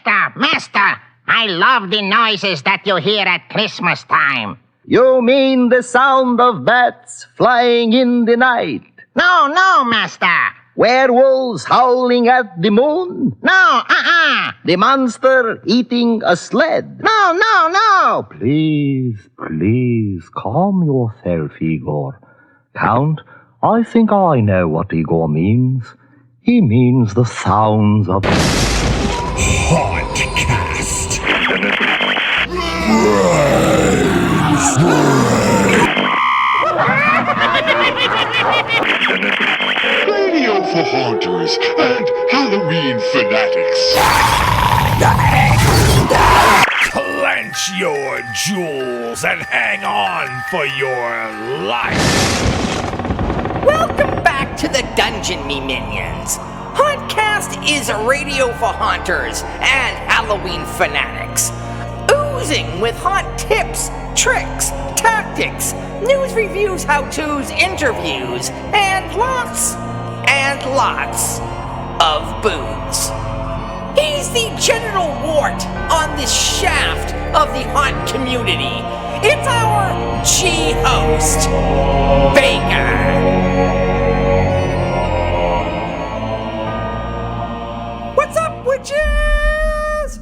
Master, I love the noises that you hear at Christmas time. You mean the sound of bats flying in the night? No, Master. Werewolves howling at the moon? No, The monster eating a sled? No. Please, calm yourself, Igor. Count, I think I know what Igor means. He means the sounds of... Hauntcast. Radio for haunters and Halloween fanatics. Clench your jewels and hang on for your life. Welcome back to the dungeon, me minions. Hauntcast is a radio for haunters and Halloween fanatics. Oozing with haunt tips, tricks, tactics, news reviews, how-tos, interviews, and lots of booze. He's the genital wart on the shaft of the haunt community. It's our G-host, Baker. What's up, witches?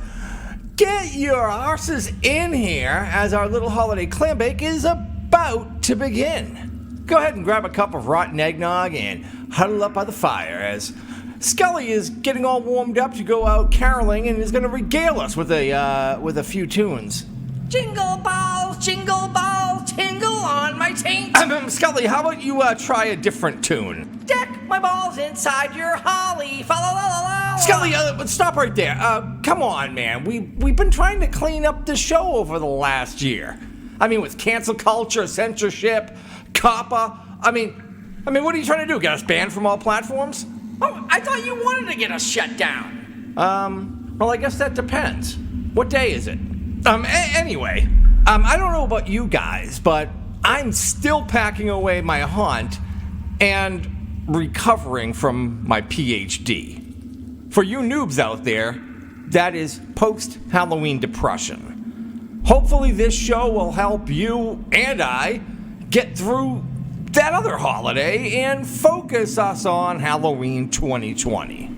Get your arses in here as our little holiday clam bake is about to begin. Go ahead and grab a cup of rotten eggnog and huddle up by the fire as Scully is getting all warmed up to go out caroling and is going to regale us with a few tunes. Jingle balls, tingle on my taint. Scully, how about you try a different tune? Deck my balls inside your holly. Fa la la la la. Scully, stop right there. Come on, man. We've been trying to clean up the show over the last year. I mean, with cancel culture, censorship, COPPA. I mean, what are you trying to do? Get us banned from all platforms? Oh, I thought you wanted to get us shut down. Well, I guess that depends. What day is it? Anyway, I don't know about you guys, but I'm still packing away my haunt and recovering from my PhD. For you noobs out there, that is post-Halloween depression. Hopefully this show will help you and I get through that other holiday and focus us on Halloween 2020.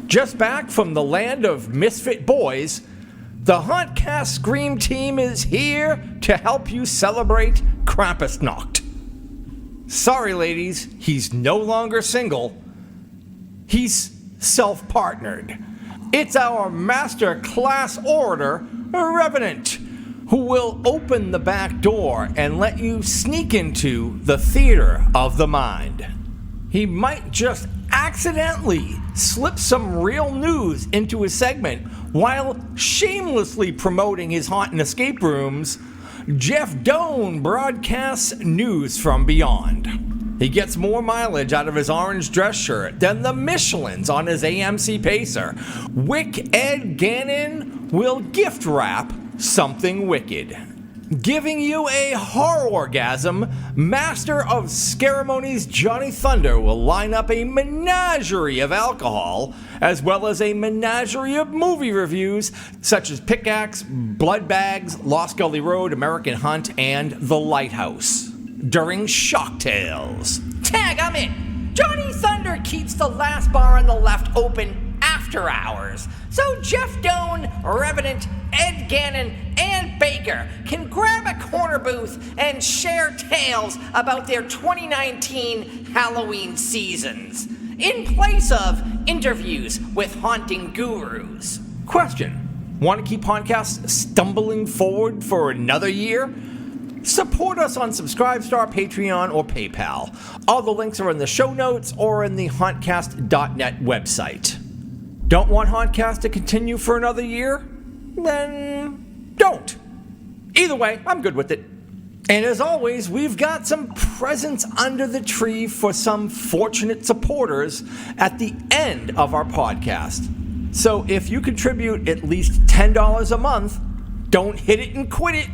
Just back from the land of misfit boys, the Hauntcast Scream Team is here to help you celebrate Krampusnacht. Sorry, ladies, he's no longer single. He's self-partnered. It's our master class orator, Revenant, who will open the back door and let you sneak into the theater of the mind. He might just accidentally slip some real news into his segment while shamelessly promoting his haunt and escape rooms. Jeff Doan broadcasts news from beyond. He gets more mileage out of his orange dress shirt than the Michelins on his AMC Pacer. Wick Ed Gannon will gift wrap something wicked. Giving you a horror orgasm, Master of Scaremonies Johnny Thunder will line up a menagerie of alcohol, as well as a menagerie of movie reviews, such as Pickaxe, Blood Bags, Lost Gully Road, American Hunt, and The Lighthouse. During Shocktails. Tag, I'm in. Johnny Thunder keeps the last bar on the left open after hours. So Jeff Doan, Revenant, Ed Gannon, and Baker can grab a corner booth and share tales about their 2019 Halloween seasons, in place of interviews with haunting gurus. Question: want to keep Hauntcast stumbling forward for another year? Support us on Subscribestar, Patreon, or PayPal. All the links are in the show notes or in the Hauntcast.net website. Don't want Hauntcast to continue for another year? Then don't. Either way, I'm good with it. And as always, we've got some presents under the tree for some fortunate supporters at the end of our podcast. So if you contribute at least $10 a month, don't hit it and quit it.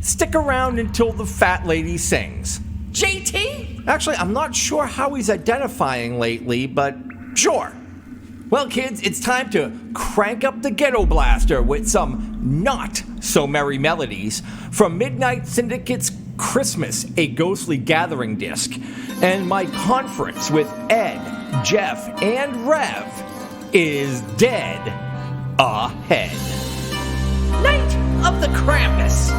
Stick around until the fat lady sings. JT? Actually, I'm not sure how he's identifying lately, but sure. Well, kids, it's time to crank up the ghetto blaster with some not-so-merry melodies from Midnight Syndicate's Christmas, a Ghostly Gathering disc, and my conference with Ed, Jeff, and Rev is dead ahead. Night of the Krampus.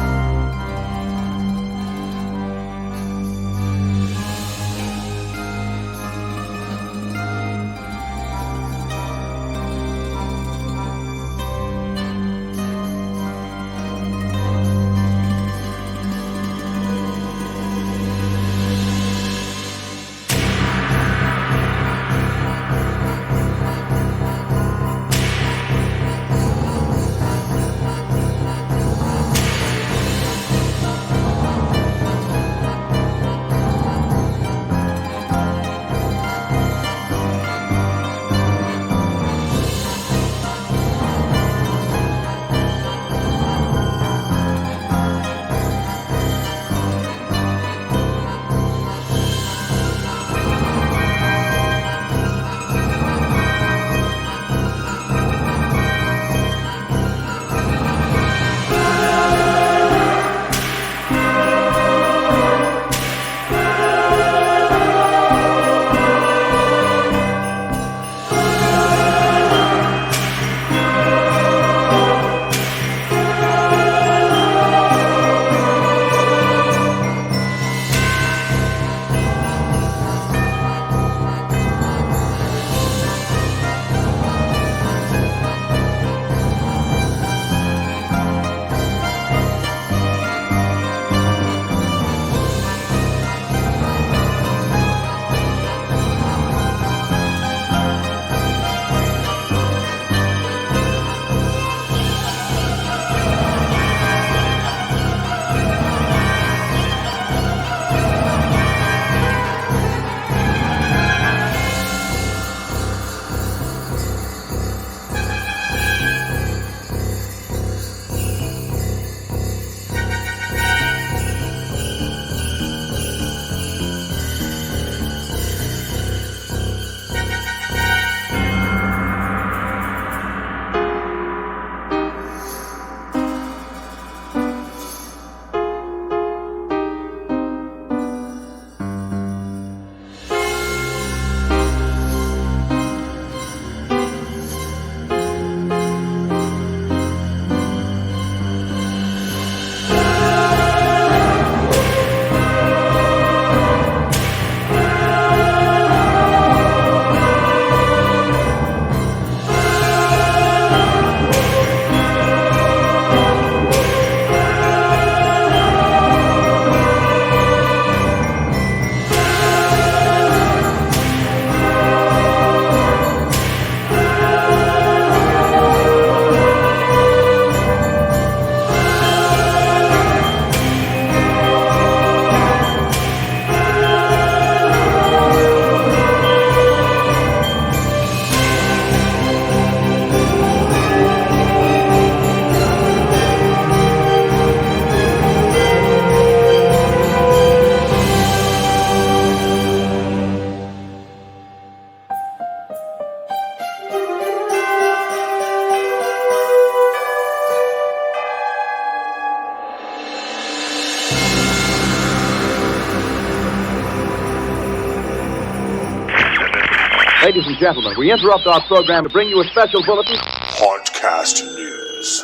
Ladies and gentlemen, we interrupt our program to bring you a special bulletin. Hauntcast News.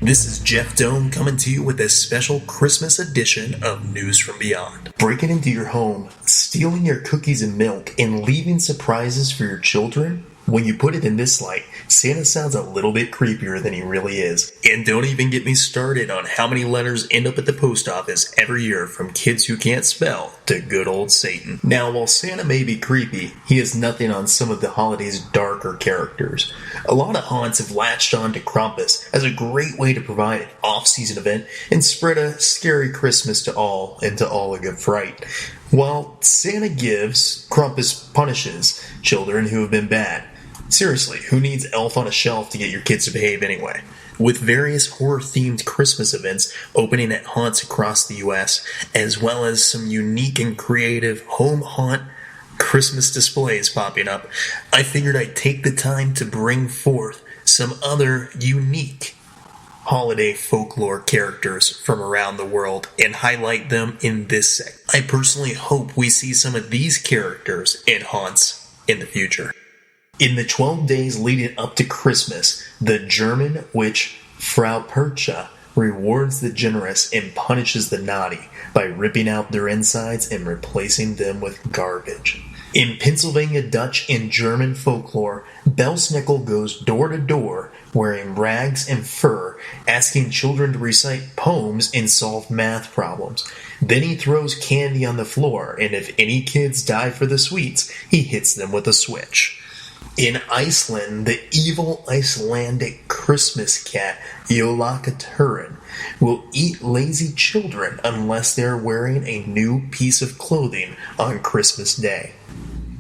This is Jeff Doan coming to you with a special Christmas edition of News from Beyond. Breaking into your home, stealing your cookies and milk, and leaving surprises for your children? When you put it in this light, Santa sounds a little bit creepier than he really is. And don't even get me started on how many letters end up at the post office every year from kids who can't spell to good old Satan. Now, while Santa may be creepy, he has nothing on some of the Holidaze darker characters. A lot of haunts have latched on to Krampus as a great way to provide an off-season event and spread a scary Christmas to all and to all a good fright. While Santa gives, Krampus punishes children who have been bad. Seriously, who needs Elf on a Shelf to get your kids to behave anyway? with various horror-themed Christmas events opening at haunts across the U.S., as well as some unique and creative home haunt Christmas displays popping up, I figured I'd take the time to bring forth some other unique holiday folklore characters from around the world and highlight them in this segment. I personally hope we see some of these characters in haunts in the future. In the 12 days leading up to Christmas, the German witch Frau Percha rewards the generous and punishes the naughty by ripping out their insides and replacing them with garbage. In Pennsylvania Dutch and German folklore, Belsnickel goes door to door wearing rags and fur, asking children to recite poems and solve math problems. Then he throws candy on the floor, and if any kids die for the sweets, he hits them with a switch. In Iceland, the evil Icelandic Christmas cat, Jólakaturin, will eat lazy children unless they're wearing a new piece of clothing on Christmas Day.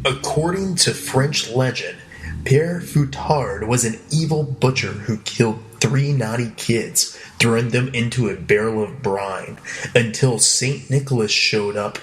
According to French legend, Père Fouettard was an evil butcher who killed 3 naughty kids, throwing them into a barrel of brine, until St. Nicholas showed up,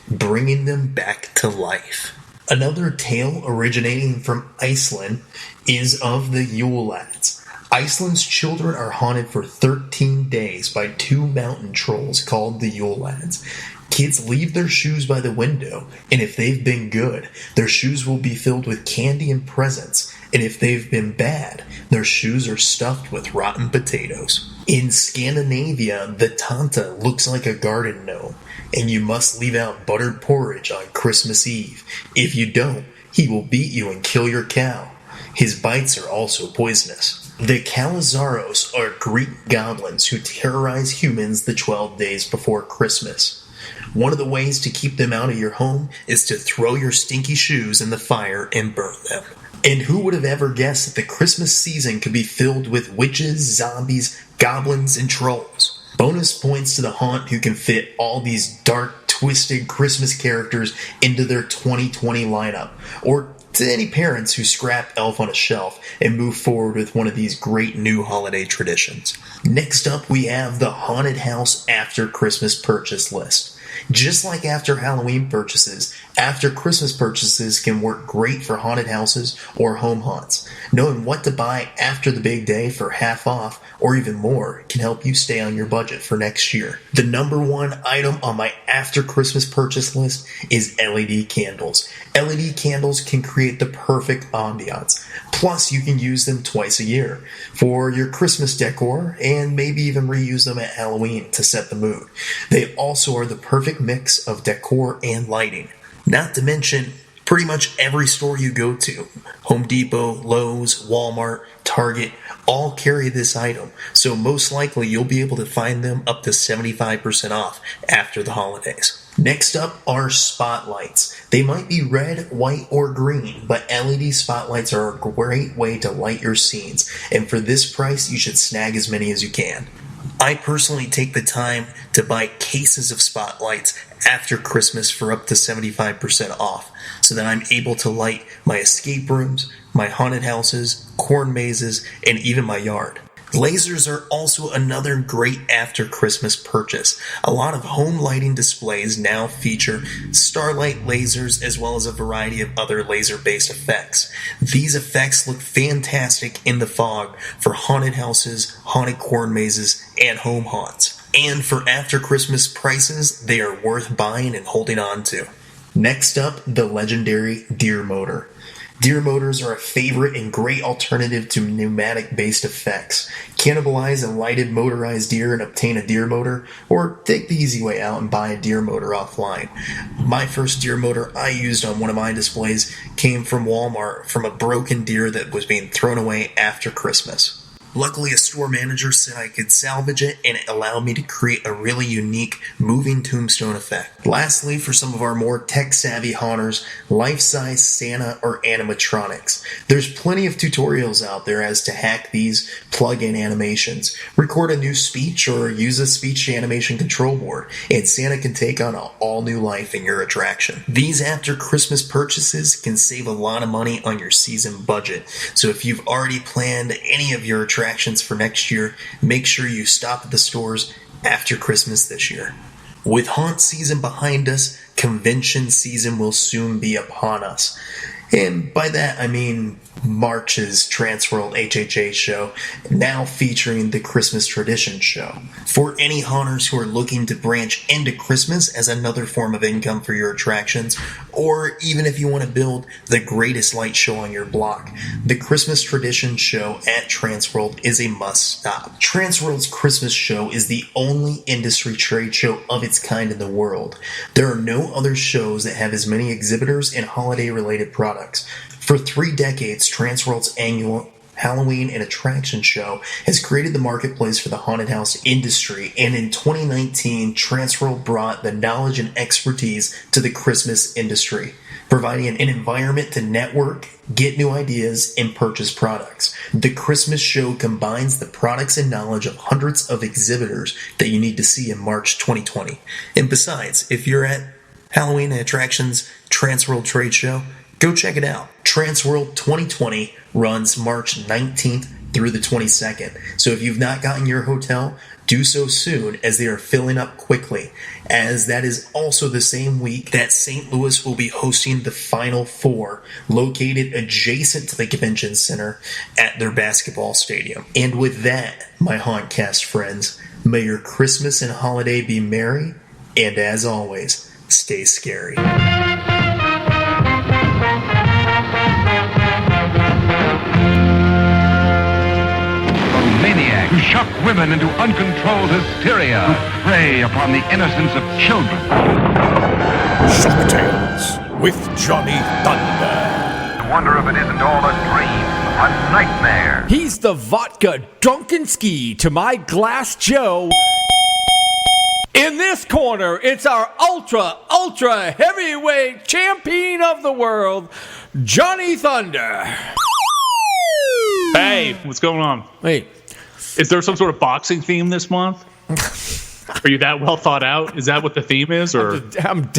bringing them back to life. Another tale originating from Iceland is of the Yule Lads. Iceland's children are haunted for 13 days by 2 mountain trolls called the Yule Lads. Kids leave their shoes by the window, and if they've been good, their shoes will be filled with candy and presents, and if they've been bad, their shoes are stuffed with rotten potatoes. In Scandinavia, the Tanta looks like a garden gnome, and you must leave out buttered porridge on Christmas Eve. If you don't, he will beat you and kill your cow. His bites are also poisonous. The Kalizaros are Greek goblins who terrorize humans the 12 days before Christmas. One of the ways to keep them out of your home is to throw your stinky shoes in the fire and burn them. And who would have ever guessed that the Christmas season could be filled with witches, zombies, goblins, and trolls? Bonus points to the haunt who can fit all these dark, twisted Christmas characters into their 2020 lineup, or to any parents who scrap Elf on a Shelf and move forward with one of these great new holiday traditions. Next up, we have the Haunted House After Christmas Purchase List. Just like after Halloween purchases, after Christmas purchases can work great for haunted houses or home haunts. Knowing what to buy after the big day for half off or even more can help you stay on your budget for next year. The number one item on my after Christmas purchase list is LED candles. LED candles can create the perfect ambiance. Plus, you can use them twice a year for your Christmas decor and maybe even reuse them at Halloween to set the mood. They also are the perfect mix of decor and lighting. Not to mention, pretty much every store you go to, Home Depot, Lowe's, Walmart, Target, all carry this item, so most likely you'll be able to find them up to 75% off after the holidays. Next up are spotlights. They might be red, white, or green, but LED spotlights are a great way to light your scenes, and for this price, you should snag as many as you can. I personally take the time to buy cases of spotlights after Christmas for up to 75% off, so that I'm able to light my escape rooms, my haunted houses, corn mazes, and even my yard. Lasers are also another great after Christmas purchase. A lot of home lighting displays now feature starlight lasers as well as a variety of other laser-based effects. These effects look fantastic in the fog for haunted houses, haunted corn mazes, and home haunts. And for after Christmas prices, they are worth buying and holding on to. Next up, the legendary Deer Motor. Deer motors are a favorite and great alternative to pneumatic-based effects. Cannibalize a lighted motorized deer and obtain a deer motor, or take the easy way out and buy a deer motor offline. My first deer motor I used on one of my displays came from Walmart from a broken deer that was being thrown away after Christmas. Luckily, a store manager said I could salvage it, and it allowed me to create a really unique moving tombstone effect. Lastly, for some of our more tech-savvy haunters, life-size Santa or animatronics. There's plenty of tutorials out there as to hack these plug-in animations. Record a new speech or use a speech animation control board, and Santa can take on an all-new life in your attraction. These after Christmas purchases can save a lot of money on your season budget, so if you've already planned any of your attractions attractions for next year, make sure you stop at the stores after Christmas this year. With haunt season behind us, convention season will soon be upon us. And by that, I mean March's Transworld HHA show, now featuring the Christmas Tradition show. For any haunters who are looking to branch into Christmas as another form of income for your attractions, or even if you want to build the greatest light show on your block, the Christmas Tradition show at Transworld is a must-stop. Transworld's Christmas show is the only industry trade show of its kind in the world. There are no other shows that have as many exhibitors and holiday-related products. For 3 decades, Transworld's annual Halloween and attraction show has created the marketplace for the haunted house industry, and in 2019, Transworld brought the knowledge and expertise to the Christmas industry, providing an environment to network, get new ideas, and purchase products. The Christmas show combines the products and knowledge of hundreds of exhibitors that you need to see in March 2020. And besides, if you're at Halloween and Attractions Transworld Trade Show, go check it out. Transworld 2020 runs March 19th through the 22nd. So if you've not gotten your hotel, do so soon, as they are filling up quickly, as that is also the same week that St. Louis will be hosting the Final Four, located adjacent to the convention center at their basketball stadium. And with that, my Hauntcast friends, may your Christmas and holiday be merry, and as always, stay scary. Maniac who shock women into uncontrolled hysteria, who prey upon the innocence of children. Shocktails with Johnny Thunder. I wonder if it isn't all a dream, a nightmare. He's the vodka drunken ski to my glass Joe. In this corner, it's our ultra heavyweight champion of the world, Johnny Thunder. Hey, what's going on? Wait. Is there some sort of boxing theme this month? Are you that well thought out? Is that what the theme is, or I'm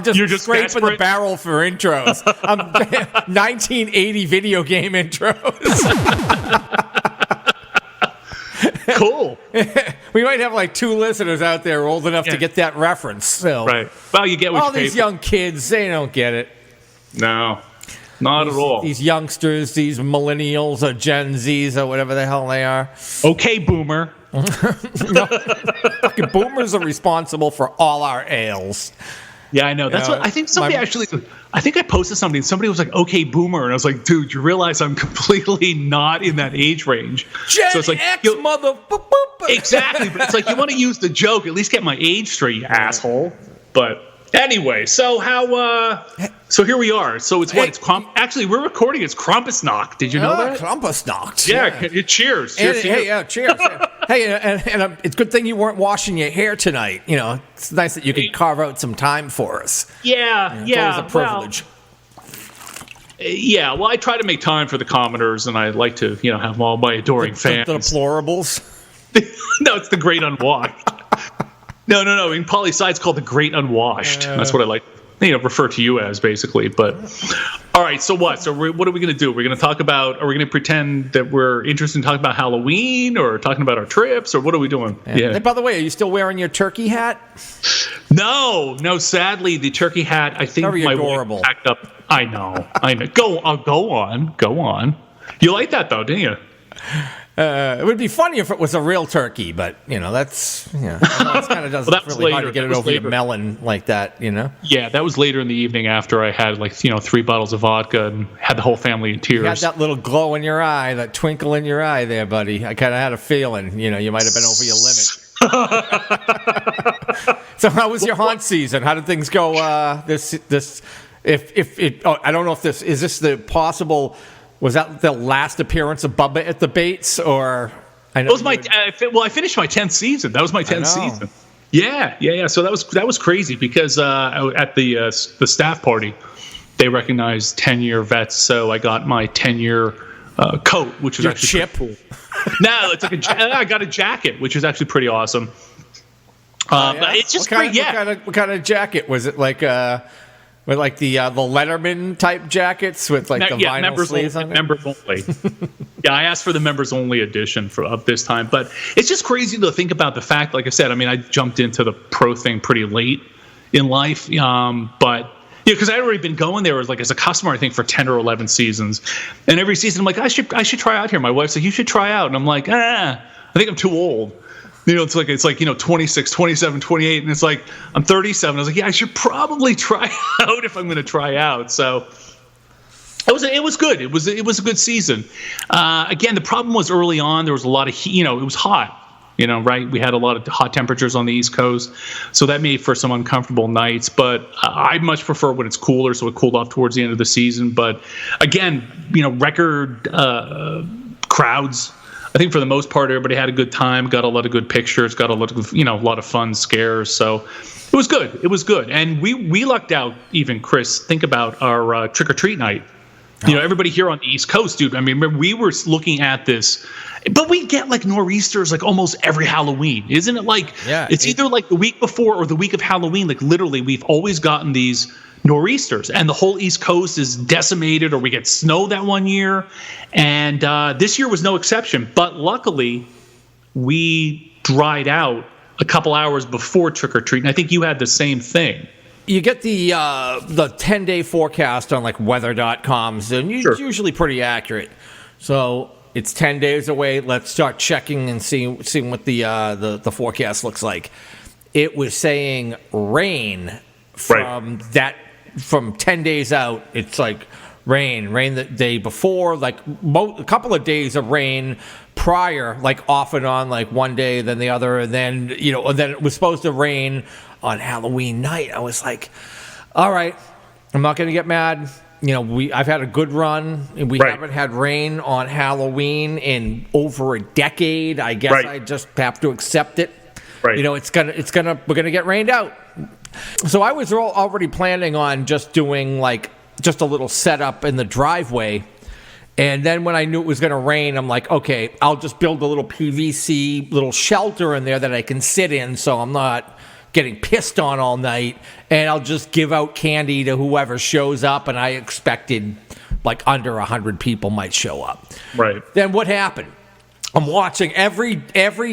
just you're just scraping desperate? the barrel for intros? I'm 1980 video game intros. Cool. We might have like 2 listeners out there old enough to get that reference. So. Right. Well, you get what all you pay these for. young kids, they don't get it. No, not at all. These youngsters, these millennials or Gen Zs or whatever the hell they are. Okay, boomer. No, fucking boomers are responsible for all our ails. Yeah, I know. That's what I think. Somebody I think I posted something. Somebody was like, "Okay, boomer," and I was like, "Dude, you realize I'm completely not in that age range." Gen so it's like, X, mother. Exactly, but it's like you want to use the joke. At least get my age straight, you asshole. But anyway, so how? So here we are. So it's what? It's actually we're recording. It's Krampusnacht. Did you know that? Krampusnacht. Yeah. Cheers. Cheers. Cheers. Hey, and it's a good thing you weren't washing your hair tonight. You know, it's nice that you could carve out some time for us. Yeah. It's always a privilege. Well, I try to make time for the commoners, and I like to, have all my adoring fans. The deplorables. No, it's the great unwashed. No. In poli-sci, it's called the great unwashed. That's what I like, refer to you as, basically. But all right, so what? So what are we going to do? We're going to talk about? Are we going to pretend that we're interested in talking about Halloween, or talking about our trips, or what are we doing? Yeah. Hey, by the way, are you still wearing your turkey hat? No. Sadly, the turkey hat. I think very my adorable. wife packed up. I know. Go on. You like that though, didn't you? It would be funny if it was a real turkey, but that's it kind of doesn't really hard to get it over your melon like that, Yeah, that was later in the evening after I had 3 bottles of vodka and had the whole family in tears. You had that little glow in your eye, that twinkle in your eye there, buddy. I kind of had a feeling, you might have been over your limit. So how was your haunt season? How did things go? I don't know if this is the possible. Was that the last appearance of Bubba at the Bates, or? I know. It was I finished my 10th season. That was my 10th season. Yeah. So that was crazy because at the staff party, they recognized 10-year vets. So I got my 10-year coat, which was actually chip. Pretty cool. No, it's like I got a jacket, which is actually pretty awesome. But it's just great. Yeah. What kind of jacket was it? Like With like the Letterman type jackets with like the vinyl members sleeves only, on it? members only. Yeah, I asked for the members only edition of this time, but it's just crazy to think about the fact. Like I said, I mean, I jumped into the pro thing pretty late in life, but because I had already been going there as a customer, I think for 10 or 11 seasons, and every season I'm like, I should try out here. My wife's like, you should try out, and I'm like, I think I'm too old. It's like 26, 27, 28, and it's like I'm 37. I was like, yeah, I should probably try out if I'm going to try out. So it was good. It was a good season. Again, the problem was early on there was a lot of heat. It was hot. Right? We had a lot of hot temperatures on the East Coast, so that made for some uncomfortable nights. But I much prefer when it's cooler, so it cooled off towards the end of the season. But again, record crowds. I think for the most part, everybody had a good time, got a lot of good pictures, got a lot of fun scares. So it was good. It was good. And we lucked out even, Chris, think about our trick-or-treat night. Everybody here on the East Coast, dude, I mean, remember, we were looking at this, but we get like nor'easters like almost every Halloween. Isn't it like, it's either like the week before or the week of Halloween. Like literally, we've always gotten these nor'easters, and the whole East Coast is decimated, or we get snow that one year. And this year was no exception. But luckily, we dried out a couple hours before trick-or-treat, and I think you had the same thing. You get the 10-day forecast on like weather.com, and it's usually pretty accurate. So it's 10 days away. Let's start checking and seeing what the forecast looks like. It was saying rain from 10 days out. It's like rain the day before, like a couple of days of rain prior, like off and on, like one day, then the other, and then then it was supposed to rain on Halloween night. I was like, all right, I'm not going to get mad. I've had a good run, and we haven't had rain on Halloween in over a decade. I guess I just have to accept it. Right. We're gonna get rained out. So I was already planning on just doing like just a little setup in the driveway. And then when I knew it was going to rain, I'm like, okay, I'll just build a little PVC little shelter in there that I can sit in, so I'm not getting pissed on all night, and I'll just give out candy to whoever shows up. And I expected like under 100 people might show up. Right. Then what happened? I'm watching every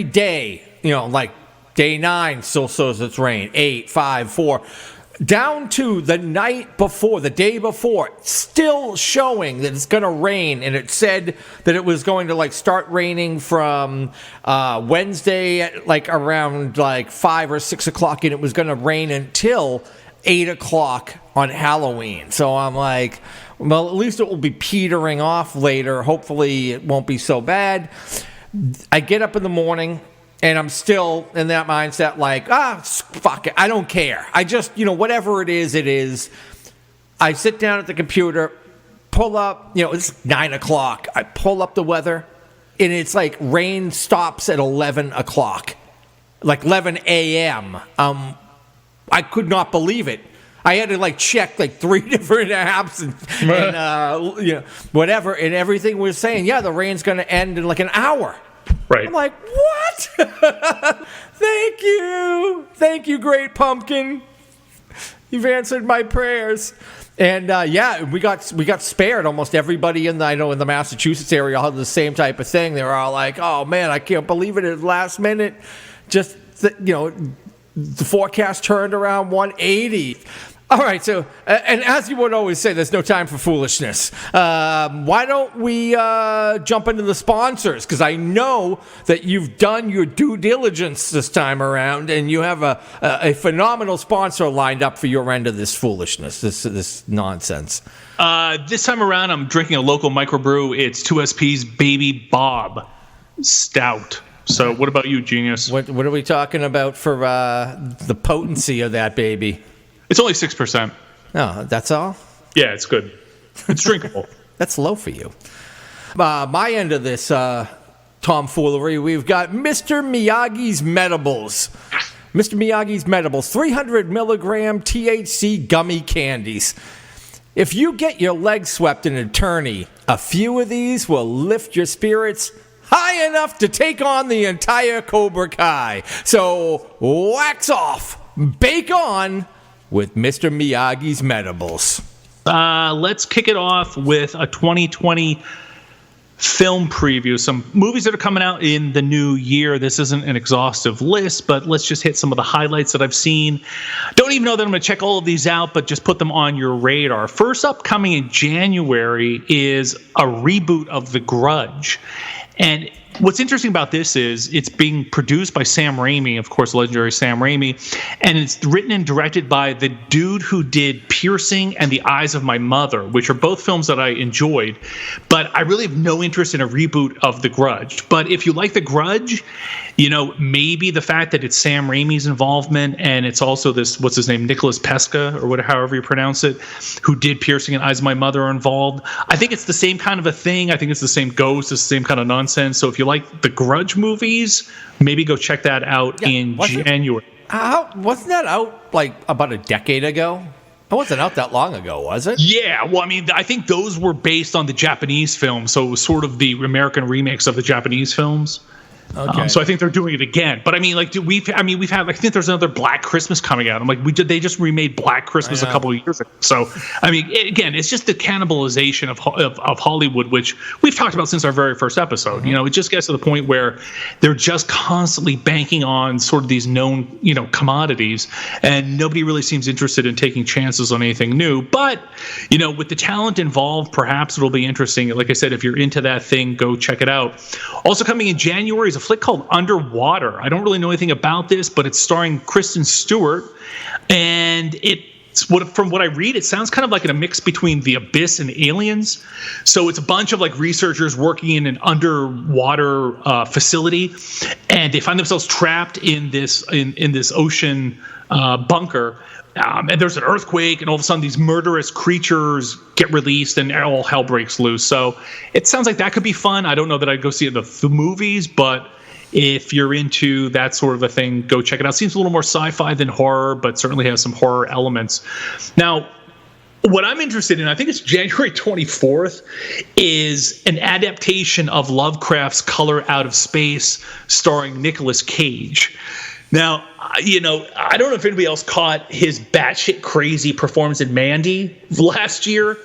day, like day 9 still says it's rain, 8, 5, 4, down to the night before, the day before, still showing that it's going to rain. And it said that it was going to like start raining from Wednesday at like around like 5 or 6 o'clock, and it was going to rain until 8 o'clock on Halloween. So I'm like, well, at least it will be petering off later. Hopefully it won't be so bad. I get up in the morning, and I'm still in that mindset like, fuck it, I don't care. I just, whatever it is, it is. I sit down at the computer, pull up, it's 9 o'clock. I pull up the weather, and it's like rain stops at 11 o'clock, like 11 a.m. I could not believe it. I had to like check like 3 different apps and whatever, and everything was saying, the rain's going to end in like an hour. Right. I'm like, what? Thank you, Great Pumpkin. You've answered my prayers. And we got spared. Almost everybody in the Massachusetts area had the same type of thing. They were all like, oh man, I can't believe it at the last minute. Just the forecast turned around 180. All right, so, and as you would always say, there's no time for foolishness. Why don't we jump into the sponsors? Because I know that you've done your due diligence this time around, and you have a phenomenal sponsor lined up for your end of this foolishness, this nonsense. This time around, I'm drinking a local microbrew. It's 2SP's Baby Bob Stout. So what about you, genius? What are we talking about for the potency of that baby? It's only 6%. Oh, that's all? Yeah, it's good. It's drinkable. That's low for you. My end of this tomfoolery, we've got Mr. Miyagi's Medibles. Mr. Miyagi's Medibles, 300 milligram THC gummy candies. If you get your legs swept in an attorney, a few of these will lift your spirits high enough to take on the entire Cobra Kai. So wax off, bake on, with Mr. Miyagi's Medibles. Let's kick it off with a 2020 film preview. Some movies that are coming out in the new year. This isn't an exhaustive list, but let's just hit some of the highlights that I've seen. Don't even know that I'm going to check all of these out, but just put them on your radar. First up, coming in January, is a reboot of The Grudge. And what's interesting about this is it's being produced by Sam Raimi, of course, legendary Sam Raimi, and it's written and directed by the dude who did Piercing and The Eyes of My Mother, which are both films that I enjoyed. But I really have no interest in a reboot of The Grudge. But if you like The Grudge, maybe the fact that it's Sam Raimi's involvement and it's also this, what's his name, Nicholas Pesca, or whatever, however you pronounce it, who did Piercing and Eyes of My Mother, are involved. I think it's the same kind of a thing. I think it's the same ghost, it's the same kind of nonsense. So if you like the Grudge movies, maybe go check that out in January. Wasn't that out like about a decade ago? It wasn't out that long ago, was it? Yeah, well, I mean, I think those were based on the Japanese films, so it was sort of the American remakes of the Japanese films. Okay. So I think they're doing it again. But I mean, like, we've had, I think there's another Black Christmas coming out. I'm like, they just remade Black Christmas a couple of years ago. So I mean, again, it's just the cannibalization of Hollywood, which we've talked about since our very first episode. Mm-hmm. It just gets to the point where they're just constantly banking on sort of these known, commodities, and nobody really seems interested in taking chances on anything new. But with the talent involved, perhaps it'll be interesting. Like I said, if you're into that thing, go check it out. Also coming in January is a flick called Underwater. I don't really know anything about this, but it's starring Kristen Stewart, and from what I read, it sounds kind of like a mix between The Abyss and Aliens. So it's a bunch of like researchers working in an underwater facility, and they find themselves trapped in this ocean bunker. And there's an earthquake, and all of a sudden these murderous creatures get released, and all hell breaks loose. So it sounds like that could be fun. I don't know that I'd go see it in the movies, but if you're into that sort of a thing, go check it out. Seems a little more sci-fi than horror, but certainly has some horror elements. Now, what I'm interested in, I think it's January 24th, is an adaptation of Lovecraft's Color Out of Space starring Nicolas Cage. Now, I don't know if anybody else caught his batshit crazy performance in Mandy last year.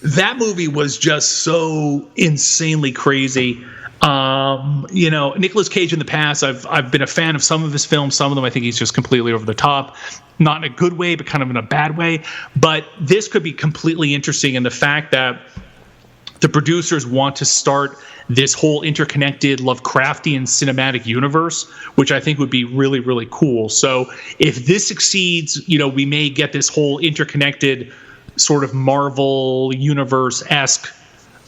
That movie was just so insanely crazy. Nicolas Cage in the past, I've been a fan of some of his films. Some of them I think he's just completely over the top. Not in a good way, but kind of in a bad way. But this could be completely interesting in the fact that the producers want to start this whole interconnected Lovecraftian cinematic universe, which I think would be really, really cool. So if this succeeds, we may get this whole interconnected sort of Marvel universe-esque,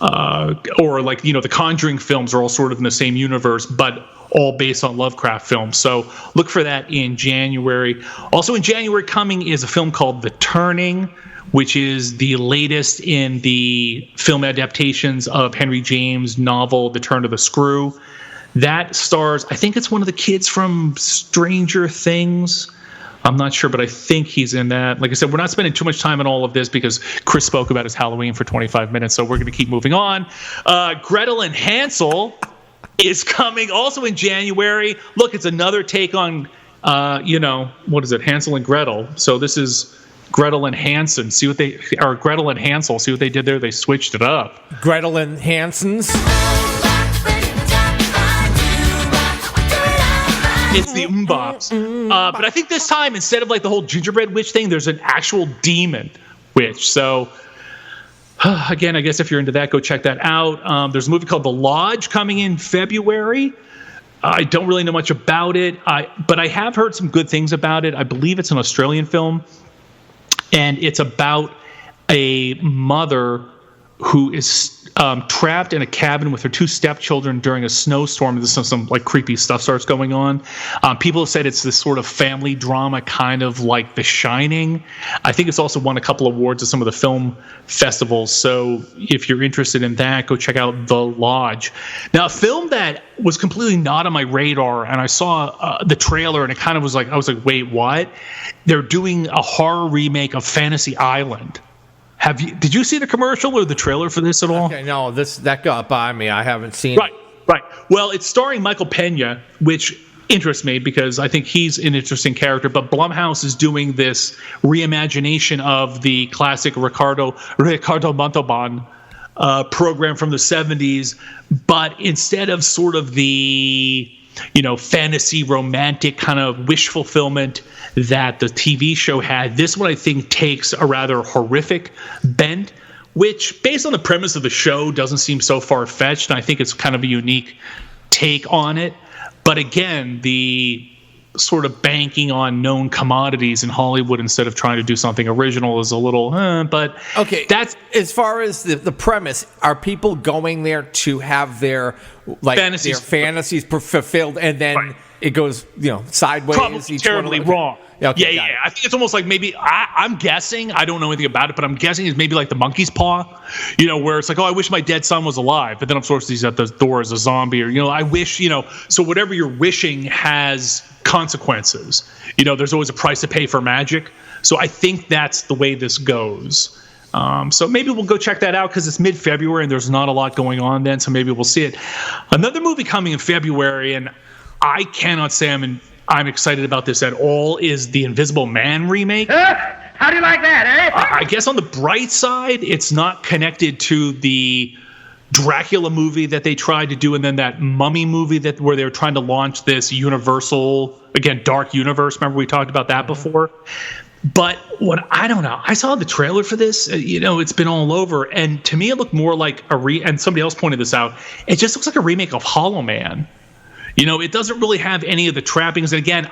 or like, the Conjuring films are all sort of in the same universe, but all based on Lovecraft films. So look for that in January. Also in January coming is a film called The Turning, which is the latest in the film adaptations of Henry James' novel, The Turn of the Screw. That stars, I think it's one of the kids from Stranger Things. I'm not sure, but I think he's in that. Like I said, we're not spending too much time on all of this because Chris spoke about his Halloween for 25 minutes, so we're going to keep moving on. Gretel and Hansel is coming also in January. Look, it's another take on, what is it, Hansel and Gretel. So this is Gretel and Hansel. Gretel and Hansel. See what they did there? They switched it up. Gretel and Hansons. It's the Bops. But I think this time, instead of like the whole gingerbread witch thing, there's an actual demon witch. So again, I guess if you're into that, go check that out. There's a movie called The Lodge coming in February. I don't really know much about it, but I have heard some good things about it. I believe it's an Australian film. And it's about a mother who is trapped in a cabin with her two stepchildren during a snowstorm. There's some like creepy stuff starts going on. People have said it's this sort of family drama, kind of like The Shining. I think it's also won a couple awards at some of the film festivals. So if you're interested in that, go check out The Lodge. Now, a film that was completely not on my radar, and I saw the trailer, and it kind of was like, I was like, wait, what? They're doing a horror remake of Fantasy Island. Did you see the commercial or the trailer for this at all? Okay, no, that got by me. I haven't seen it. Right. Well, it's starring Michael Pena, which interests me because I think he's an interesting character. But Blumhouse is doing this reimagination of the classic Ricardo Montalban program from the 70s, but instead of sort of the fantasy romantic kind of wish fulfillment that the TV show had, this one I think takes a rather horrific bent, which based on the premise of the show doesn't seem so far-fetched, and I think it's kind of a unique take on it. But again, the sort of banking on known commodities in Hollywood instead of trying to do something original is a little, but okay. That's as far as the premise. Are people going there to have their fantasies fulfilled, and then it goes sideways? Probably terribly wrong. Okay, yeah. I think it's almost like maybe I'm guessing. I don't know anything about it, but I'm guessing it's maybe like the monkey's paw, where it's like, oh, I wish my dead son was alive, but then I'm sort of he's at the door as a zombie, or I wish, So whatever you're wishing has consequences. There's always a price to pay for magic. So I think that's the way this goes. So maybe we'll go check that out because it's mid-February and there's not a lot going on then. So maybe we'll see it. Another movie coming in February, and I cannot say I'm excited about this at all, is the Invisible Man remake. How do you like that, eh? I guess on the bright side, it's not connected to the Dracula movie that they tried to do, and then that Mummy movie where they were trying to launch this Universal, again, dark universe. Remember we talked about that before? But I don't know. I saw the trailer for this. It's been all over, and to me it looked more like and somebody else pointed this out, it just looks like a remake of Hollow Man. It doesn't really have any of the trappings. And again,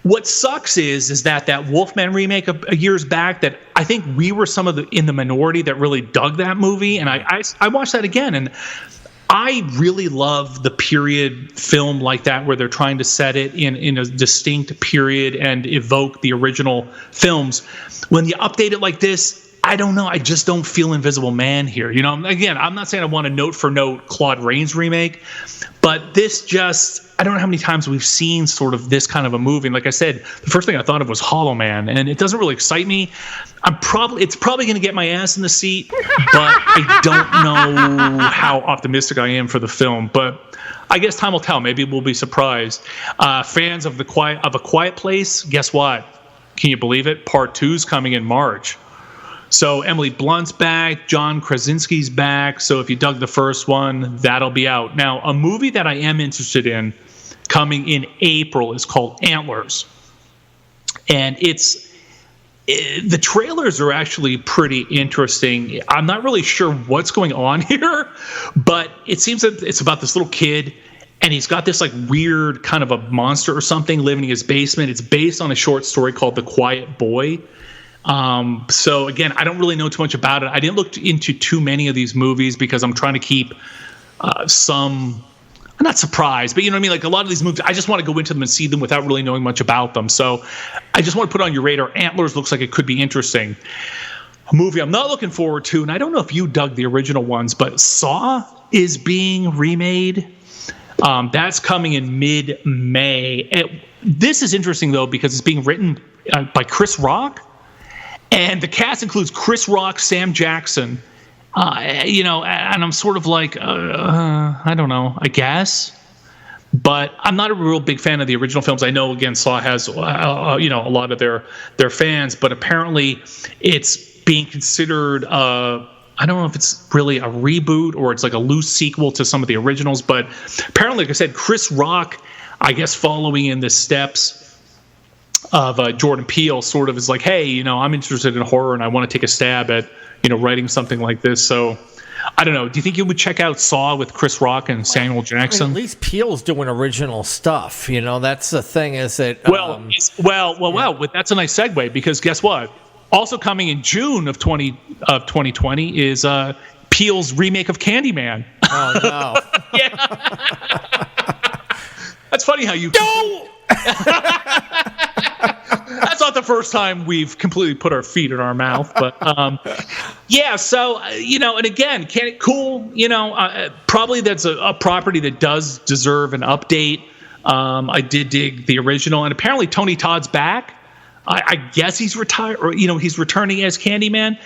what sucks is that Wolfman remake of years back, that I think we were in the minority that really dug that movie. And I watched that again, and I really love the period film like that where they're trying to set it in a distinct period and evoke the original films. When you update it like this, I don't know. I just don't feel Invisible Man here. Again, I'm not saying I want a note for note Claude Rains remake, but this I don't know how many times we've seen sort of this kind of a movie. And like I said, the first thing I thought of was Hollow Man, and it doesn't really excite me. It's probably going to get my ass in the seat, but I don't know how optimistic I am for the film. But I guess time will tell. Maybe we'll be surprised. Fans of A Quiet Place, guess what? Can you believe it? Part 2's coming in March. So Emily Blunt's back, John Krasinski's back. So if you dug the first one, that'll be out. Now, a movie that I am interested in coming in April is called Antlers. And the trailers are actually pretty interesting. I'm not really sure what's going on here, but it seems that it's about this little kid, and he's got this like weird kind of a monster or something living in his basement. It's based on a short story called The Quiet Boy. So again, I don't really know too much about it. I didn't look into too many of these movies because I'm trying to keep I'm not surprised, but you know what I mean? Like a lot of these movies, I just want to go into them and see them without really knowing much about them. So I just want to put it on your radar. Antlers looks like it could be interesting. A movie I'm not looking forward to, and I don't know if you dug the original ones, but Saw is being remade. That's coming in mid-May. This is interesting, though, because it's being written by Chris Rock. And the cast includes Chris Rock, Sam Jackson, and I'm sort of like, I don't know, I guess. But I'm not a real big fan of the original films. I know, again, Saw has, a lot of their fans, but apparently it's being considered, I don't know if it's really a reboot or it's like a loose sequel to some of the originals. But apparently, like I said, Chris Rock, I guess following in the steps of Jordan Peele, sort of is like, hey, I'm interested in horror and I want to take a stab at, writing something like this. So I don't know. Do you think you would check out Saw with Chris Rock and Samuel Jackson? At least Peele's doing original stuff. That's the thing is that. Well, that's a nice segue because guess what? Also coming in June of 2020 is Peele's remake of Candyman. Oh no! Yeah. That's funny how you. No. That's not the first time we've completely put our feet in our mouth, but yeah. So and again, cool. Probably that's a property that does deserve an update. I did dig the original, and apparently Tony Todd's back. I guess he's retired, or he's returning as Candyman.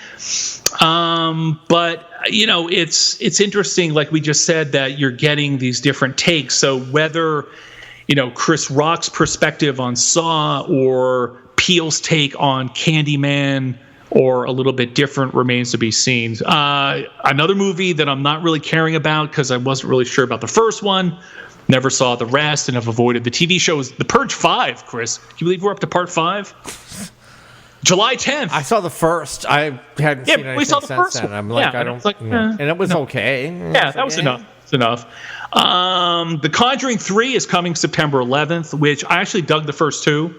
But it's interesting, like we just said, that you're getting these different takes. So whether Chris Rock's perspective on Saw or Peele's take on Candyman, or a little bit different, remains to be seen. Another movie that I'm not really caring about because I wasn't really sure about the first one, never saw the rest, and have avoided the TV show, is The Purge 5, Chris. Can you believe we're up to part 5? July 10th. I saw the first. I hadn't seen anything we saw the since first then. one. I'm like, Yeah, I don't. it's like, and it was okay. Yeah, that was enough. It's enough. The Conjuring 3 is coming September 11th, which I actually dug the first two.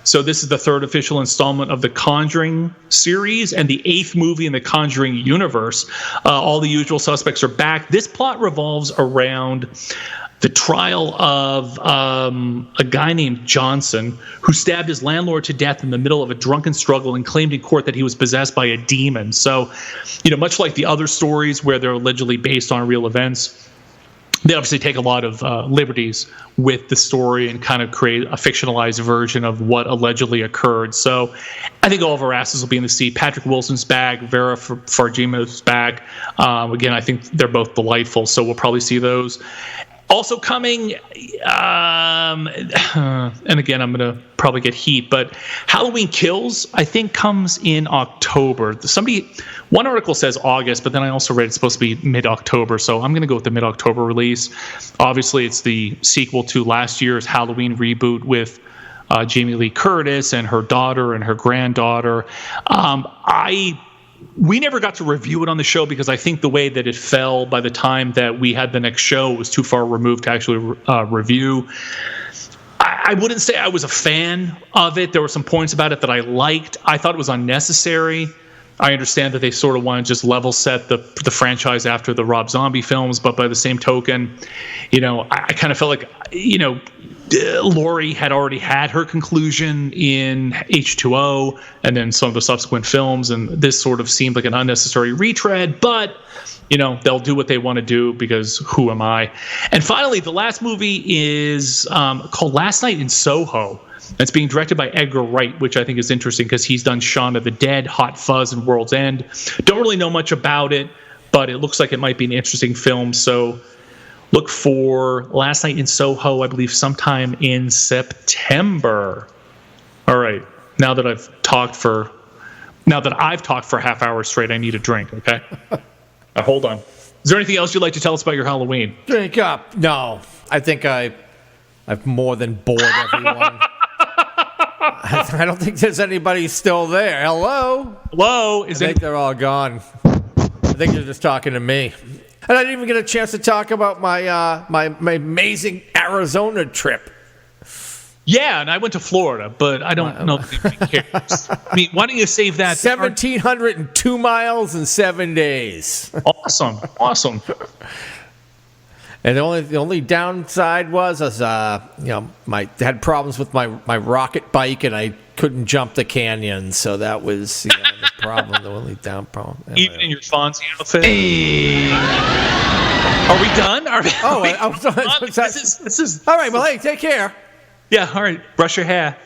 So this is the third official installment of the Conjuring series and the 8th movie in the Conjuring universe. All the usual suspects are back. This plot revolves around the trial of a guy named Johnson, who stabbed his landlord to death in the middle of a drunken struggle and claimed in court that he was possessed by a demon. So, much like the other stories where they're allegedly based on real events, they obviously take a lot of liberties with the story and kind of create a fictionalized version of what allegedly occurred. So I think all of our asses will be in the seat. Patrick Wilson's back. Vera Farmiga's back. Again, I think they're both delightful, so we'll probably see those. Also coming, and again, I'm going to probably get heat, but Halloween Kills, I think, comes in October. One article says August, but then I also read it's supposed to be mid-October, so I'm going to go with the mid-October release. Obviously, it's the sequel to last year's Halloween reboot with Jamie Lee Curtis and her daughter and her granddaughter. We never got to review it on the show because I think the way that it fell by the time that we had the next show was too far removed to actually review. I wouldn't say I was a fan of it. There were some points about it that I liked. I thought it was unnecessary. I understand that they sort of want to just level set the franchise after the Rob Zombie films, but by the same token, I kind of felt like, Laurie had already had her conclusion in H2O and then some of the subsequent films, and this sort of seemed like an unnecessary retread, but they'll do what they want to do because who am I? And finally, the last movie is called Last Night in Soho. It's being directed by Edgar Wright, which I think is interesting because he's done Shaun of the Dead, Hot Fuzz, and World's End. Don't really know much about it, but it looks like it might be an interesting film, so look for Last Night in Soho, I believe, sometime in September. All right. Now that I've talked for a half hour straight, I need a drink, okay? Hold on. Is there anything else you'd like to tell us about your Halloween? Drink up. No. I think I've more than bored everyone. I don't think there's anybody still there. Hello? Hello? I think they're all gone. I think they're just talking to me. And I didn't even get a chance to talk about my my amazing Arizona trip. Yeah, and I went to Florida, but I don't know if anybody cares. I mean, why don't you save that? 1,702 miles in 7 days. Awesome. And the only downside was had problems with my rocket bike, and I couldn't jump the canyon, so that was the problem. The only down problem. Even in your Fonzie outfit. Hey. Are we done? This is all right. Well, hey, take care. Yeah, all right. Brush your hair.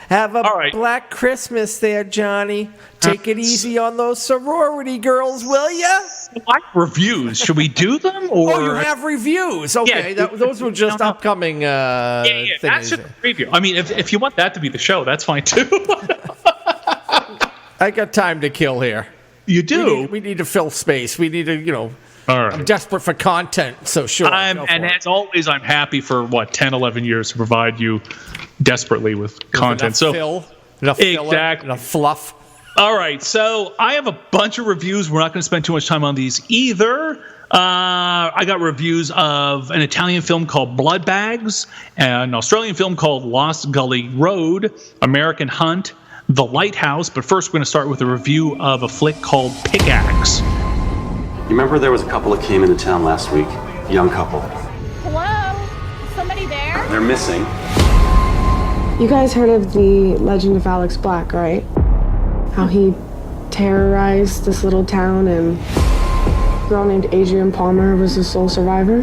Have a Black Christmas there, Johnny. Take it easy on those sorority girls, will ya? Like reviews. Should we do them? Or? Oh, you have reviews. Okay, yeah, those were just upcoming things. That's just a preview. I mean, if you want that to be the show, that's fine too. I got time to kill here. You do? We need to fill space. We need to, All right. I'm desperate for content, so sure. As always, I'm happy for 10, 11 years to provide you desperately with content. Enough fluff. All right, so I have a bunch of reviews. We're not going to spend too much time on these either. I got reviews of an Italian film called Blood Bags, an Australian film called Lost Gully Road, American Hunt, The Lighthouse. But first, we're going to start with a review of a flick called Pickaxe. You remember there was a couple that came into town last week? A young couple. Hello? Is somebody there? They're missing. You guys heard of the legend of Alex Black, right? How he terrorized this little town and a girl named Adrienne Palmer was the sole survivor?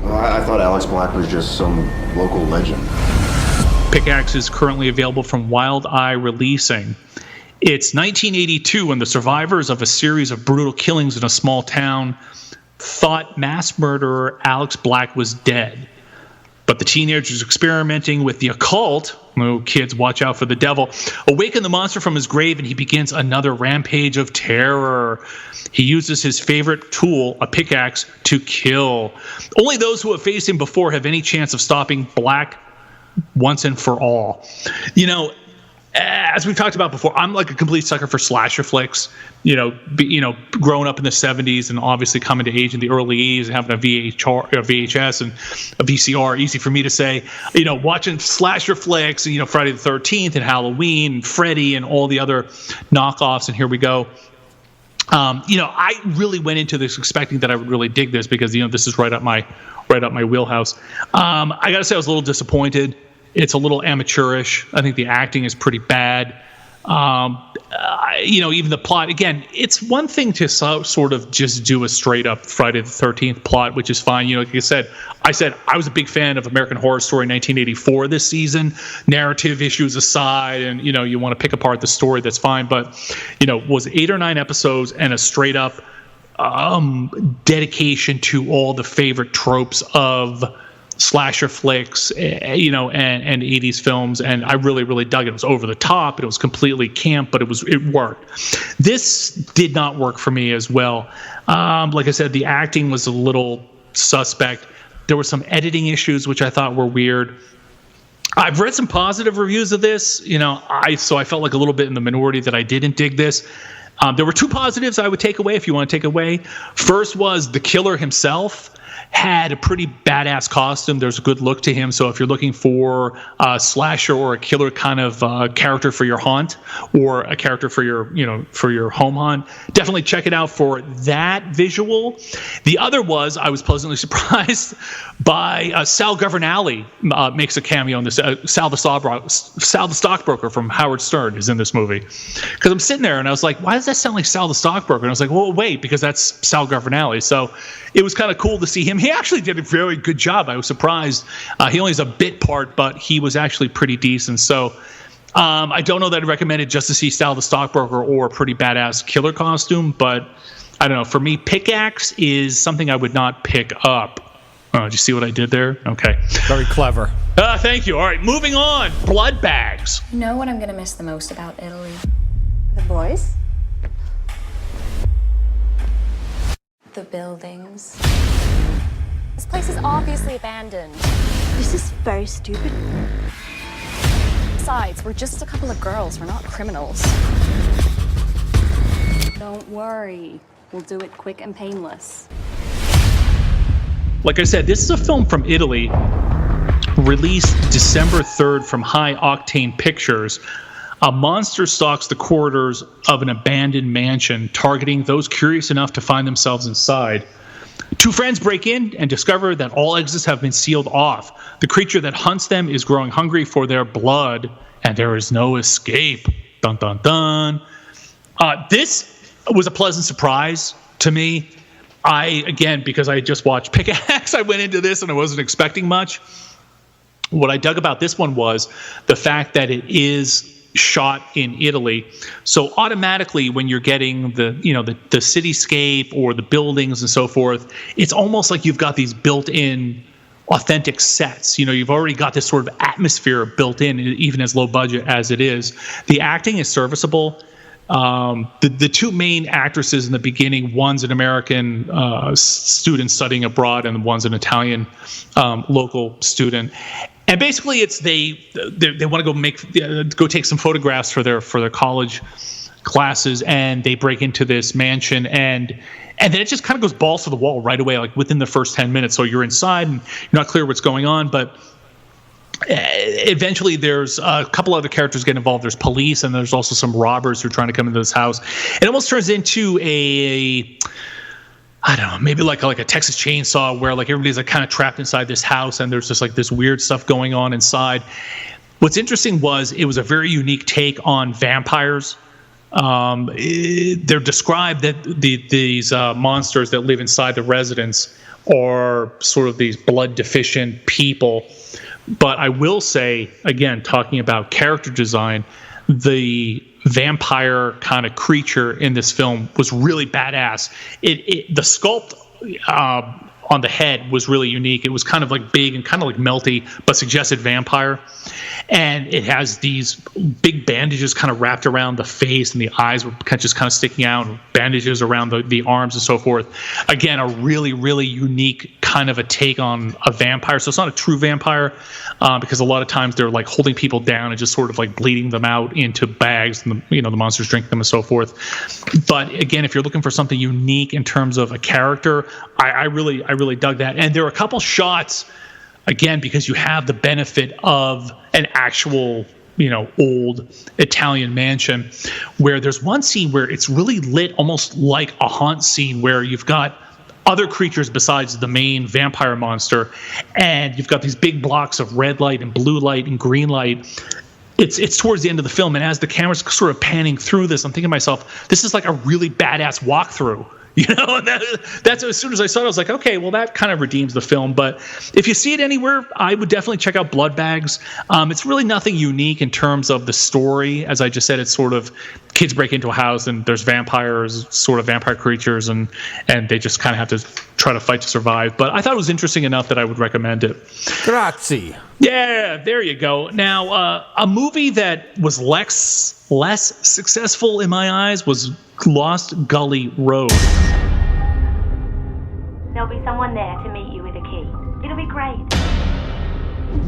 Well, I thought Alex Black was just some local legend. Pickaxe is currently available from Wild Eye Releasing. It's 1982 when the survivors of a series of brutal killings in a small town thought mass murderer Alex Black was dead. But the teenager's experimenting with the occult. Oh, kids, watch out for the devil. Awaken the monster from his grave, and he begins another rampage of terror. He uses his favorite tool, a pickaxe, to kill. Only those who have faced him before have any chance of stopping Black once and for all. You know, as we've talked about before, I'm like a complete sucker for slasher flicks. Growing up in the 70s and obviously coming to age in the early 80s and having a VHS and a VCR, easy for me to say, watching slasher flicks, Friday the 13th and Halloween and Freddy and all the other knockoffs. And here we go. I really went into this expecting that I would really dig this because, this is right up my wheelhouse. I got to say I was a little disappointed. It's a little amateurish. I think the acting is pretty bad. Even the plot, again, it's one thing to sort of just do a straight up Friday the 13th plot, which is fine. Like I said I was a big fan of American Horror Story 1984 this season, narrative issues aside, and, you want to pick apart the story, that's fine. But, was 8 or 9 episodes and a straight up dedication to all the favorite tropes of slasher flicks, and 80s films, and I really, really dug it. It was over the top, it was completely camp, but it worked. This did not work for me as well. Like I said, the acting was a little suspect. There were some editing issues which I thought were weird. I've read some positive reviews of this, so I felt like a little bit in the minority that I didn't dig this. There were 2 positives I would take away if you want to take away. First was the killer himself had a pretty badass costume. There's a good look to him. So if you're looking for a slasher or a killer kind of character for your haunt, or a character for your home haunt, definitely check it out for that visual. The other was I was pleasantly surprised by Sal Governale makes a cameo in this. Sal the stockbroker from Howard Stern is in this movie. Because I'm sitting there and I was like, why does that sound like Sal the stockbroker? And I was like, well, wait, because that's Sal Governale. So it was kind of cool to see him. He actually did a very good job. I was surprised. He only has a bit part, but he was actually pretty decent. So I don't know that I'd recommend it just to see Sal the stockbroker or a pretty badass killer costume, but I don't know. For me, pickaxe is something I would not pick up. Did you see what I did there? Okay. Very clever. Thank you. All right, moving on. Blood bags. You know what I'm going to miss the most about Italy? The boys? The buildings. This place is obviously abandoned. This is very stupid. Besides, we're just a couple of girls. We're not criminals. Don't worry. We'll do it quick and painless. Like I said, this is a film from Italy, released December 3rd from High Octane Pictures. A monster stalks the corridors of an abandoned mansion, targeting those curious enough to find themselves inside. 2 friends break in and discover that all exits have been sealed off. The creature that hunts them is growing hungry for their blood, and there is no escape. Dun, dun, dun. This was a pleasant surprise to me. Because I just watched Pickaxe, I went into this and I wasn't expecting much. What I dug about this one was the fact that it is shot in Italy. So automatically when you're getting the cityscape or the buildings and so forth, it's almost like you've got these built-in authentic sets. You've already got this sort of atmosphere built in, even as low budget as it is. The acting is serviceable. The 2 main actresses in the beginning, one's an American student studying abroad and one's an Italian local student. And basically it's they want to go take some photographs for their college classes, and they break into this mansion, and then it just kind of goes balls to the wall right away, like within the first 10 minutes. So you're inside and you're not clear what's going on, but eventually there's a couple other characters get involved. There's police, and there's also some robbers who are trying to come into this house. It almost turns into I don't know, maybe like a Texas Chainsaw, where like everybody's like kind of trapped inside this house, and there's just like this weird stuff going on inside. What's interesting was it was a very unique take on vampires. They're described that these monsters that live inside the residence are sort of these blood deficient people. But I will say, again, talking about character design, the vampire kind of creature in this film was really badass. The sculpt on the head was really unique. It was kind of like big and kind of like melty, but suggested vampire. And it has these big bandages kind of wrapped around the face, and the eyes were just kind of sticking out, and bandages around the arms and so forth. Again, a really, really unique kind of a take on a vampire. So it's not a true vampire, because a lot of times they're like holding people down and just sort of like bleeding them out into bags, and the monsters drink them and so forth. But again, if you're looking for something unique in terms of a character, I really dug that. And there are a couple shots, again, because you have the benefit of an actual, old Italian mansion, where there's one scene where it's really lit almost like a haunt scene, where you've got other creatures besides the main vampire monster, and you've got these big blocks of red light and blue light and green light. It's towards the end of the film, and as the camera's sort of panning through this, I'm thinking to myself, this is like a really badass walkthrough. And that's as soon as I saw it, I was like, okay, well, that kind of redeems the film. But if you see it anywhere, I would definitely check out Blood Bags. It's really nothing unique in terms of the story. As I just said, it's sort of kids break into a house and there's vampires, sort of vampire creatures, and they just kind of have to try to fight to survive. But I thought it was interesting enough that I would recommend it. Grazie. Yeah, there you go. Now, a movie that was less successful in my eyes was Lost Gully Road. There'll be someone there to meet you with a key. It'll be great.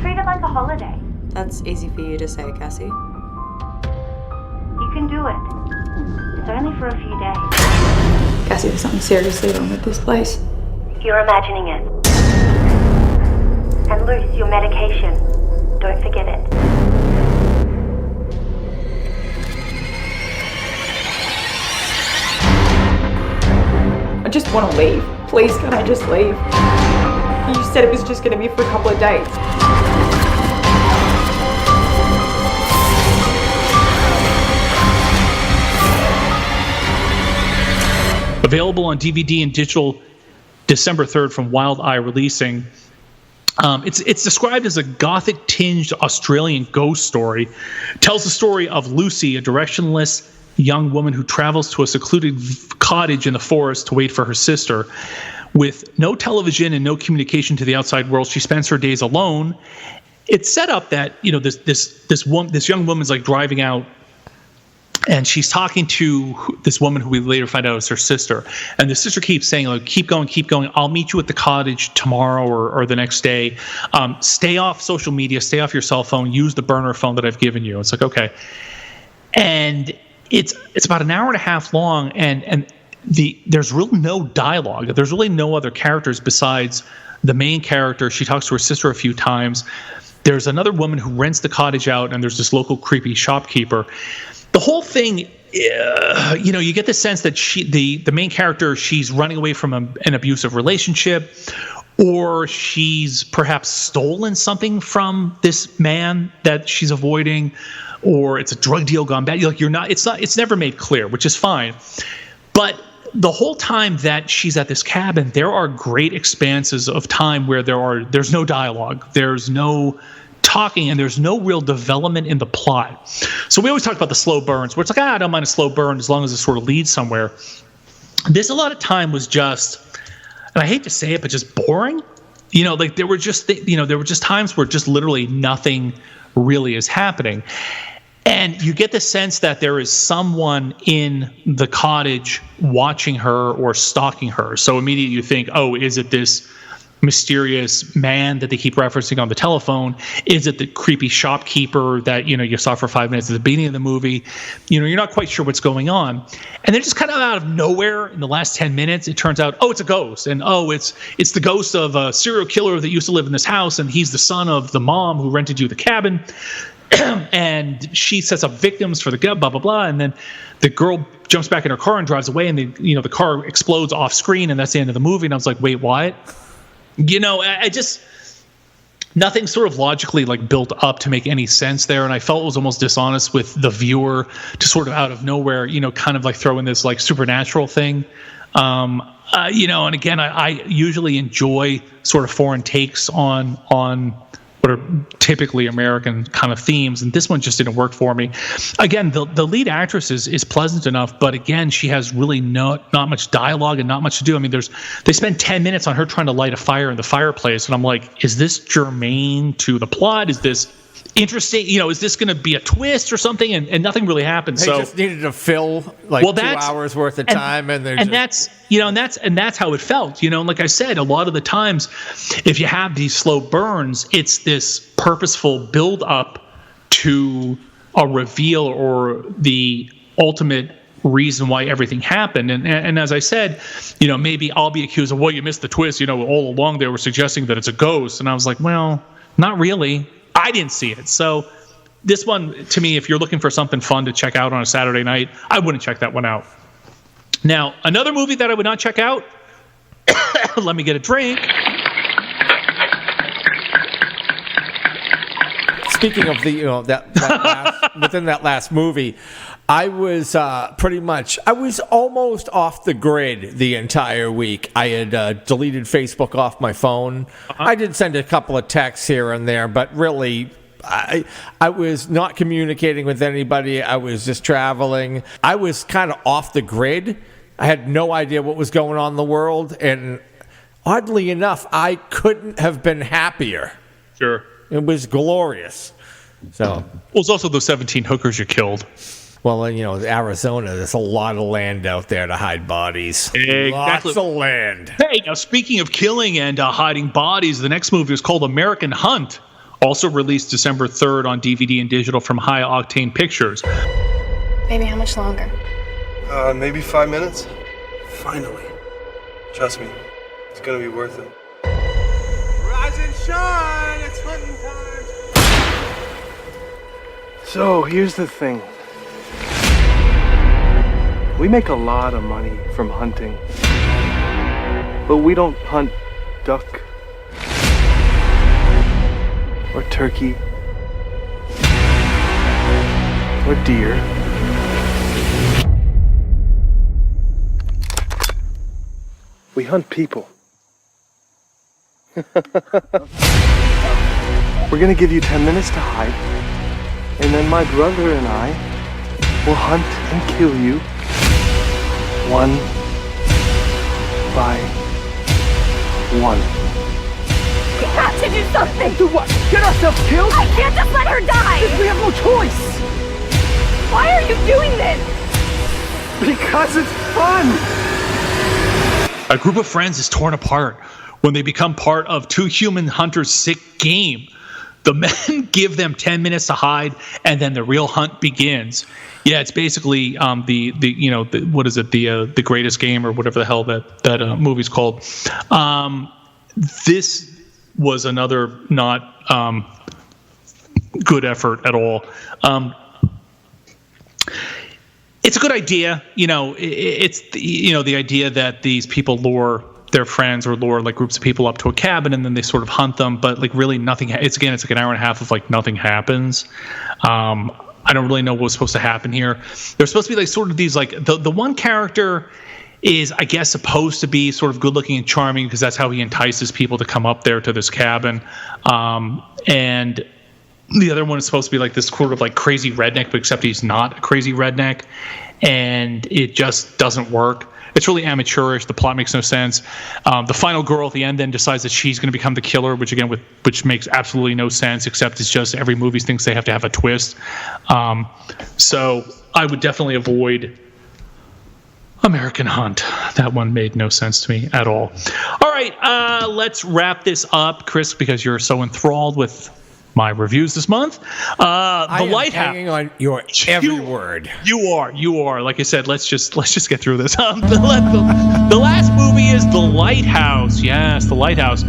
Treat it like a holiday. That's easy for you to say, Cassie. You can do it. It's only for a few days. Cassie, there's something seriously wrong with this place. You're imagining it. And Luce, your medication. Don't forget it. I just want to leave. Please, can I just leave? You said it was just going to be for a couple of days. Available on DVD and digital December 3rd from Wild Eye Releasing. It's described as a gothic-tinged Australian ghost story. It tells the story of Lucy, a directionless young woman who travels to a secluded cottage in the forest to wait for her sister. With no television and no communication to the outside world, she spends her days alone. It's set up that this young woman's like driving out, and she's talking to this woman who we later find out is her sister. And the sister keeps saying, like, keep going. I'll meet you at the cottage tomorrow or the next day. Stay off social media. Stay off your cell phone. Use the burner phone that I've given you. It's like, okay. And it's about an hour and a half long, and there's really no dialogue. There's really no other characters besides the main character. She talks to her sister a few times. There's another woman who rents the cottage out, and there's this local creepy shopkeeper. The whole thing, you get the sense that the main character, she's running away from an abusive relationship, or she's perhaps stolen something from this man that she's avoiding, or it's a drug deal gone bad. It's never made clear, which is fine. But the whole time that she's at this cabin, there are great expanses of time where there's no dialogue, there's no talking, and there's no real development in the plot. So we always talk about the slow burns, where it's like, I don't mind a slow burn as long as it sort of leads somewhere. This a lot of time was just, and I hate to say it, but just boring. There were just times where just literally nothing really is happening. And you get the sense that there is someone in the cottage watching her or stalking her. So immediately you think, oh, is it this mysterious man that they keep referencing on the telephone? Is it the creepy shopkeeper that you saw for 5 minutes at the beginning of the movie? You're not quite sure what's going on. And then just kind of out of nowhere in the last 10 minutes, it turns out, oh, it's a ghost. And oh, it's the ghost of a serial killer that used to live in this house, and he's the son of the mom who rented you the cabin. And she sets up victims for the blah blah blah, and then the girl jumps back in her car and drives away, and the car explodes off screen, and that's the end of the movie. And I was like, wait, what? I just, nothing sort of logically built up to make any sense there, and I felt it was almost dishonest with the viewer to sort of out of nowhere, kind of throw in this supernatural thing. And again, I usually enjoy sort of foreign takes on what are typically American kind of themes, and this one just didn't work for me. Again, the lead actress is pleasant enough, but again, she has really not much dialogue and not much to do. I mean, they spend 10 minutes on her trying to light a fire in the fireplace, and I'm like, is this germane to the plot? Is this interesting? Is this going to be a twist or something? And nothing really happened. They just needed to fill 2 hours worth of time, that's how it felt. Like I said, a lot of the times, if you have these slow burns, it's this purposeful build up to a reveal or the ultimate reason why everything happened. And as I said, maybe I'll be accused of, well, you missed the twist. All along they were suggesting that it's a ghost, and I was like, well, not really. I didn't see it. So this one, to me, if you're looking for something fun to check out on a Saturday night, I wouldn't check that one out. Now, another movie that I would not check out, let me get a drink. Speaking of within that last movie, I was almost off the grid the entire week. I had deleted Facebook off my phone. I did send a couple of texts here and there, but really, I was not communicating with anybody. I was just traveling. I was kind of off the grid. I had no idea what was going on in the world, and oddly enough, I couldn't have been happier. Sure. It was glorious. So, well, it's also those 17 hookers you killed. Well, Arizona, there's a lot of land out there to hide bodies. Exactly. Lots of land. Hey, now speaking of killing and hiding bodies, the next movie is called American Hunt, also released December 3rd on DVD and digital from High Octane Pictures. Baby, how much longer? Maybe 5 minutes. Finally. Trust me, it's gonna be worth it. Rise and shine, it's hunting time. So, here's the thing. We make a lot of money from hunting, but we don't hunt duck or turkey or deer. We hunt people. We're gonna give you 10 minutes to hide, and then my brother and I will hunt and kill you one by one. We have to do something! Do what? Get ourselves killed? I can't just let her die! We have no choice! Why are you doing this? Because it's fun! A group of friends is torn apart when they become part of two human hunters' sick game. The men give them 10 minutes to hide, and then the real hunt begins. Yeah, it's basically the Greatest Game or whatever the hell that movie's called. This was another not good effort at all. It's a good idea, it's the idea that these people lure their friends or lure like groups of people up to a cabin and then they sort of hunt them, but like really nothing. It's like an hour and a half of like nothing happens. I don't really know what was supposed to happen here. There's supposed to be like sort of these like the one character is, I guess, supposed to be sort of good looking and charming because that's how he entices people to come up there to this cabin. And the other one is supposed to be like this sort of like crazy redneck, but except he's not a crazy redneck, and it just doesn't work. It's really amateurish. The plot makes no sense. The final girl at the end then decides that she's going to become the killer, which makes absolutely no sense, except it's just every movie thinks they have to have a twist. So I would definitely avoid American Hunt. That one made no sense to me at all. All right, let's wrap this up, Chris, because you're so enthralled with my reviews this month. The Lighthouse. Hanging on your every word. You are. Like I said, let's just get through this. The last movie is The Lighthouse. Yes, The Lighthouse.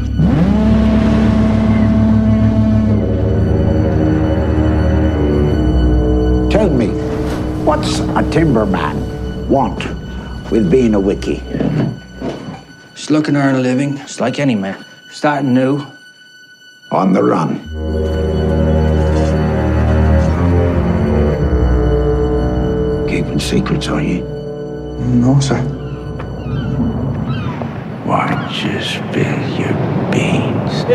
Tell me, what's a timberman want with being a wickie? Just looking to earn a living, just like any man. Starting new. On the run. Keeping secrets, are you? No, sir. Why don't you spill your beans?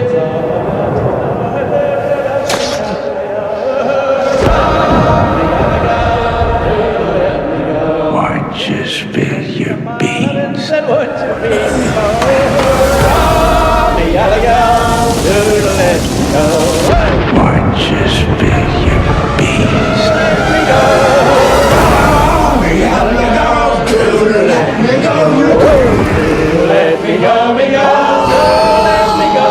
Why'd you spill your beans? Why'd you spill your beans? Let me go, me go. Let me go.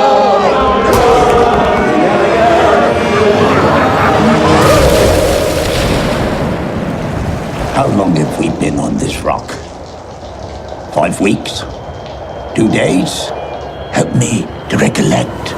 How long have we been on this rock? 5 weeks? 2 days? Help me to recollect.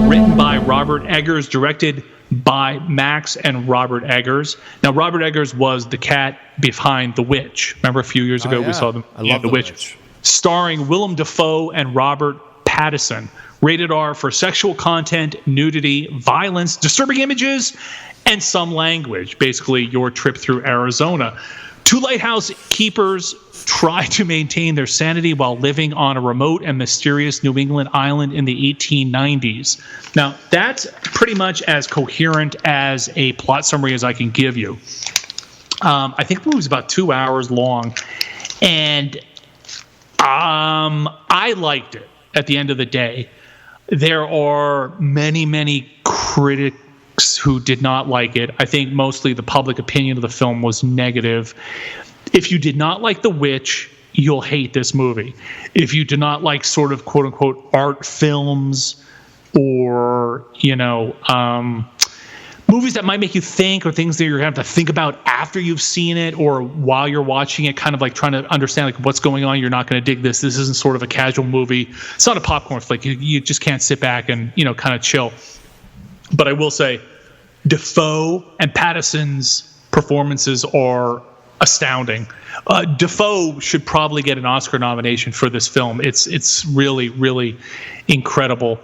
Written by Robert Eggers, directed by Max and Robert Eggers. Now, Robert Eggers was the cat behind The Witch. Remember a few years ago we saw them? I love The Witch. Starring Willem Dafoe and Robert Pattinson. Rated R for sexual content, nudity, violence, disturbing images, and some language. Basically, your trip through Arizona. 2 lighthouse keepers try to maintain their sanity while living on a remote and mysterious New England island in the 1890s. Now, that's pretty much as coherent as a plot summary as I can give you. I think the movie's about 2 hours long, and I liked it at the end of the day. There are many, many critics who did not like it. I think mostly the public opinion of the film was negative. If you did not like The Witch, you'll hate this movie. If you do not like sort of quote unquote art films or, movies that might make you think or things that you're going to have to think about after you've seen it or while you're watching it, kind of like trying to understand like what's going on, you're not going to dig this. This isn't sort of a casual movie. It's not a popcorn flick. You just can't sit back and, kind of chill. But I will say Dafoe and Pattinson's performances are astounding. Dafoe should probably get an Oscar nomination for this film. It's really, really incredible.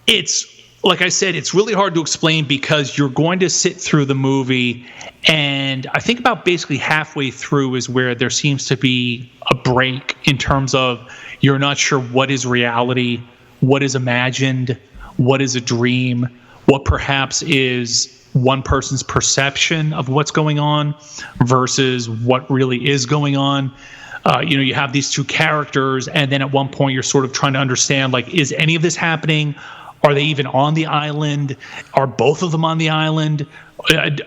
It's, like I said, it's really hard to explain because you're going to sit through the movie, and I think about basically halfway through is where there seems to be a break in terms of you're not sure what is reality, what is imagined, what is a dream, what perhaps is one person's perception of what's going on versus what really is going on. You have these 2 characters, and then at one point you're sort of trying to understand, like, is any of this happening? Are they even on the island? Are both of them on the island?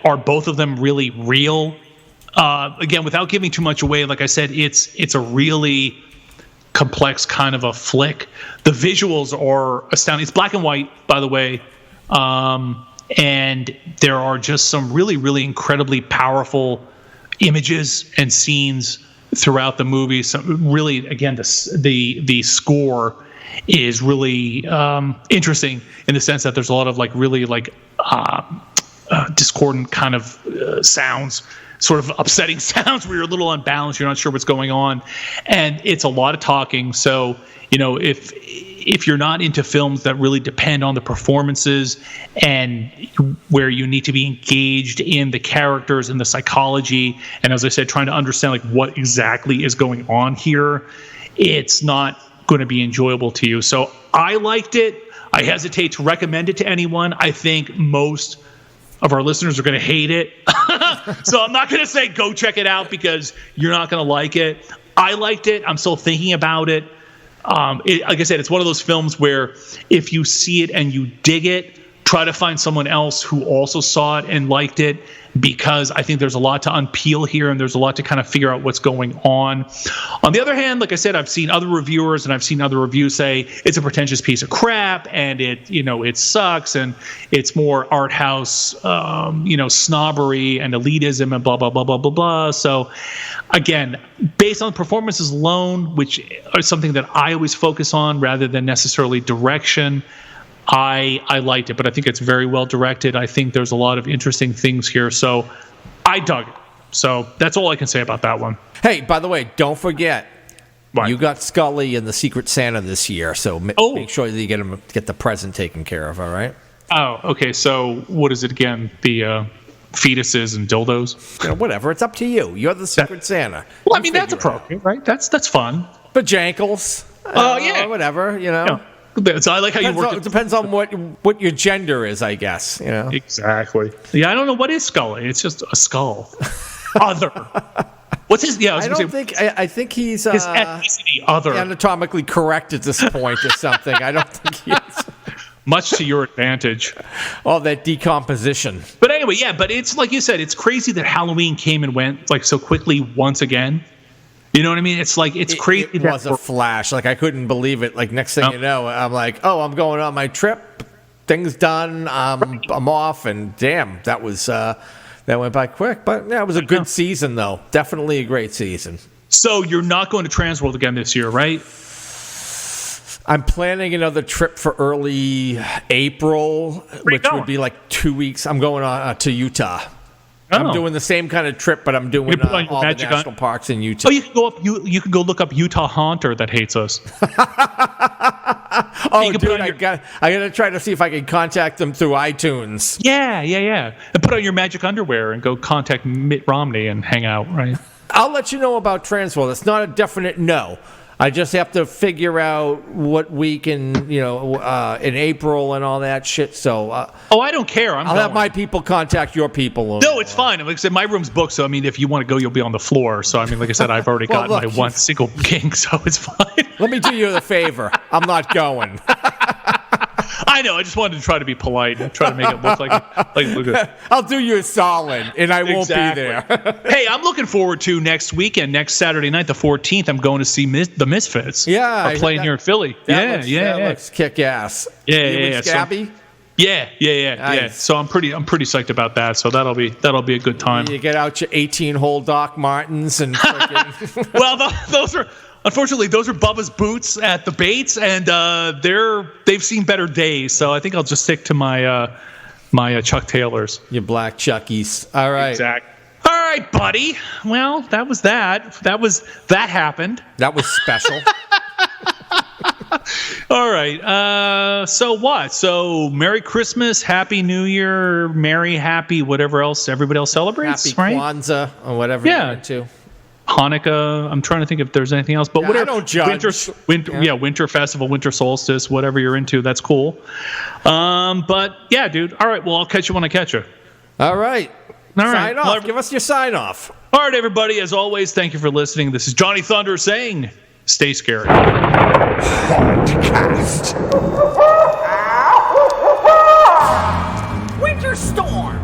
Are both of them really real? Again, without giving too much away, like I said, it's a really complex kind of a flick. The visuals are astounding. It's black and white, by the way. And there are just some really, really incredibly powerful images and scenes throughout the movie. So really, again, the score is really interesting in the sense that there's a lot of like really like discordant kind of sounds, sort of upsetting sounds where you're a little unbalanced, you're not sure what's going on, and it's a lot of talking. So if you're not into films that really depend on the performances and where you need to be engaged in the characters and the psychology, and as I said, trying to understand like what exactly is going on here, it's not going to be enjoyable to you. So I liked it. I hesitate to recommend it to anyone. I think most of our listeners are going to hate it. So I'm not going to say go check it out because you're not going to like it. I liked it. I'm still thinking about it. Like I said, it's one of those films where if you see it and you dig it, try to find someone else who also saw it and liked it, because I think there's a lot to unpeel here and there's a lot to kind of figure out what's going on. On the other hand, like I said, I've seen other reviewers and I've seen other reviews say it's a pretentious piece of crap and it sucks and it's more art house, snobbery and elitism and blah, blah, blah, blah, blah, blah. So again, based on performances alone, which are something that I always focus on rather than necessarily direction, I liked it, but I think it's very well directed. I think there's a lot of interesting things here, so I dug it. So that's all I can say about that one. Hey, by the way, don't forget, you got Scully and the Secret Santa this year, so make sure that you get the present taken care of, all right? Oh, okay, so what is it again? The fetuses and dildos. Whatever. It's up to you. You're the Secret Santa. Well, I mean, that's appropriate, right? That's fun. Bajankles. Yeah. Whatever, So I like how you work. It depends on what your gender is, I guess. Exactly. Yeah, I don't know what is Scully. It's just a skull. Other. What's his? Yeah, I think he's his ethnicity. Other. Anatomically correct at this point or something. I don't think he is. Much to your advantage. All that decomposition. But anyway, yeah. But it's like you said. It's crazy that Halloween came and went like so quickly once again. You know what I mean? It's like it's crazy. It was a flash. Like I couldn't believe it. Like next thing you know, I'm like, oh, I'm going on my trip. Thing's done. I'm off, and damn, that went by quick. But yeah, it was a good season, though. Definitely a great season. So you're not going to Transworld again this year, right? I'm planning another trip for early April, which would be like 2 weeks. I'm going on to Utah. I'm doing the same kind of trip, but I'm doing all the national parks in Utah. Oh, you can go up. You can go look up Utah Haunter that hates us. Dude, I gotta try to see if I can contact them through iTunes. Yeah. And put on your magic underwear and go contact Mitt Romney and hang out. Right. I'll let you know about Transworld. It's not a definite no. I just have to figure out what week in April and all that shit. So, I don't care. I'll have my people contact your people. No, it's fine. Like I said, my room's booked. So I mean, if you want to go, you'll be on the floor. So I mean, like I said, I've already got my one single king, so it's fine. Let me do you the favor. I'm not going. I know. I just wanted to try to be polite and try to make it look like I'll do you a solid, and I won't be there. Hey, I'm looking forward to next weekend, next Saturday night, the 14th. I'm going to see the Misfits. Yeah, playing here in Philly. That looks kick ass. Yeah. Scabby. Yeah. So I'm pretty psyched about that. So that'll be a good time. You get out your 18-hole Doc Martens and freaking. Well, those are. Unfortunately, those are Bubba's boots at the Bates, and they've seen better days. So I think I'll just stick to my my Chuck Taylors. Your black Chuckies. All right. Exactly. All right, buddy. Well, that was that. That happened. That was special. All right. So what? So Merry Christmas, Happy New Year, Merry, Happy, whatever else everybody else celebrates. Happy right? Kwanzaa or whatever you're into. Hanukkah. I'm trying to think if there's anything else, but whatever. I don't judge. Winter festival, winter solstice, whatever you're into, that's cool. But yeah, dude. All right. Well, I'll catch you when I catch you. All right. Sign off. Well, give us your sign off. All right, everybody. As always, thank you for listening. This is Johnny Thunder saying, stay scary. Hauntcast. Winter Storm.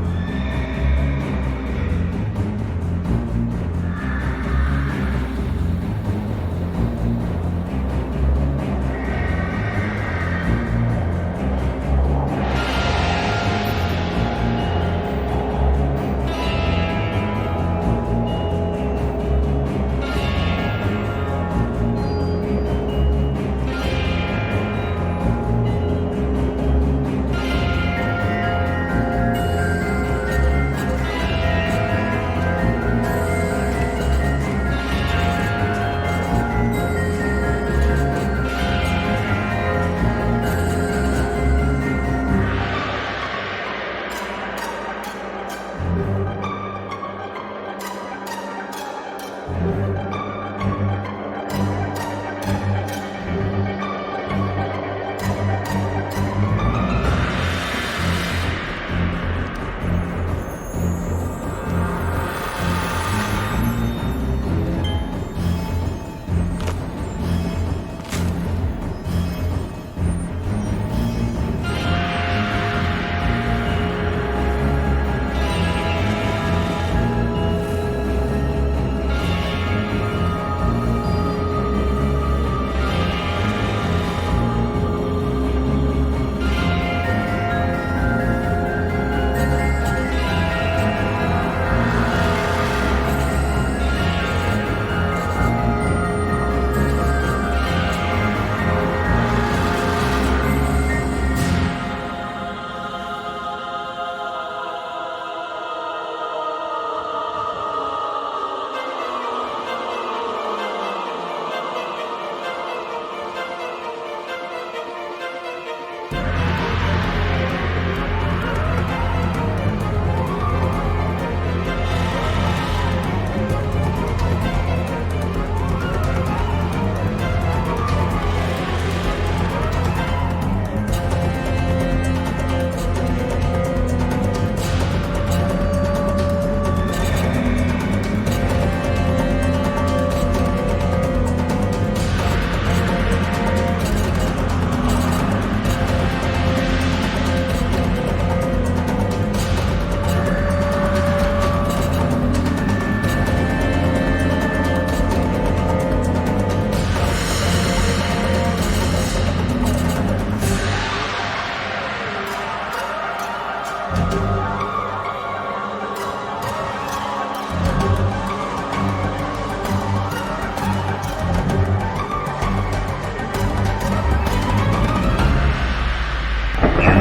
You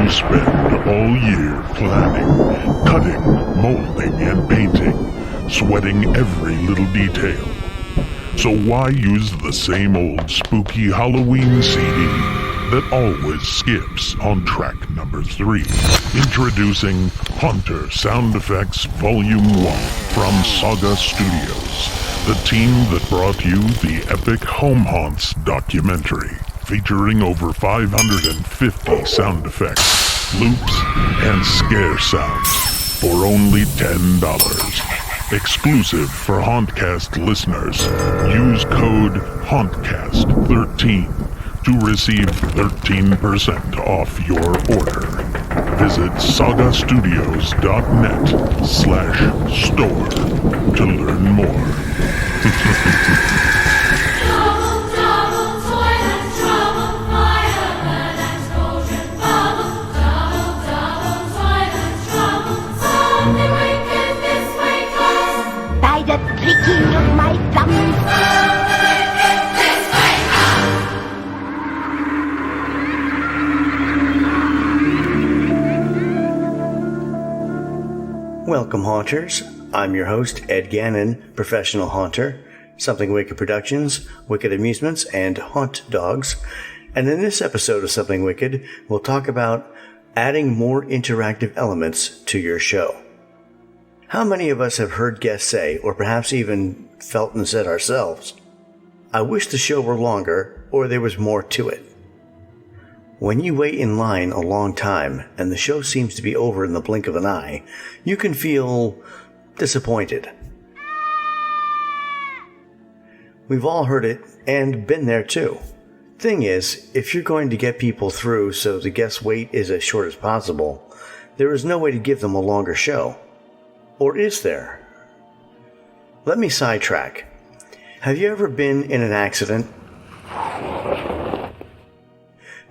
spend all year planning, cutting, molding, and painting, sweating every little detail. So why use the same old spooky Halloween CD that always skips on track number 3? Introducing Haunter Sound Effects Volume 1 from Saga Studios, the team that brought you the epic Home Haunts documentary, featuring over 550 sound effects, loops, and scare sounds for only $10. Exclusive for Hauntcast listeners. Use code Hauntcast13 to receive 13% off your order. Visit sagastudios.net/store to learn more. By the pricking of my thumbs. Welcome, Haunters. I'm your host, Ed Gannon, professional haunter, Something Wicked Productions, Wicked Amusements, and Haunt Dogs. And in this episode of Something Wicked, we'll talk about adding more interactive elements to your show. How many of us have heard guests say, or perhaps even felt and said ourselves, I wish the show were longer or there was more to it? When you wait in line a long time and the show seems to be over in the blink of an eye, you can feel disappointed. We've all heard it and been there too. Thing is, if you're going to get people through so the guest wait is as short as possible, there is no way to give them a longer show. Or is there? Let me sidetrack. Have you ever been in an accident?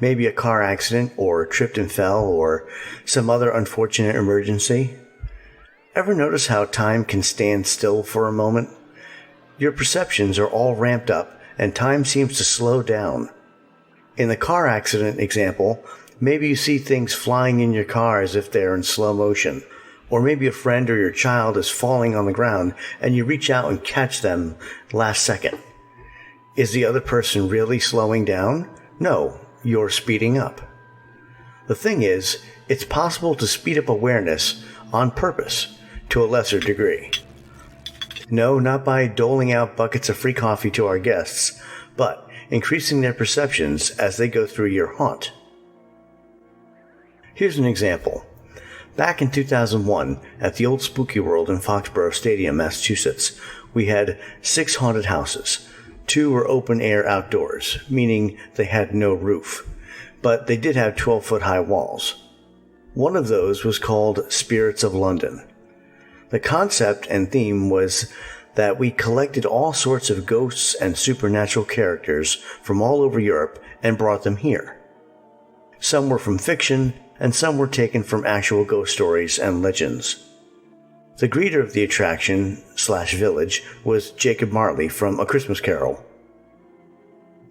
Maybe a car accident, or tripped and fell, or some other unfortunate emergency? Ever notice how time can stand still for a moment? Your perceptions are all ramped up, and time seems to slow down. In the car accident example, maybe you see things flying in your car as if they're in slow motion. Or maybe a friend or your child is falling on the ground and you reach out and catch them last second. Is the other person really slowing down? No, you're speeding up. The thing is, it's possible to speed up awareness on purpose to a lesser degree. No, not by doling out buckets of free coffee to our guests, but increasing their perceptions as they go through your haunt. Here's an example. Back in 2001, at the old Spooky World in Foxborough Stadium, Massachusetts, we had 6 haunted houses. 2 were open-air outdoors, meaning they had no roof, but they did have 12-foot-high walls. One of those was called Spirits of London. The concept and theme was that we collected all sorts of ghosts and supernatural characters from all over Europe and brought them here. Some were from fiction, and some were taken from actual ghost stories and legends. The greeter of the attraction/village was Jacob Marley from A Christmas Carol.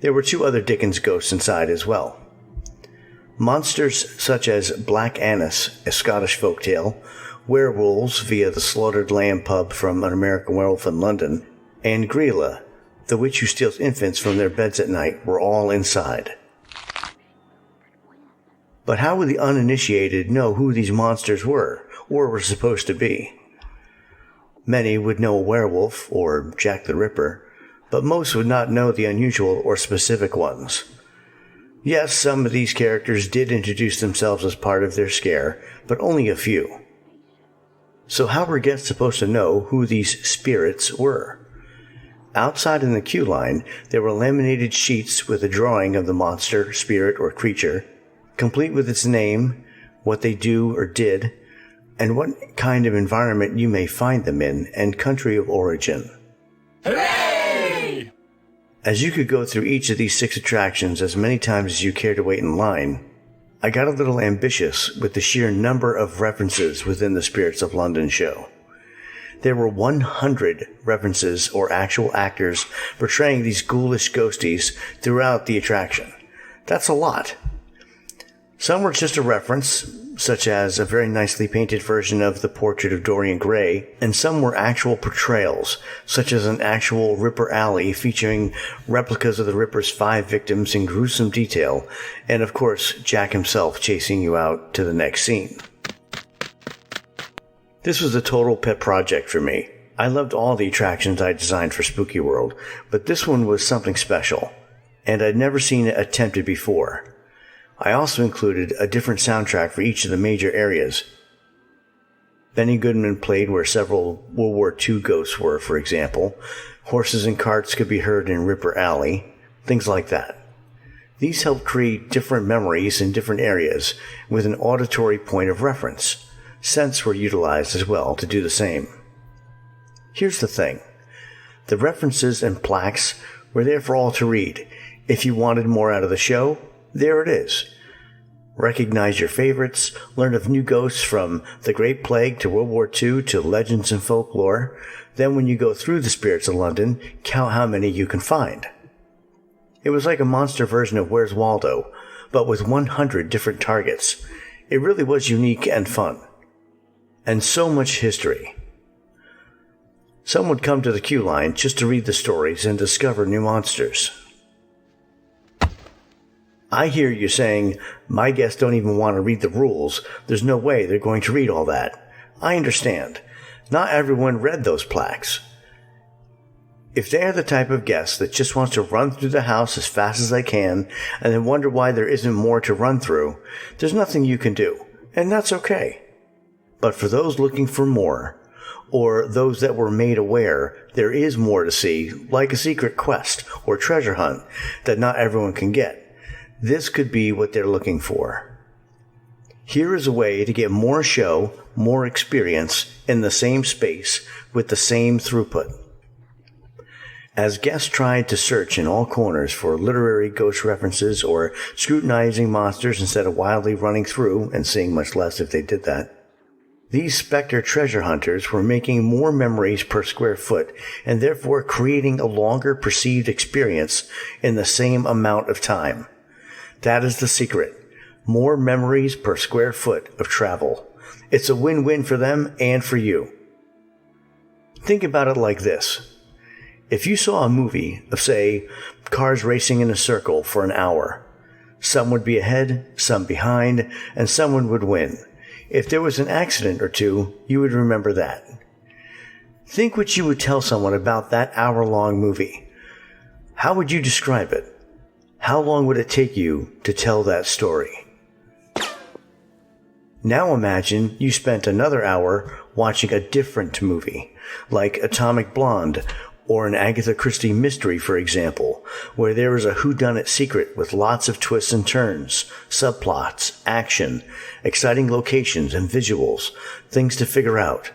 There were 2 other Dickens ghosts inside as well. Monsters such as Black Annis, a Scottish folktale, werewolves via the Slaughtered Lamb pub from An American Werewolf in London, and Grilla, the witch who steals infants from their beds at night, were all inside. But how would the uninitiated know who these monsters were, or were supposed to be? Many would know a werewolf, or Jack the Ripper, but most would not know the unusual or specific ones. Yes, some of these characters did introduce themselves as part of their scare, but only a few. So how were guests supposed to know who these spirits were? Outside in the queue line, there were laminated sheets with a drawing of the monster, spirit, or creature, complete with its name, what they do or did, and what kind of environment you may find them in, and country of origin. Hooray! As you could go through each of these 6 attractions as many times as you care to wait in line, I got a little ambitious with the sheer number of references within the Spirits of London show. There were 100 references or actual actors portraying these ghoulish ghosties throughout the attraction. That's a lot. Some were just a reference, such as a very nicely painted version of the portrait of Dorian Gray, and some were actual portrayals, such as an actual Ripper Alley featuring replicas of the Ripper's 5 victims in gruesome detail, and of course, Jack himself chasing you out to the next scene. This was a total pet project for me. I loved all the attractions I designed for Spooky World, but this one was something special, and I'd never seen it attempted before. I also included a different soundtrack for each of the major areas. Benny Goodman played where several World War II ghosts were, for example. Horses and carts could be heard in Ripper Alley, things like that. These helped create different memories in different areas with an auditory point of reference. Scents were utilized as well to do the same. Here's the thing. The references and plaques were there for all to read. If you wanted more out of the show, there it is. Recognize your favorites, learn of new ghosts from the Great Plague to World War II to legends and folklore. Then when you go through the Spirits of London, count how many you can find. It was like a monster version of Where's Waldo, but with 100 different targets. It really was unique and fun. And so much history. Some would come to the queue line just to read the stories and discover new monsters. I hear you saying, my guests don't even want to read the rules. There's no way they're going to read all that. I understand. Not everyone read those plaques. If they're the type of guest that just wants to run through the house as fast as they can and then wonder why there isn't more to run through, there's nothing you can do, and that's okay. But for those looking for more, or those that were made aware there is more to see, like a secret quest or treasure hunt that not everyone can get, this could be what they're looking for. Here is a way to get more show, more experience in the same space with the same throughput. As guests tried to search in all corners for literary ghost references or scrutinizing monsters instead of wildly running through and seeing much less if they did that, these Spectre treasure hunters were making more memories per square foot and therefore creating a longer perceived experience in the same amount of time. That is the secret. More memories per square foot of travel. It's a win-win for them and for you. Think about it like this. If you saw a movie of, say, cars racing in a circle for an hour, some would be ahead, some behind, and someone would win. If there was an accident or two, you would remember that. Think what you would tell someone about that hour-long movie. How would you describe it? How long would it take you to tell that story? Now imagine you spent another hour watching a different movie, like Atomic Blonde, or an Agatha Christie mystery, for example, where there is a whodunit secret with lots of twists and turns, subplots, action, exciting locations and visuals, things to figure out,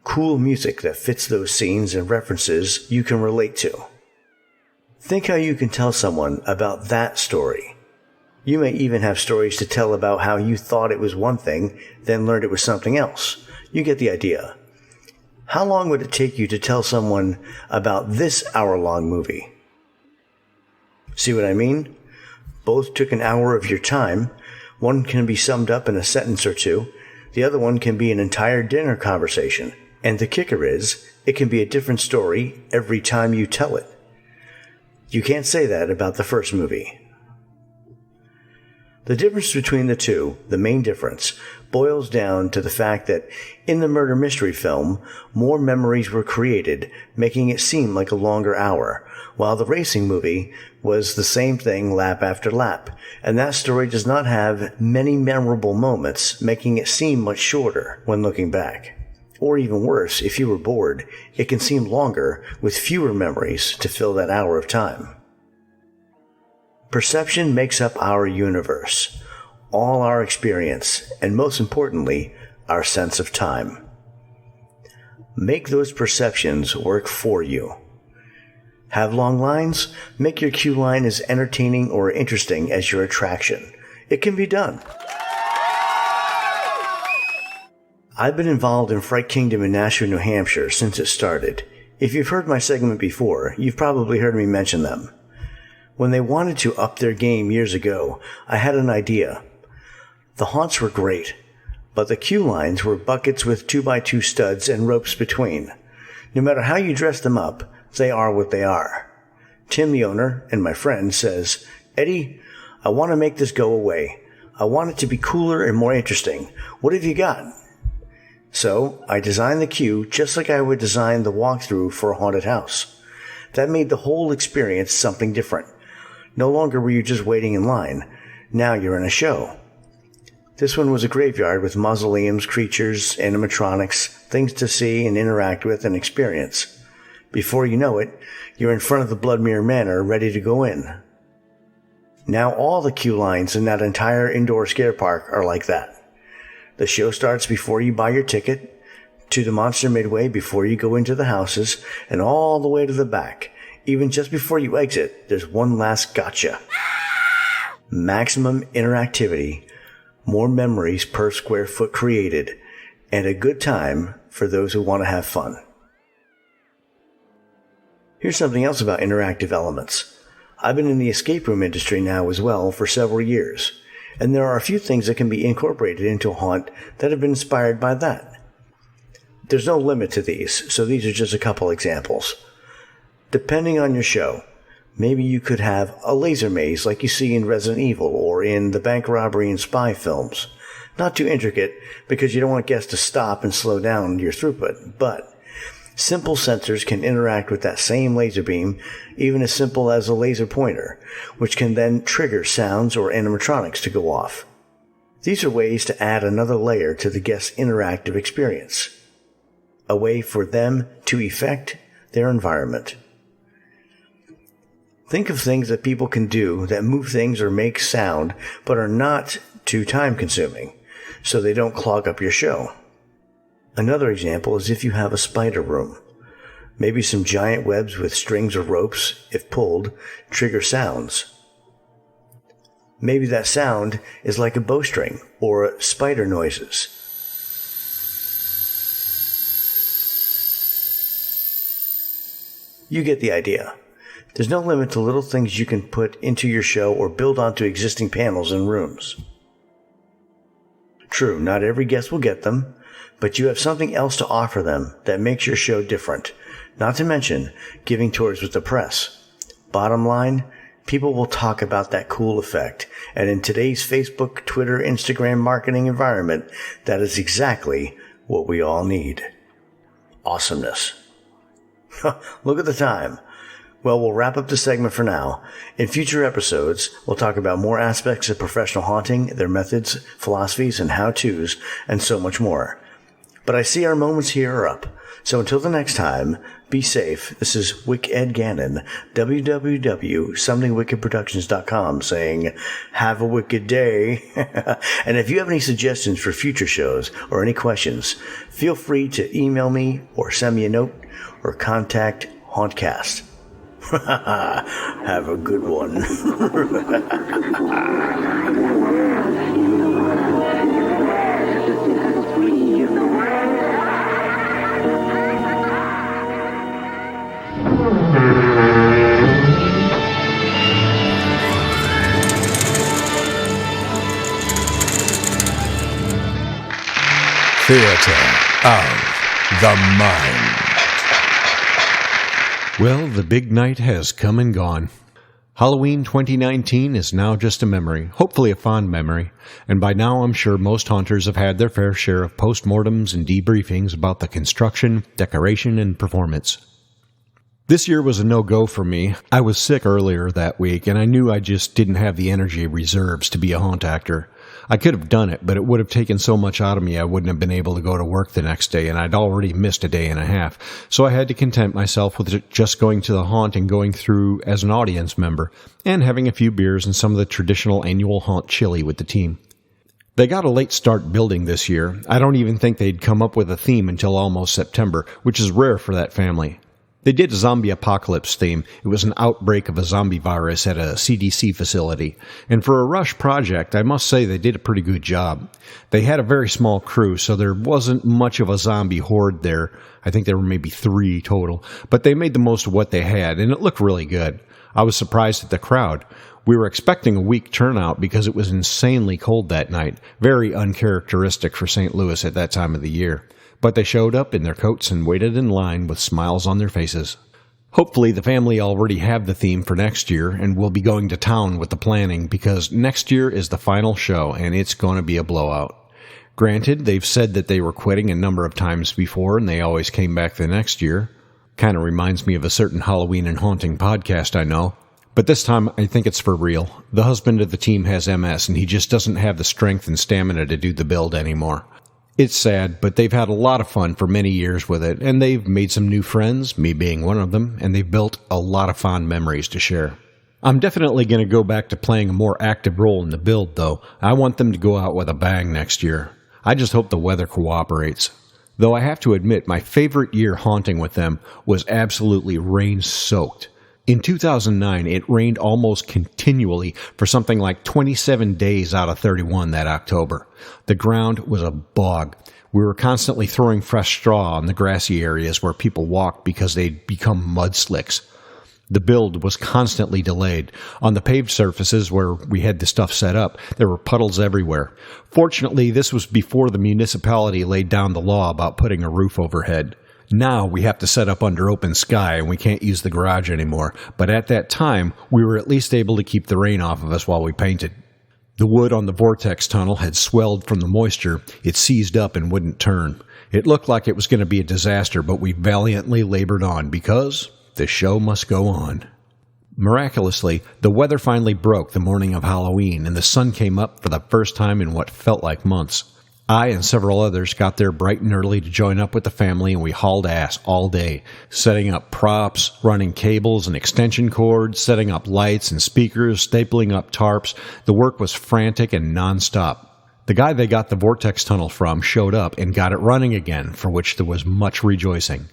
cool music that fits those scenes and references you can relate to. Think how you can tell someone about that story. You may even have stories to tell about how you thought it was one thing, then learned it was something else. You get the idea. How long would it take you to tell someone about this hour-long movie? See what I mean? Both took an hour of your time. One can be summed up in a sentence or two. The other one can be an entire dinner conversation. And the kicker is, it can be a different story every time you tell it. You can't say that about the first movie. The difference between the two, the main difference, boils down to the fact that in the murder mystery film, more memories were created, making it seem like a longer hour, while the racing movie was the same thing lap after lap, and that story does not have many memorable moments, making it seem much shorter when looking back. Or even worse, if you were bored, it can seem longer with fewer memories to fill that hour of time. Perception makes up our universe, all our experience, and most importantly, our sense of time. Make those perceptions work for you. Have long lines? Make your queue line as entertaining or interesting as your attraction. It can be done. I've been involved in Fright Kingdom in Nashua, New Hampshire since it started. If you've heard my segment before, you've probably heard me mention them. When they wanted to up their game years ago, I had an idea. The haunts were great, but the queue lines were buckets with 2x2 studs and ropes between. No matter how you dress them up, they are what they are. Tim, the owner, and my friend, says, "Eddie, I want to make this go away. I want it to be cooler and more interesting. What have you got?" So I designed the queue just like I would design the walkthrough for a haunted house. That made the whole experience something different. No longer were you just waiting in line. Now you're in a show. This one was a graveyard with mausoleums, creatures, animatronics, things to see and interact with and experience. Before you know it, you're in front of the Bloodmere Manor ready to go in. Now all the queue lines in that entire indoor scare park are like that. The show starts before you buy your ticket, to the Monster Midway before you go into the houses, and all the way to the back. Even just before you exit, there's one last gotcha. Maximum interactivity, more memories per square foot created, and a good time for those who want to have fun. Here's something else about interactive elements. I've been in the escape room industry now as well for several years, and there are a few things that can be incorporated into a haunt that have been inspired by that. There's no limit to these, so these are just a couple examples. Depending on your show, maybe you could have a laser maze like you see in Resident Evil or in the bank robbery and spy films. Not too intricate because you don't want guests to stop and slow down your throughput, but simple sensors can interact with that same laser beam, even as simple as a laser pointer, which can then trigger sounds or animatronics to go off. These are ways to add another layer to the guest's interactive experience. A way for them to affect their environment. Think of things that people can do that move things or make sound, but are not too time-consuming, so they don't clog up your show. Another example is if you have a spider room. Maybe some giant webs with strings or ropes, if pulled, trigger sounds. Maybe that sound is like a bowstring or spider noises. You get the idea. There's no limit to little things you can put into your show or build onto existing panels and rooms. True, not every guest will get them, but you have something else to offer them that makes your show different, not to mention giving tours with the press. Bottom line, people will talk about that cool effect, and in today's Facebook, Twitter, Instagram marketing environment, that is exactly what we all need. Awesomeness. Look at the time. Well, we'll wrap up the segment for now. In future episodes, we'll talk about more aspects of professional haunting, their methods, philosophies, and how-tos, and so much more. But I see our moments here are up. So until the next time, be safe. This is Ed Gannon, www.somethingwickedproductions.com, saying, have a wicked day. And if you have any suggestions for future shows or any questions, feel free to email me or send me a note or contact Hauntcast. Have a good one. Theater of the Mind. Well, the big night has come and gone. Halloween 2019 is now just a memory, hopefully a fond memory, and by now I'm sure most haunters have had their fair share of postmortems and debriefings about the construction, decoration, and performance. This year was a no-go for me. I was sick earlier that week, and I knew I just didn't have the energy reserves to be a haunt actor. I could have done it, but it would have taken so much out of me I wouldn't have been able to go to work the next day, and I'd already missed a day and a half. So I had to content myself with just going to the haunt and going through as an audience member, and having a few beers and some of the traditional annual haunt chili with the team. They got a late start building this year. I don't even think they'd come up with a theme until almost September, which is rare for that family. They did a zombie apocalypse theme. It was an outbreak of a zombie virus at a CDC facility. And for a Rush project, I must say they did a pretty good job. They had a very small crew, so there wasn't much of a zombie horde there. I think there were maybe 3 total. But they made the most of what they had, and it looked really good. I was surprised at the crowd. We were expecting a weak turnout because it was insanely cold that night. Very uncharacteristic for St. Louis at that time of the year. But they showed up in their coats and waited in line with smiles on their faces. Hopefully the family already have the theme for next year and will be going to town with the planning because next year is the final show and it's going to be a blowout. Granted, they've said that they were quitting a number of times before and they always came back the next year. Kind of reminds me of a certain Halloween and Haunting podcast I know. But this time, I think it's for real. The husband of the team has MS and he just doesn't have the strength and stamina to do the build anymore. It's sad, but they've had a lot of fun for many years with it, and they've made some new friends, me being one of them, and they've built a lot of fond memories to share. I'm definitely going to go back to playing a more active role in the build, though. I want them to go out with a bang next year. I just hope the weather cooperates. Though I have to admit, my favorite year haunting with them was absolutely rain-soaked. In 2009, it rained almost continually for something like 27 days out of 31 that October. The ground was a bog. We were constantly throwing fresh straw on the grassy areas where people walked because they'd become mud slicks. The build was constantly delayed. On the paved surfaces where we had the stuff set up, there were puddles everywhere. Fortunately, this was before the municipality laid down the law about putting a roof overhead. Now we have to set up under open sky and we can't use the garage anymore, but at that time we were at least able to keep the rain off of us while we painted. The wood on the vortex tunnel had swelled from the moisture. It seized up and wouldn't turn. It looked like it was going to be a disaster, but we valiantly labored on because the show must go on. Miraculously, the weather finally broke the morning of Halloween and the sun came up for the first time in what felt like months. I and several others got there bright and early to join up with the family, and we hauled ass all day, setting up props, running cables and extension cords, setting up lights and speakers, stapling up tarps. The work was frantic and nonstop. The guy they got the vortex tunnel from showed up and got it running again, for which there was much rejoicing.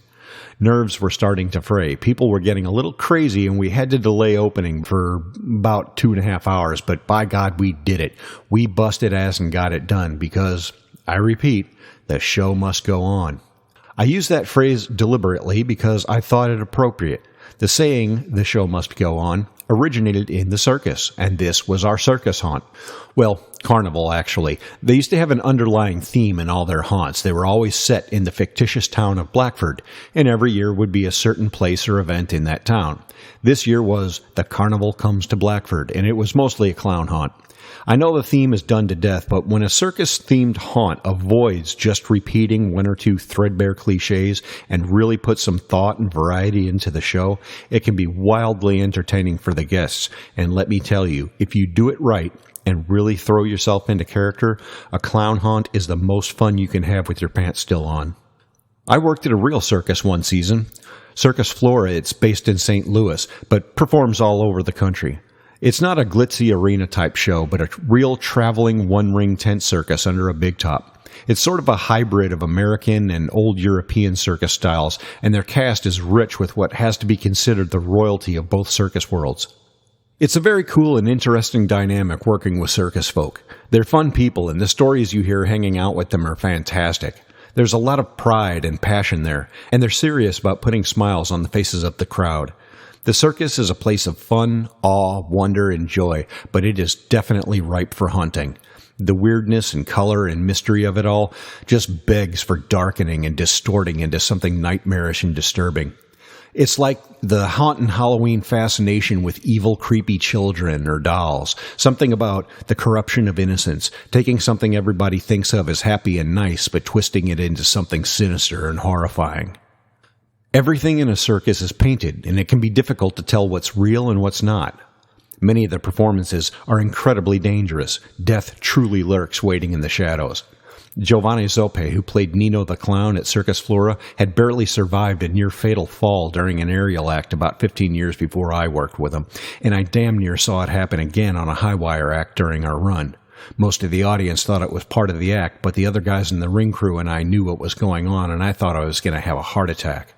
Nerves were starting to fray. People were getting a little crazy, and we had to delay opening for about 2.5 hours, but by God, we did it. We busted ass and got it done because, I repeat, the show must go on. I use that phrase deliberately because I thought it appropriate. The saying, the show must go on, originated in the circus, and this was our circus haunt. Well, carnival, actually. They used to have an underlying theme in all their haunts. They were always set in the fictitious town of Blackford, and every year would be a certain place or event in that town. This year was The Carnival Comes to Blackford, and it was mostly a clown haunt. I know the theme is done to death, but when a circus-themed haunt avoids just repeating 1 or 2 threadbare cliches and really puts some thought and variety into the show, it can be wildly entertaining for the guests. And let me tell you, if you do it right and really throw yourself into character, a clown haunt is the most fun you can have with your pants still on. I worked at a real circus one season. Circus Flora, it's based in St. Louis, but performs all over the country. It's not a glitzy arena-type show, but a real traveling one-ring tent circus under a big top. It's sort of a hybrid of American and old European circus styles, and their cast is rich with what has to be considered the royalty of both circus worlds. It's a very cool and interesting dynamic working with circus folk. They're fun people, and the stories you hear hanging out with them are fantastic. There's a lot of pride and passion there, and they're serious about putting smiles on the faces of the crowd. The circus is a place of fun, awe, wonder, and joy, but it is definitely ripe for haunting. The weirdness and color and mystery of it all just begs for darkening and distorting into something nightmarish and disturbing. It's like the haunt and Halloween fascination with evil, creepy children or dolls. Something about the corruption of innocence, taking something everybody thinks of as happy and nice, but twisting it into something sinister and horrifying. Everything in a circus is painted, and it can be difficult to tell what's real and what's not. Many of the performances are incredibly dangerous. Death truly lurks waiting in the shadows. Giovanni Zoppe, who played Nino the Clown at Circus Flora, had barely survived a near-fatal fall during an aerial act about 15 years before I worked with him, and I damn near saw it happen again on a high-wire act during our run. Most of the audience thought it was part of the act, but the other guys in the ring crew and I knew what was going on, and I thought I was going to have a heart attack.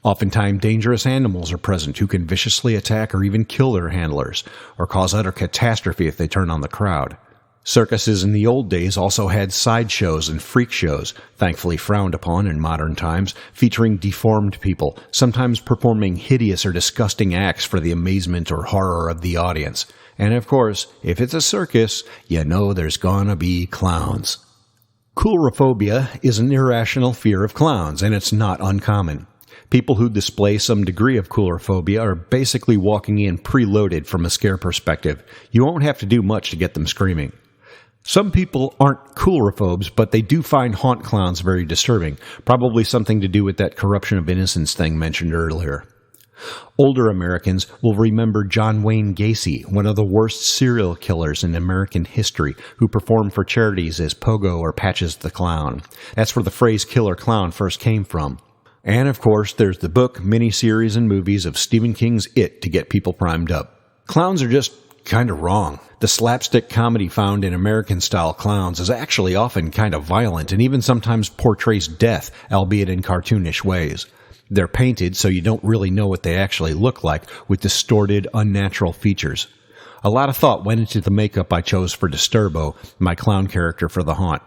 Oftentimes, dangerous animals are present who can viciously attack or even kill their handlers, or cause utter catastrophe if they turn on the crowd. Circuses in the old days also had sideshows and freak shows, thankfully frowned upon in modern times, featuring deformed people, sometimes performing hideous or disgusting acts for the amazement or horror of the audience. And of course, if it's a circus, you know there's gonna be clowns. Coulrophobia is an irrational fear of clowns, and it's not uncommon. People who display some degree of coulrophobia are basically walking in preloaded from a scare perspective. You won't have to do much to get them screaming. Some people aren't coulrophobes, but they do find haunt clowns very disturbing, probably something to do with that corruption of innocence thing mentioned earlier. Older Americans will remember John Wayne Gacy, one of the worst serial killers in American history, who performed for charities as Pogo or Patches the Clown. That's where the phrase killer clown first came from. And of course, there's the book, miniseries, and movies of Stephen King's It to get people primed up. Clowns are just kind of wrong. The slapstick comedy found in American-style clowns is actually often kind of violent and even sometimes portrays death, albeit in cartoonish ways. They're painted so you don't really know what they actually look like, with distorted, unnatural features. A lot of thought went into the makeup I chose for Disturbo, my clown character for the haunt.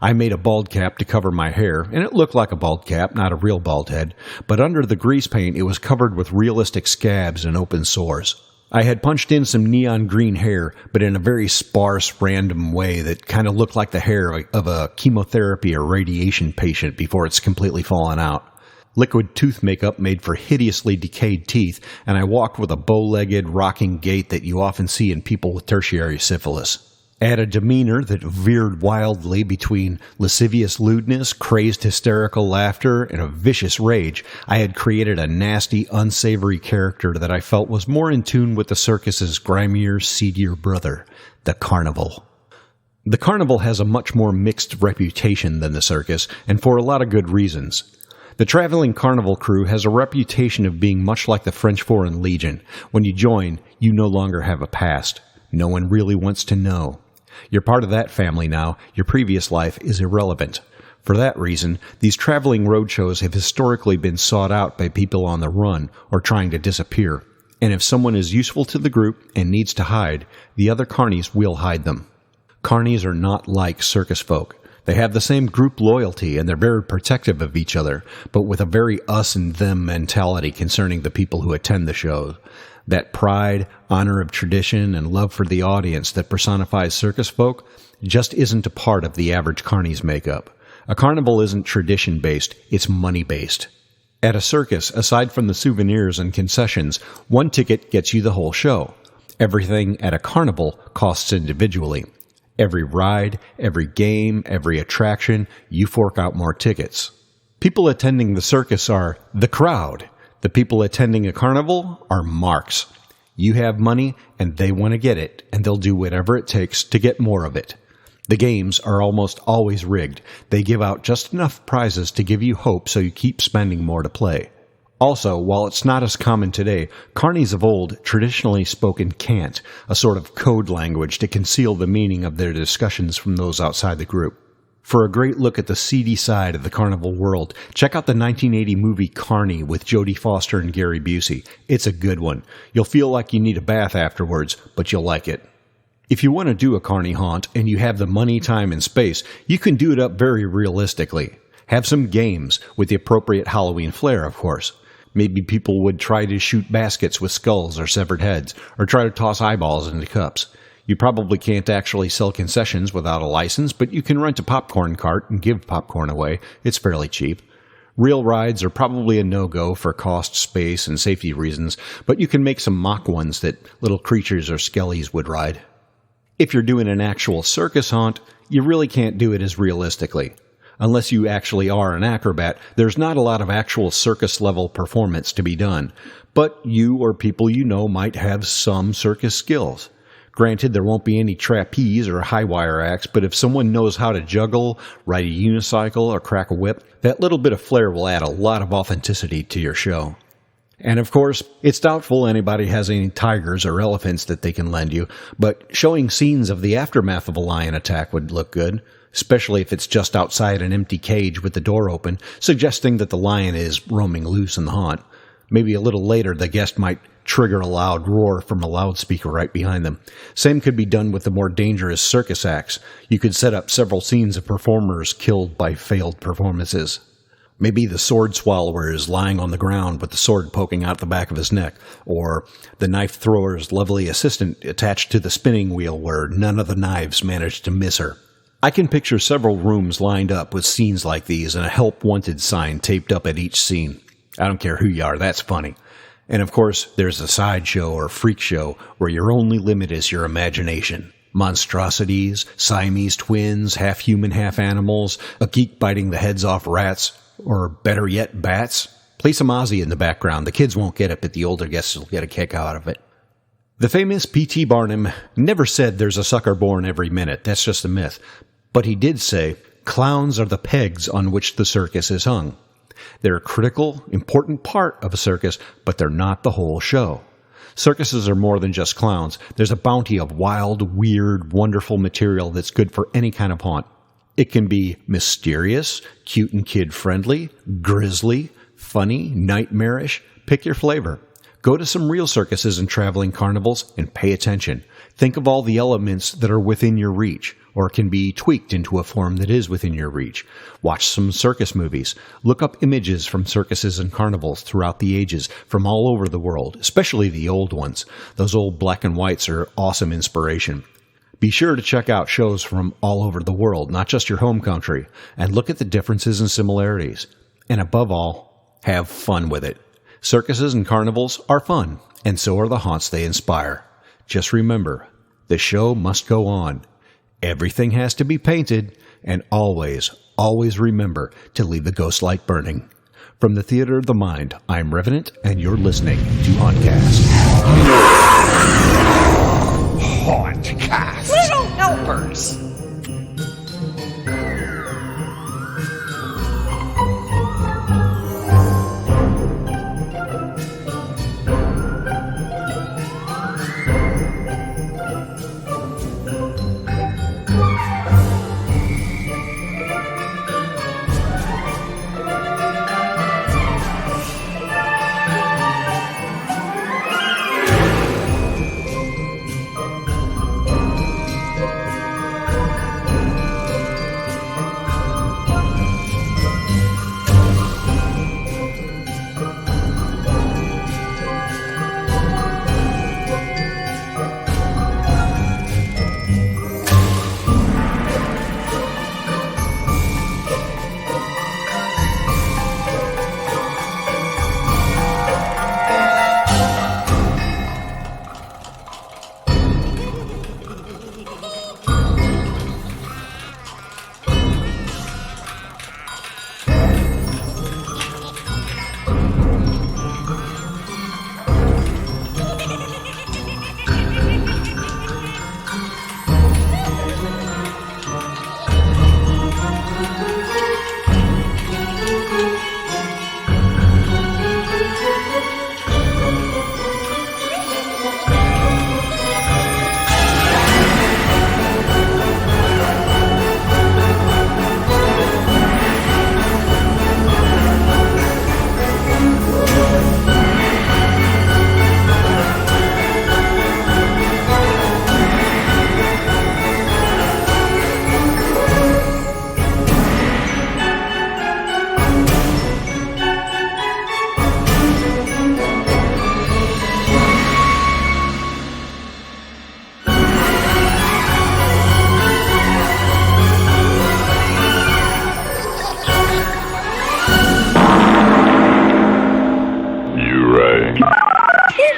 I made a bald cap to cover my hair, and it looked like a bald cap, not a real bald head, but under the grease paint it was covered with realistic scabs and open sores. I had punched in some neon green hair, but in a very sparse, random way that kind of looked like the hair of a chemotherapy or radiation patient before it's completely fallen out. Liquid tooth makeup made for hideously decayed teeth, and I walked with a bow-legged, rocking gait that you often see in people with tertiary syphilis. Add a demeanor that veered wildly between lascivious lewdness, crazed hysterical laughter, and a vicious rage, I had created a nasty, unsavory character that I felt was more in tune with the circus's grimier, seedier brother, the carnival. The carnival has a much more mixed reputation than the circus, and for a lot of good reasons. The traveling carnival crew has a reputation of being much like the French Foreign Legion. When you join, you no longer have a past. No one really wants to know. You're part of that family now. Your previous life is irrelevant. For that reason, these traveling roadshows have historically been sought out by people on the run or trying to disappear. And if someone is useful to the group and needs to hide, the other carnies will hide them. Carnies are not like circus folk. They have the same group loyalty, and they're very protective of each other, but with a very us and them mentality concerning the people who attend the show. That pride, honor of tradition, and love for the audience that personifies circus folk just isn't a part of the average carnie's makeup. A carnival isn't tradition-based, it's money-based. At a circus, aside from the souvenirs and concessions, one ticket gets you the whole show. Everything at a carnival costs individually. Every ride, every game, every attraction, you fork out more tickets. People attending the circus are the crowd. The people attending a carnival are marks. You have money, and they want to get it, and they'll do whatever it takes to get more of it. The games are almost always rigged. They give out just enough prizes to give you hope so you keep spending more to play. Also, while it's not as common today, carnies of old traditionally spoke in cant, a sort of code language to conceal the meaning of their discussions from those outside the group. For a great look at the seedy side of the carnival world, check out the 1980 movie Carney with Jodie Foster and Gary Busey. It's a good one. You'll feel like you need a bath afterwards, but you'll like it. If you want to do a carny haunt and you have the money, time, and space, you can do it up very realistically. Have some games, with the appropriate Halloween flair, of course. Maybe people would try to shoot baskets with skulls or severed heads, or try to toss eyeballs into cups. You probably can't actually sell concessions without a license, but you can rent a popcorn cart and give popcorn away. It's fairly cheap. Real rides are probably a no-go for cost, space, and safety reasons, but you can make some mock ones that little creatures or skellies would ride. If you're doing an actual circus haunt, you really can't do it as realistically. Unless you actually are an acrobat, there's not a lot of actual circus-level performance to be done, but you or people you know might have some circus skills. Granted, there won't be any trapeze or high-wire acts, but if someone knows how to juggle, ride a unicycle, or crack a whip, that little bit of flair will add a lot of authenticity to your show. And of course, it's doubtful anybody has any tigers or elephants that they can lend you, but showing scenes of the aftermath of a lion attack would look good. especially if it's just outside an empty cage with the door open, suggesting that the lion is roaming loose in the haunt. Maybe a little later, the guest might trigger a loud roar from a loudspeaker right behind them. Same could be done with the more dangerous circus acts. You could set up several scenes of performers killed by failed performances. Maybe the sword swallower is lying on the ground with the sword poking out the back of his neck, or the knife thrower's lovely assistant attached to the spinning wheel where none of the knives managed to miss her. I can picture several rooms lined up with scenes like these and a help wanted sign taped up at each scene. I don't care who you are, that's funny. And of course, there's a sideshow or freak show where your only limit is your imagination. Monstrosities, Siamese twins, half human, half animals, a geek biting the heads off rats, or better yet, bats. Play some Ozzy in the background. The kids won't get it, but the older guests will get a kick out of it. The famous P.T. Barnum never said there's a sucker born every minute. That's just a myth. But he did say clowns are the pegs on which the circus is hung. They're a critical, important part of a circus, but they're not the whole show. Circuses are more than just clowns. There's a bounty of wild, weird, wonderful material that's good for any kind of haunt. It can be mysterious, cute and kid-friendly, grisly, funny, nightmarish. Pick your flavor. Go to some real circuses and traveling carnivals and pay attention. Think of all the elements that are within your reach, or can be tweaked into a form that is within your reach. Watch some circus movies. Look up images from circuses and carnivals throughout the ages from all over the world, especially the old ones. Those old black and whites are awesome inspiration. Be sure to check out shows from all over the world, not just your home country, and look at the differences and similarities. And above all, have fun with it. Circuses and carnivals are fun, and so are the haunts they inspire. Just remember, the show must go on. Everything has to be painted, and always, always remember to leave the ghost light burning. From the Theater of the Mind, I'm Revenant, and you're listening to Hauntcast. Hauntcast. Little helpers.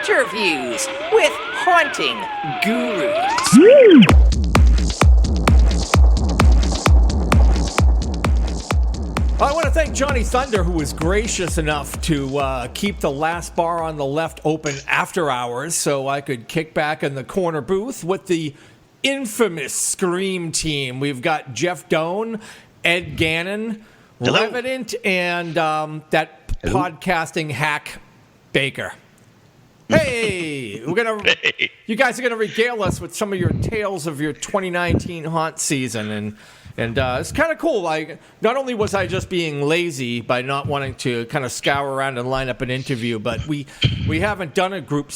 Interviews with haunting gurus. I want to thank Johnny Thunder, who was gracious enough to keep the last bar on the left open after hours so I could kick back in the corner booth with the infamous Scream team. We've got Jeff Doan, Ed Gannon, Revenant, and that podcasting hack Baker. Hey, you guys are gonna regale us with some of your tales of your 2019 haunt season, and And it's kind of cool. Like, not only was I just being lazy by not wanting to kind of scour around and line up an interview, but we haven't done a group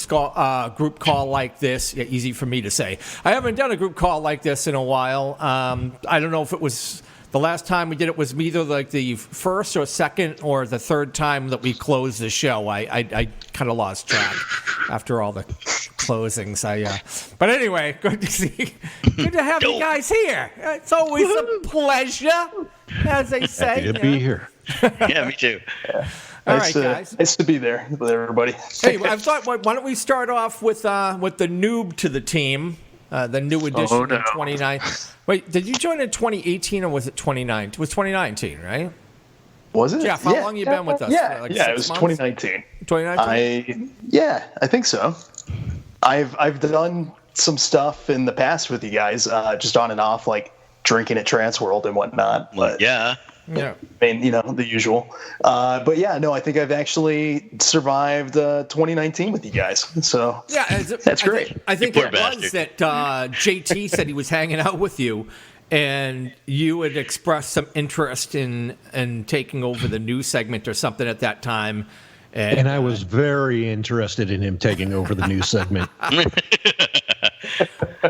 call like this. Yeah, easy for me to say. I haven't done a group call like this in a while. I don't know if it was the last time we did it was either like the first or second or the third time that we closed the show. I kind of lost track after all the closings. But anyway, good to have you guys here. It's always a pleasure, as they say. Happy to be here. Yeah, me too. All right, guys. Nice to be there with everybody. Hey, I thought, why don't we start off with the noob to the team, the new edition in 2019. Wait, did you join in 2018 or was it 2019? It was 2019, right? Was it? Jeff, how long you been with us? Yeah, Like it was 6 months? 2019. 2019? I think so. I've done some stuff in the past with you guys, just on and off, like drinking at Transworld and whatnot. But yeah. Yeah. I mean, the usual. But yeah, no, I think I've actually survived 2019 with you guys. So yeah, that's great. I think it was that JT said he was hanging out with you, and you had expressed some interest in taking over the news segment or something at that time. And I was very interested in him taking over the news segment.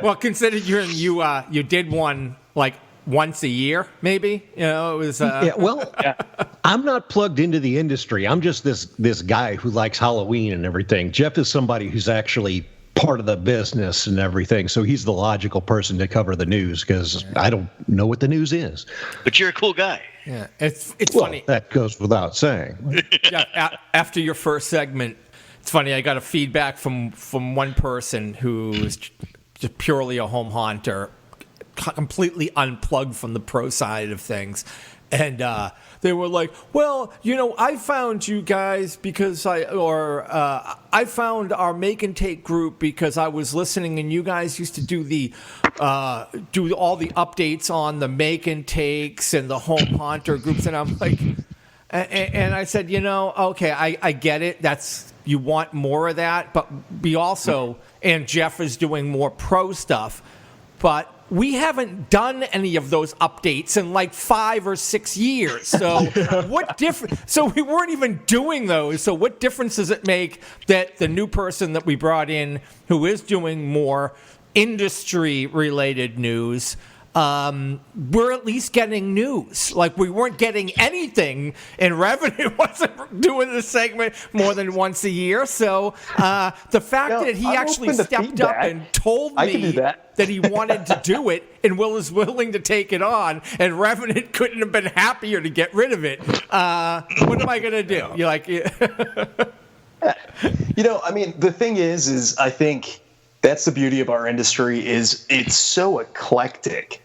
Well, considering you did one like once a year, maybe, it was. I'm not plugged into the industry. I'm just this guy who likes Halloween and everything. Jeff is somebody who's actually part of the business and everything, so he's the logical person to cover the news because I don't know what the news is. But you're a cool guy. Yeah, it's funny. That goes without saying. Yeah, after your first segment, it's funny. I got a feedback from one person who's just purely a home haunter, completely unplugged from the pro side of things, and they were like, "Well, I found you guys because I found our Make and Take group because I was listening, and you guys used to do all the updates on the Make and Takes and the home haunter groups," and I'm like, and I said, okay, I get it. That's you want more of that, but we also, and Jeff is doing more pro stuff, but we haven't done any of those updates in like 5 or 6 years. So what difference? So we weren't even doing those. So what difference does it make that the new person that we brought in, who is doing more industry-related news, we're at least getting news. Like we weren't getting anything, and Revenant wasn't doing this segment more than once a year. So the fact that he actually stepped up and told me that he wanted to do it and was willing to take it on, and Revenant couldn't have been happier to get rid of it. What am I going to do? You're like, I mean, the thing is I think that's the beauty of our industry is it's so eclectic.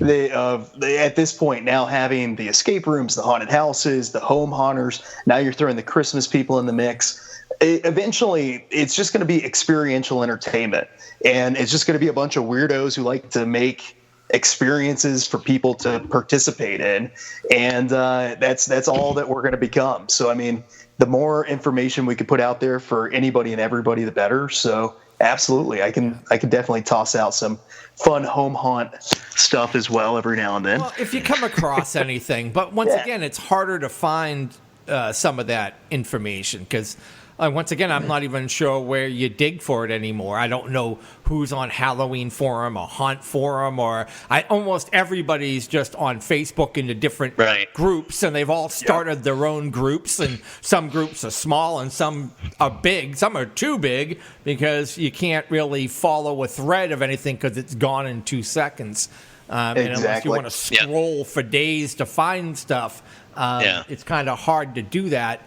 They at this point now having the escape rooms, the haunted houses, the home haunters. Now you're throwing the Christmas people in the mix. Eventually, it's just going to be experiential entertainment, and it's just going to be a bunch of weirdos who like to make experiences for people to participate in, and that's all that we're going to become. So, I mean, the more information we could put out there for anybody and everybody, the better. So, absolutely, I can definitely toss out some fun home haunt stuff as well every now and then. Well, if you come across anything, but once again, it's harder to find some of that information because. Once again, I'm not even sure where you dig for it anymore. I don't know who's on Halloween forum or Haunt forum, or almost everybody's just on Facebook into different groups, and they've all started their own groups, and some groups are small and some are big. Some are too big because you can't really follow a thread of anything because it's gone in 2 seconds. And unless you want to scroll for days to find stuff, it's kind of hard to do that.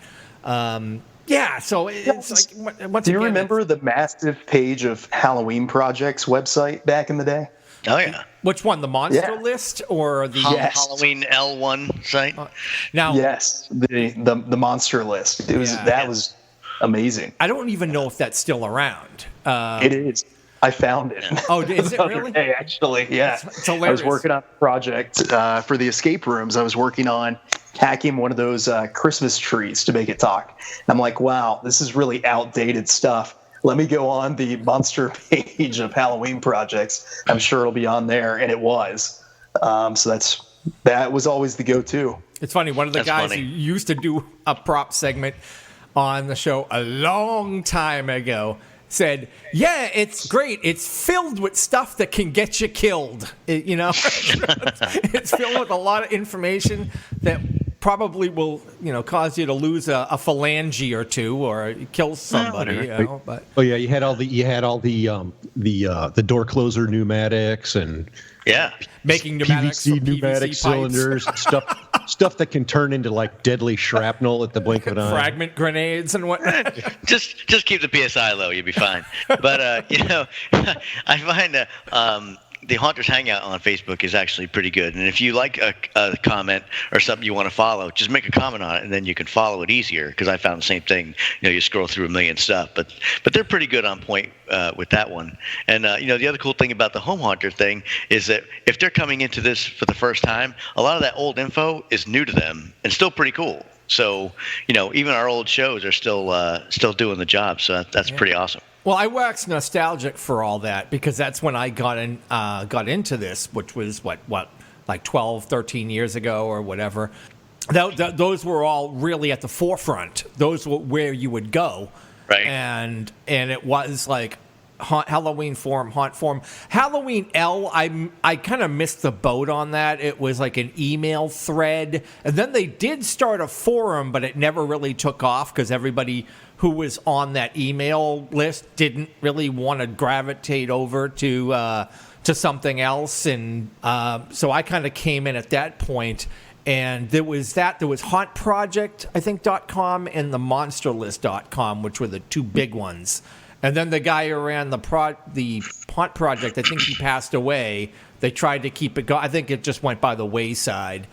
Yeah, so it's like once Do you again, remember the massive page of Halloween Project's website back in the day? Oh yeah. Which one, the monster list or the Halloween L1 site? Now, yes, the monster list. It was was amazing. I don't even know if that's still around. It is. I found it. Oh, is it really? Day, actually, yeah. It's hilarious. I was working on a project for the escape rooms. I was working on hacking one of those Christmas trees to make it talk. And I'm like, wow, this is really outdated stuff. Let me go on the monster page of Halloween projects. I'm sure it'll be on there, and it was. So that was always the go-to. It's funny. One of the guys who used to do a prop segment on the show a long time ago said, "Yeah, it's great. It's filled with stuff that can get you killed. It's filled with a lot of information that probably will, cause you to lose a phalange or two or kill somebody." But you had all the door closer pneumatics and making pneumatics pneumatic cylinders, stuff that can turn into like deadly shrapnel at the blink of an eye. Fragment grenades and whatnot. just keep the PSI low, you'll be fine. But I find the Haunters Hangout on Facebook is actually pretty good. And if you like a comment or something you want to follow, just make a comment on it, and then you can follow it easier. Because I found the same thing. You scroll through a million stuff, but they're pretty good on point with that one. And the other cool thing about the Home Haunter thing is that if they're coming into this for the first time, a lot of that old info is new to them and still pretty cool. So even our old shows are still doing the job. So that's pretty awesome. Well, I wax nostalgic for all that because that's when I got into this, which was like 12, 13 years ago or whatever. Those were all really at the forefront. Those were where you would go. Right. And it was like Halloween Forum, Haunt Forum. Halloween L, I kind of missed the boat on that. It was like an email thread. And then they did start a forum, but it never really took off because everybody who was on that email list didn't really want to gravitate over to something else. And so I kind of came in at that point. And there was Haunt Project, I think, .com and the monsterlist.com, which were the two big ones. And then the guy who ran the Haunt Project, I think he passed away. They tried to keep it going. I think it just went by the wayside.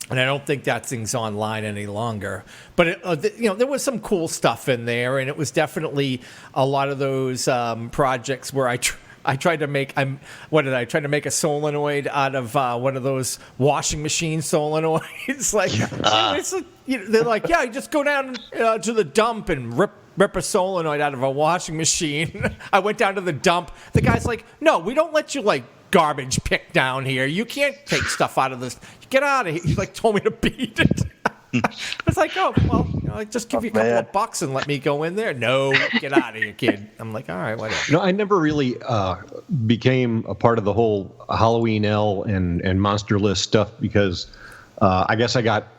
And I don't think that thing's online any longer. But there was some cool stuff in there, and it was definitely a lot of those projects where I tried to make I tried to make a solenoid out of one of those washing machine solenoids. They're like, yeah, you just go down to the dump and rip a solenoid out of a washing machine. I went down to the dump. The guy's like, no, we don't let you garbage pick down here. You can't take stuff out of this. Get out of here. He told me to beat it. It's like, oh, well, just give you a couple of bucks and let me go in there. No, get out of here, kid. I'm like, all right, whatever. I never really became a part of the whole Halloween L and Monster List stuff because I guess I got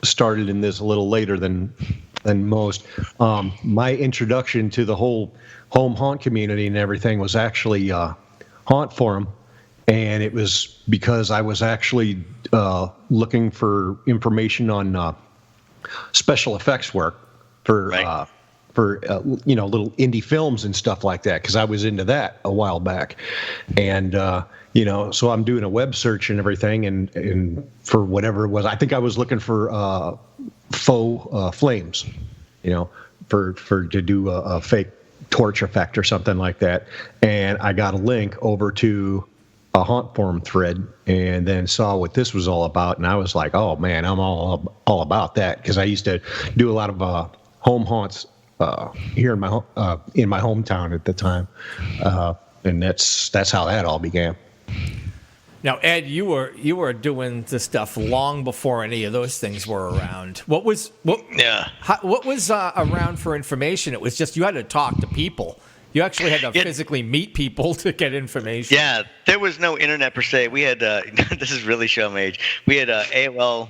started in this a little later than most. My introduction to the whole home haunt community and everything was actually Haunt Forum. And it was because I was actually looking for information on special effects work for little indie films and stuff like that, because I was into that a while back. And so I'm doing a web search and everything, and for whatever it was, I think I was looking for faux flames, to do a fake torch effect or something like that. And I got a link over to a Haunt Forum thread, and then saw what this was all about, and I was like, oh man, I'm all about that, because I used to do a lot of home haunts here in my hometown at the time, and that's how that all began. Now, Ed, you were doing this stuff long before any of those things were around. What was around for information? It was just you had to talk to people. You actually had to physically meet people to get information. Yeah, there was no internet per se. We had this is really show my age. We had AOL.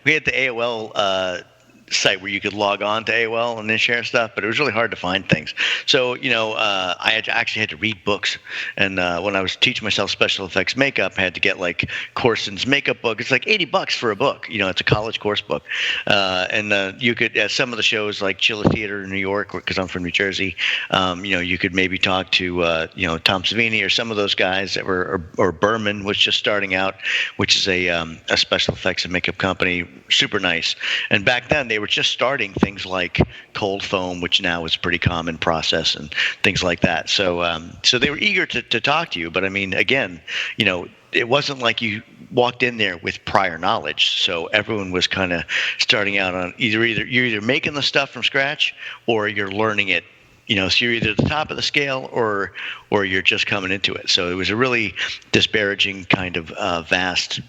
We had the AOL site where you could log on to AOL and then share stuff, but it was really hard to find things. So, I actually had to read books. And when I was teaching myself special effects makeup, I had to get Corson's makeup book. It's like $80 for a book. It's a college course book. And you could, at some of the shows like Chiller Theater in New York, because I'm from New Jersey, you could maybe talk to, Tom Savini or some of those guys that were, or Berman was just starting out, which is a special effects and makeup company, super nice. And back then they were just starting things like cold foam, which now is a pretty common process, and things like that. So so they were eager to talk to you. But I mean, again, it wasn't like you walked in there with prior knowledge. So everyone was kind of starting out on you're either making the stuff from scratch or you're learning it, so you're either at the top of the scale or you're just coming into it. So it was a really disparaging kind of vast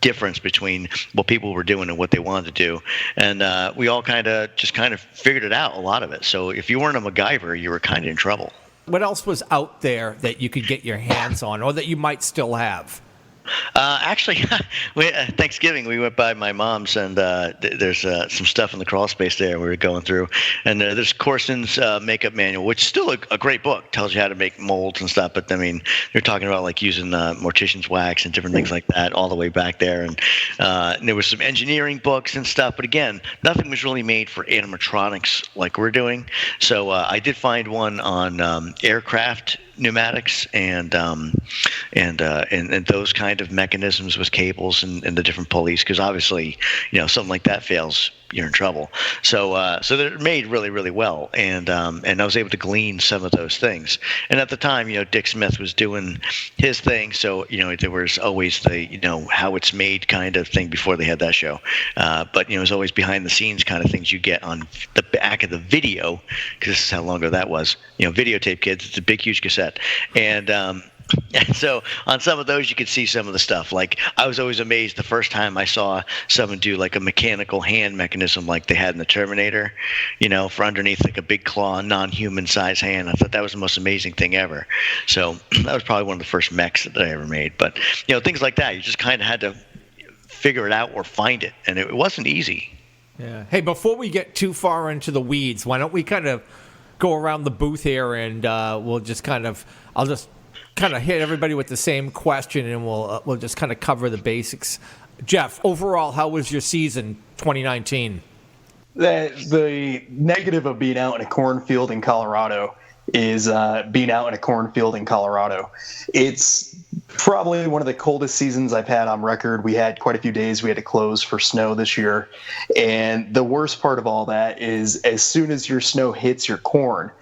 difference between what people were doing and what they wanted to do. And we all kind of figured it out, a lot of it. So if you weren't a MacGyver, you were kind of in trouble. What else was out there that you could get your hands on, or that you might still have? Actually, Thanksgiving we went by my mom's, and there's some stuff in the crawl space there we were going through, and there's Corson's makeup manual, which is still a great book. Tells you how to make molds and stuff. But I mean, they're talking about like using mortician's wax and different things like that all the way back there, and there was some engineering books and stuff. But again, nothing was really made for animatronics like we're doing. So I did find one on aircraft pneumatics and those kind of mechanisms with cables and the different pulleys, because obviously something like that fails, you're in trouble. So they're made really, really well, and I was able to glean some of those things. And at the time, Dick Smith was doing his thing, so there was always the how it's made kind of thing before they had that show. But it was always behind the scenes kind of things you get on the back of the video, because this is how long ago that was. Videotape, kids. It's a big, huge cassette, and so on some of those you could see some of the stuff. Like, I was always amazed the first time I saw someone do like a mechanical hand mechanism like they had in the Terminator, for underneath like a big claw, non-human size hand. I thought that was the most amazing thing ever. So that was probably one of the first mechs that I ever made. But things like that, you just kind of had to figure it out or find it, and it wasn't easy. Yeah. Hey, before we get too far into the weeds, why don't we kind of go around the booth here, and I'll just kind of hit everybody with the same question, and we'll just kind of cover the basics. Jeff, overall, how was your season 2019? The negative of being out in a cornfield in Colorado is being out in a cornfield in Colorado. It's probably one of the coldest seasons I've had on record. We had quite a few days we had to close for snow this year. And the worst part of all that is, as soon as your snow hits your corn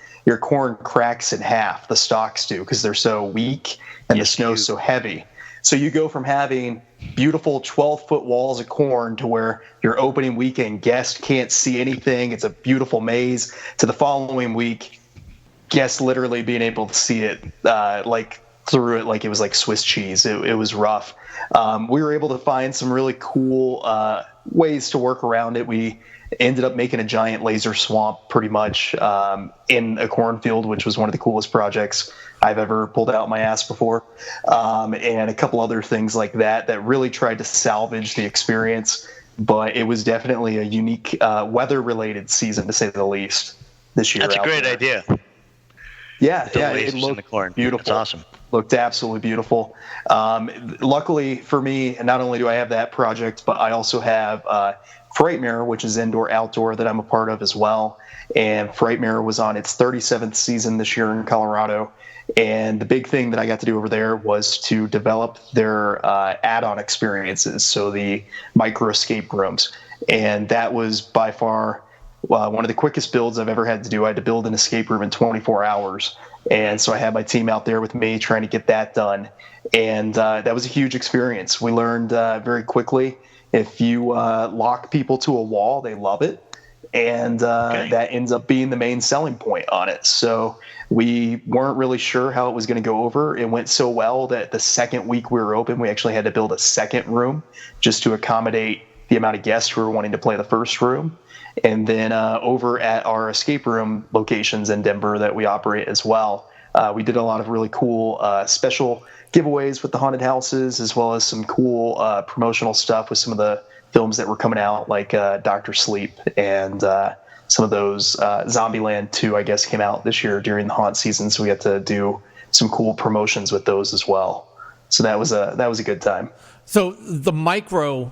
cracks in half, the stalks do, because they're so weak and the snow's so heavy. So you go from having beautiful 12-foot walls of corn to where your opening weekend guest can't see anything. It's a beautiful maze, to the following week, guests literally being able to see it through it like it was like Swiss cheese. It was rough. We were able to find some really cool ways to work around it. We ended up making a giant laser swamp pretty much in a cornfield, which was one of the coolest projects I've ever pulled out my ass before. And a couple other things like that really tried to salvage the experience. But it was definitely a unique weather-related season, to say the least, this year. That's a great idea. Yeah, it looked in the corn. Beautiful. That's awesome. Looked absolutely beautiful. Luckily for me, not only do I have that project, but I also have Frightmare, which is indoor-outdoor, that I'm a part of as well. And Frightmare was on its 37th season this year in Colorado. And the big thing that I got to do over there was to develop their add-on experiences, so the micro escape rooms. And that was by far one of the quickest builds I've ever had to do. I had to build an escape room in 24 hours. And so I had my team out there with me trying to get that done. And that was a huge experience. We learned very quickly, if you lock people to a wall, they love it. And that ends up being the main selling point on it. So we weren't really sure how it was going to go over. It went so well that the second week we were open, we actually had to build a second room just to accommodate the amount of guests who were wanting to play the first room. And then over at our escape room locations in Denver that we operate as well, we did a lot of really cool special giveaways with the haunted houses, as well as some cool promotional stuff with some of the films that were coming out, like Dr. Sleep, and some of those Zombieland 2, I guess, came out this year during the haunt season. So we had to do some cool promotions with those as well. So that was a good time. So the micro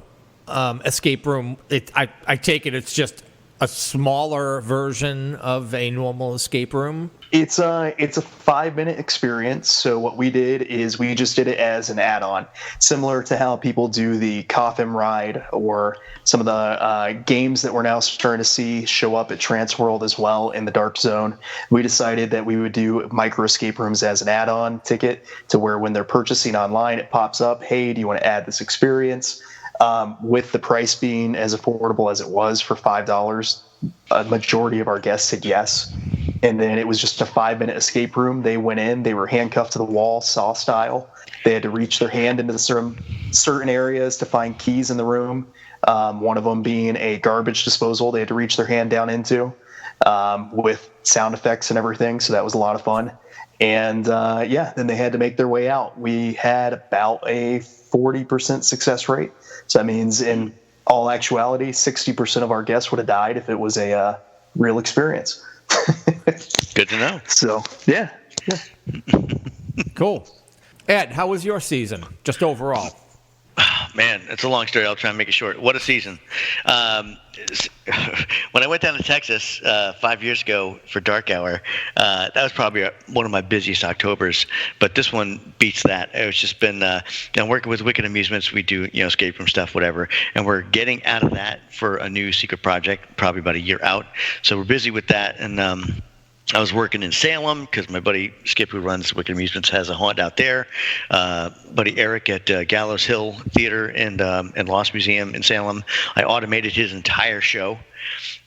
escape room, I take it it's just a smaller version of a normal escape room? It's a 5-minute experience. So what we did is we just did it as an add-on, similar to how people do the coffin ride or some of the games that we're now starting to see show up at Transworld as well in the Dark Zone. We decided that we would do micro escape rooms as an add-on ticket, to where when they're purchasing online, it pops up, hey, do you want to add this experience? With the price being as affordable as it was for $5, a majority of our guests said yes. and then it was just a 5-minute escape room. They went in, they were handcuffed to the wall, Saw style. They had to reach their hand into certain areas to find keys in the room. One of them being a garbage disposal they had to reach their hand down into with sound effects and everything. So that was a lot of fun. And then they had to make their way out. We had about a 40% success rate. So that means in all actuality, 60% of our guests would have died if it was a real experience. Good to know. So, yeah. Cool. Ed, how was your season, just overall? Man, it's a long story. I'll try and make it short. What a season. When I went down to Texas 5 years ago for Dark Hour, that was probably one of my busiest Octobers. But this one beats that. It's just been working with Wicked Amusements. We do escape room stuff, whatever, and we're getting out of that for a new secret project, probably about a year out. So we're busy with that, and I was working in Salem because my buddy Skip, who runs Wicked Amusements, has a haunt out there. Buddy Eric at Gallows Hill Theater and Lost Museum in Salem. I automated his entire show.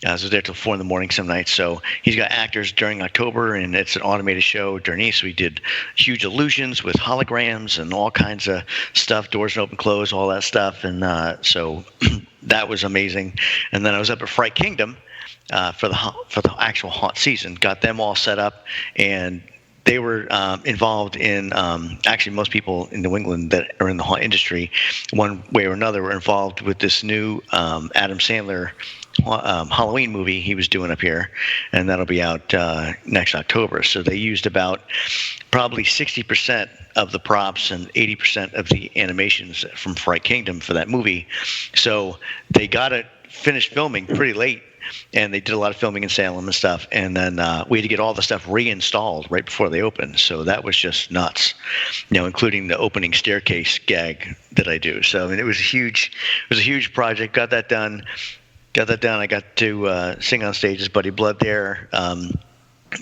I was there till 4 a.m. some nights. So he's got actors during October, and it's an automated show during so we did huge illusions with holograms and all kinds of stuff, doors open, close, all that stuff. And so that was amazing. And then I was up at Fright Kingdom for the actual haunt season, got them all set up, and they were involved in actually most people in New England that are in the haunt industry, one way or another, were involved with this new Adam Sandler Halloween movie he was doing up here, and that'll be out next October. So they used about probably 60% of the props and 80% of the animations from Fright Kingdom for that movie. So they got it finished filming pretty late, and they did a lot of filming in Salem and stuff, and then we had to get all the stuff reinstalled right before they opened. So that was just nuts, including the opening staircase gag that I do. So I mean, it was a huge project. Got that done. I got to sing on stage as Buddy Blood there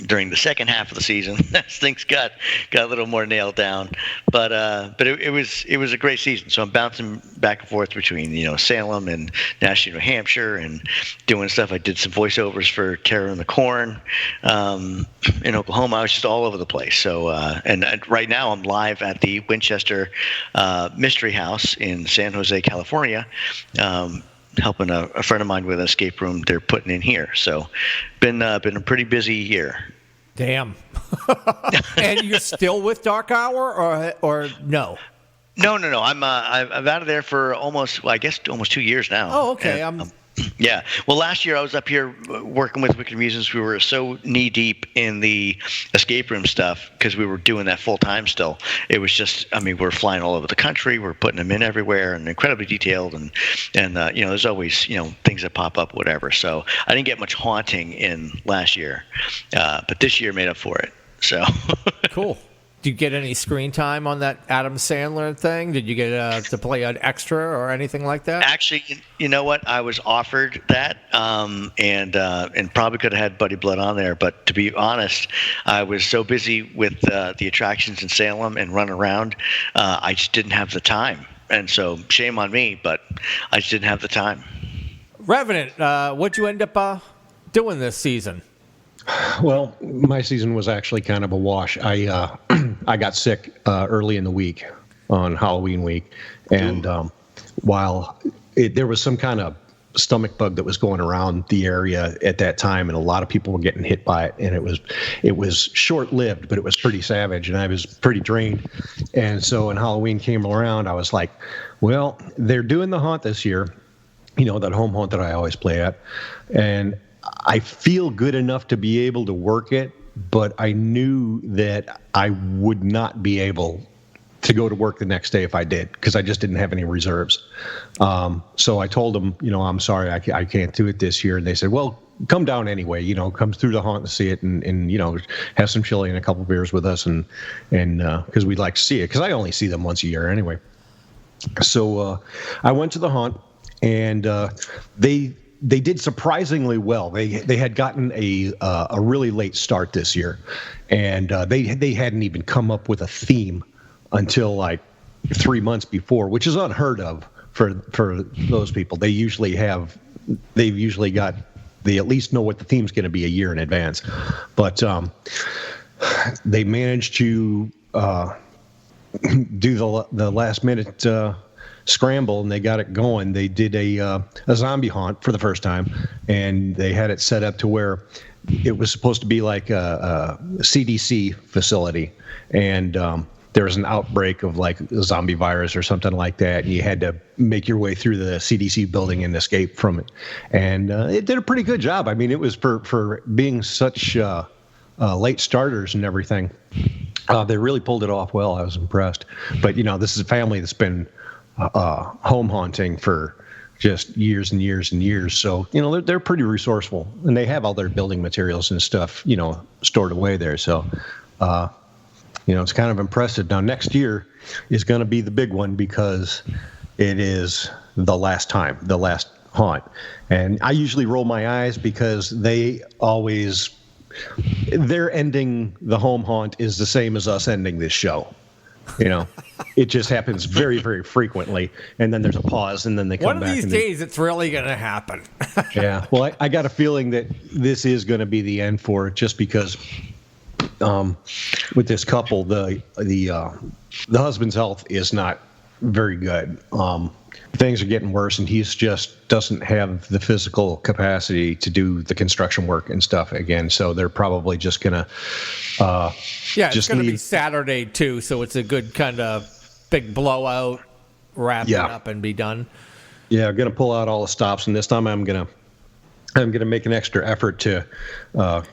during the second half of the season. Things got a little more nailed down, but it was a great season. So I'm bouncing back and forth between Salem and Nashville, New Hampshire, and doing stuff. I did some voiceovers for Terror in the Corn in Oklahoma. I was just all over the place. So and right now I'm live at the Winchester Mystery House in San Jose, California. Helping a friend of mine with an escape room they're putting in here. So been a pretty busy year. Damn. And you're still with Dark Hour or no? No. I'm out of there for almost 2 years now. Oh, okay. Yeah. Well, last year I was up here working with Wicked Amusements. We were so knee deep in the escape room stuff because we were doing that full time still. It was just, we're flying all over the country. We're putting them in everywhere and incredibly detailed. And there's always, things that pop up, whatever. So I didn't get much haunting in last year, but this year made up for it. So cool. Did you get any screen time on that Adam Sandler thing? Did you get to play an extra or anything like that? Actually, you know what? I was offered that, and probably could have had Buddy Blood on there. But to be honest, I was so busy with the attractions in Salem and running around, I just didn't have the time. And so shame on me, but I just didn't have the time. Revenant, what'd you end up doing this season? Well, my season was actually kind of a wash. I got sick early in the week on Halloween week, and while there was some kind of stomach bug that was going around the area at that time, and a lot of people were getting hit by it, and it was short-lived, but it was pretty savage, and I was pretty drained. And so when Halloween came around, I was like, well, they're doing the haunt this year, that home haunt that I always play at, and I feel good enough to be able to work it, but I knew that I would not be able to go to work the next day if I did, because I just didn't have any reserves. So I told them, I'm sorry, I can't do it this year. And they said, well, come down anyway, come through the haunt and see it, and have some chili and a couple beers with us, and because we'd like to see it, because I only see them once a year anyway. So I went to the haunt, and they did surprisingly well. They had gotten a really late start this year, and they hadn't even come up with a theme until like 3 months before, which is unheard of for those people. They've usually got they at least know what the theme's going to be a year in advance. But they managed to do the last minute scramble, and they got it going. They did a zombie haunt for the first time, and they had it set up to where it was supposed to be like a CDC facility, and there was an outbreak of like a zombie virus or something like that, and you had to make your way through the CDC building and escape from it. And it did a pretty good job. I mean, it was for being such late starters and everything. They really pulled it off well. I was impressed. But, this is a family that's been home haunting for just years and years and years. So, they're pretty resourceful, and they have all their building materials and stuff, stored away there. So, it's kind of impressive. Now, next year is going to be the big one because it is the last haunt. And I usually roll my eyes because their ending the home haunt is the same as us ending this show. It just happens very, very frequently, and then there's a pause, and then they come back. One of these days, it's really going to happen. Yeah. Well, I got a feeling that this is going to be the end for it, just because with this couple, the husband's health is not very good. Things are getting worse, and he's just doesn't have the physical capacity to do the construction work and stuff again. So they're probably just gonna it's gonna be Saturday too, so it's a good kind of big blowout, wrap it up and be done. Yeah, I'm gonna pull out all the stops, and this time I'm gonna make an extra effort to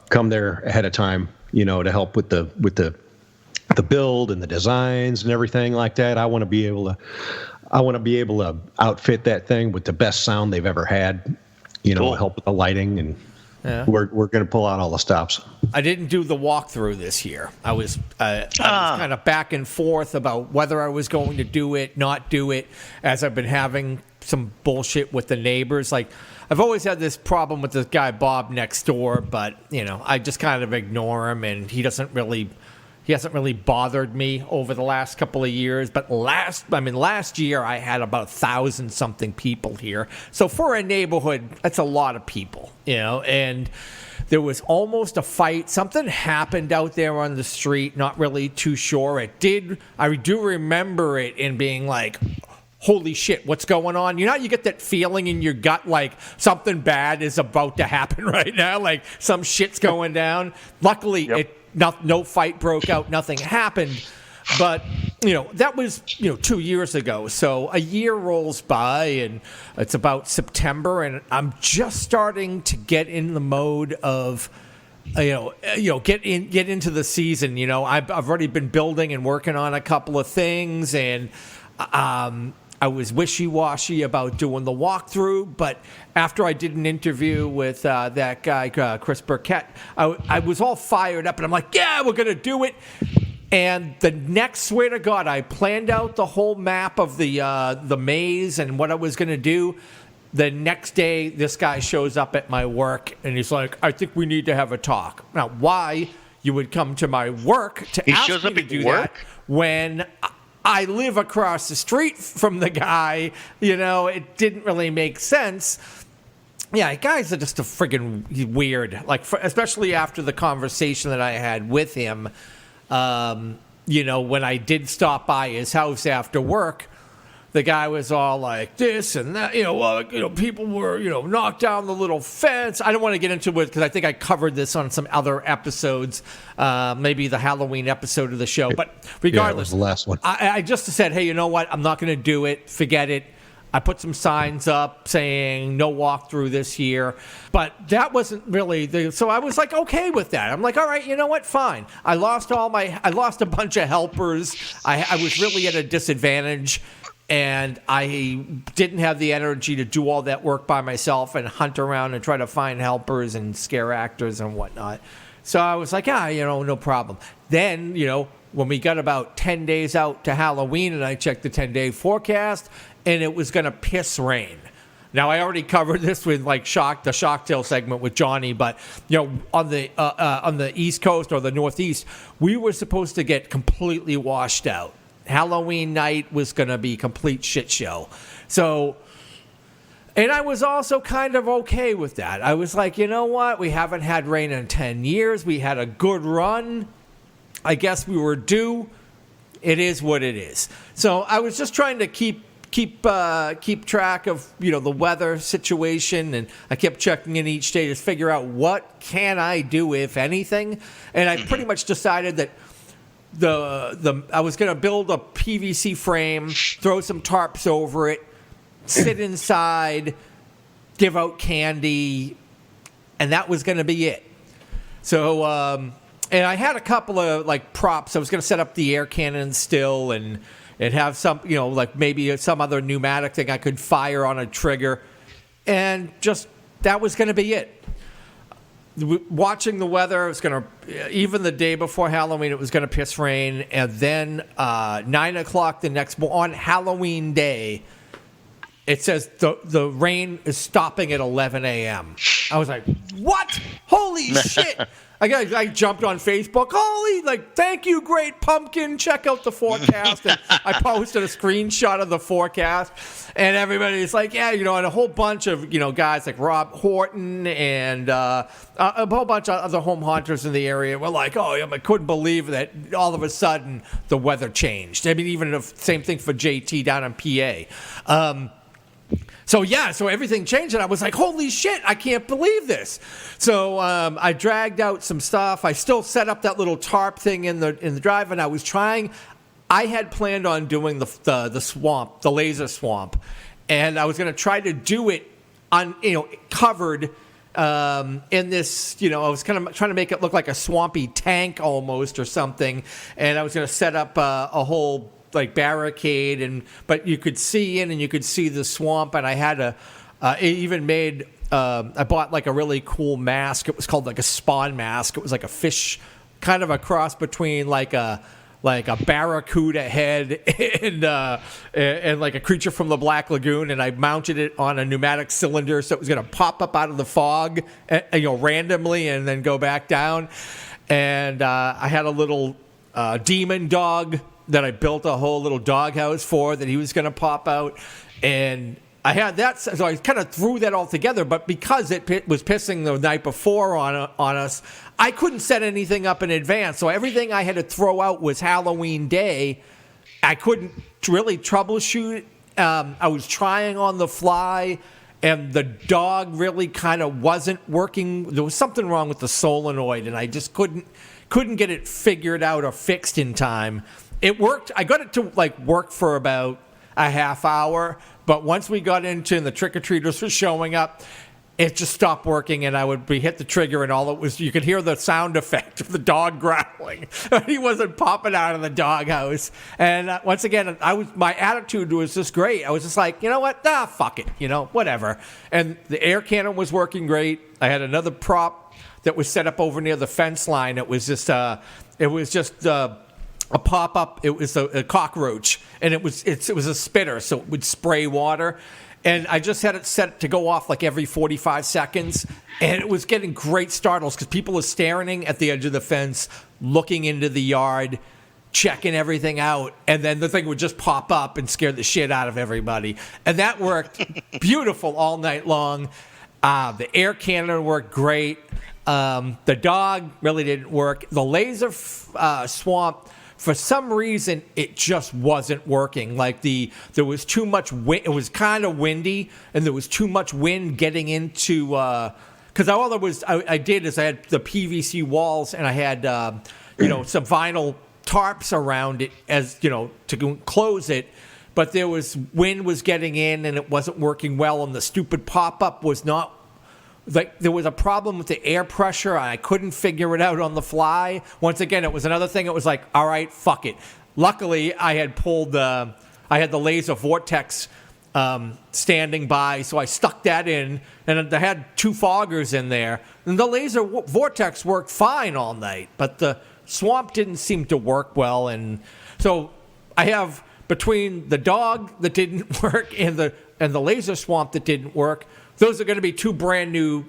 come there ahead of time, to help with the build and the designs and everything like that. I want to be able to outfit that thing with the best sound they've ever had, cool. Help with the lighting, and we're going to pull out all the stops. I didn't do the walkthrough this year. I was kind of back and forth about whether I was going to do it, not do it, as I've been having some bullshit with the neighbors. Like, I've always had this problem with this guy Bob next door, but I just kind of ignore him, and he hasn't really bothered me over the last couple of years. But last year I had about 1,000-something people here. So for a neighborhood, that's a lot of people, and there was almost a fight. Something happened out there on the street, not really too sure. I do remember it and being like, holy shit, what's going on? You get that feeling in your gut like something bad is about to happen right now, like some shit's going down. Luckily, no fight broke out, nothing happened. But, that was, 2 years ago. So a year rolls by, and it's about September, and I'm just starting to get in the mode of, get into the season. I've already been building and working on a couple of things, and I was wishy-washy about doing the walkthrough, but after I did an interview with that guy, Chris Burkett, I was all fired up, and I'm like, yeah, we're going to do it. And the next, swear to God, I planned out the whole map of the maze and what I was going to do. The next day, this guy shows up at my work, and he's like, I think we need to have a talk. Now, why you would come to my work to ask me to do that when I live across the street from the guy, it didn't really make sense. Yeah, guys are just a friggin' weird, especially after the conversation that I had with him, when I did stop by his house after work. The guy was all like this and that, people were, knocked down the little fence. I don't want to get into it because I think I covered this on some other episodes, maybe the Halloween episode of the show. But regardless, it was the last one. I just said, hey, you know what? I'm not going to do it. Forget it. I put some signs up saying no walkthrough this year, but that wasn't really so I was like, okay with that. I'm like, all right, you know what? Fine. I lost a bunch of helpers. I was really at a disadvantage. And I didn't have the energy to do all that work by myself and hunt around and try to find helpers and scare actors and whatnot. So I was like, no problem. Then, when we got about 10 days out to Halloween and I checked the 10-day forecast and it was going to piss rain. Now, I already covered this with the Shocktail segment with Johnny, but, on the East Coast or the Northeast, we were supposed to get completely washed out. Halloween night was going to be a complete shit show. So And I was also kind of okay with that. I was like, you know what? We haven't had rain in 10 years. We had a good run. I guess we were due. It is what it is. So I was just trying to keep track of, you know, the weather situation, and I kept checking in each day to figure out what can I do, if anything. And I pretty much decided that I was going to build a PVC frame, throw some tarps over it, sit inside, give out candy, and that was going to be it. So, and I had a couple of like props. I was going to set up the air cannon still, and have some, you know, like maybe some other pneumatic thing I could fire on a trigger, and just that was going to be it. Watching the weather, it was going to, even the day before Halloween, it was going to piss rain, and then 9 o'clock the next on Halloween day, it says the rain is stopping at 11 a.m. I was like, what? Holy shit! I jumped on Facebook. Holy, like, thank you, Great Pumpkin. Check out the forecast. And I posted a screenshot of the forecast. And everybody's like, yeah, you know, and a whole bunch of, you know, guys like Rob Horton and a whole bunch of other home haunters in the area were like, oh, yeah, I couldn't believe that all of a sudden the weather changed. I mean, even the same thing for JT down in PA. So everything changed, and I was like, holy shit, I can't believe this. So I dragged out some stuff. I still set up that little tarp thing in the drive, and I had planned on doing the swamp, the laser swamp, and I was going to try to do it on, you know, covered in this, you know, I was kind of trying to make it look like a swampy tank almost or something, and I was going to set up a whole like barricade, but you could see in and you could see the swamp, and I had even made I bought like a really cool mask. It was called like a spawn mask. It was like a fish, kind of a cross between like a barracuda head and like a creature from the Black Lagoon, and I mounted it on a pneumatic cylinder so it was going to pop up out of the fog, you know, randomly and then go back down. And I had a little demon dog that I built a whole little doghouse for, that he was going to pop out. And I had that, so I kind of threw that all together. But because it was pissing the night before on us, I couldn't set anything up in advance. So everything I had to throw out was Halloween day. I couldn't really troubleshoot. I was trying on the fly, and the dog really kind of wasn't working. There was something wrong with the solenoid, and I just couldn't get it figured out or fixed in time. It worked. I got it to like work for about a half hour, but once we got into and the trick-or-treaters were showing up, it just stopped working, and I would hit the trigger, and all it was, you could hear the sound effect of the dog growling. He wasn't popping out of the doghouse. And once again, my attitude was just great. I was just like, you know what? Fuck it. You know, whatever. And the air cannon was working great. I had another prop that was set up over near the fence line. It was just a pop-up. It was a cockroach, and it was a spitter, so it would spray water. And I just had it set to go off like every 45 seconds, and it was getting great startles because people were staring at the edge of the fence, looking into the yard, checking everything out, and then the thing would just pop up and scare the shit out of everybody. And that worked beautiful all night long. The air cannon worked great. The dog really didn't work. The laser swamp, for some reason, it just wasn't working. Like there was too much wind. It was kind of windy, and there was too much wind getting into. Because all I did is I had the PVC walls, and I had some vinyl tarps around it as to close it. But wind was getting in, and it wasn't working well, and the stupid pop-up was not. Like, there was a problem with the air pressure. I couldn't figure it out on the fly. Once again, it was another thing. It was like, all right, fuck it. Luckily, I had the laser vortex standing by, so I stuck that in, and I had 2 foggers in there. And the laser vortex worked fine all night, but the swamp didn't seem to work well. And so I have, between the dog that didn't work and the laser swamp that didn't work, those are going to be 2 brand new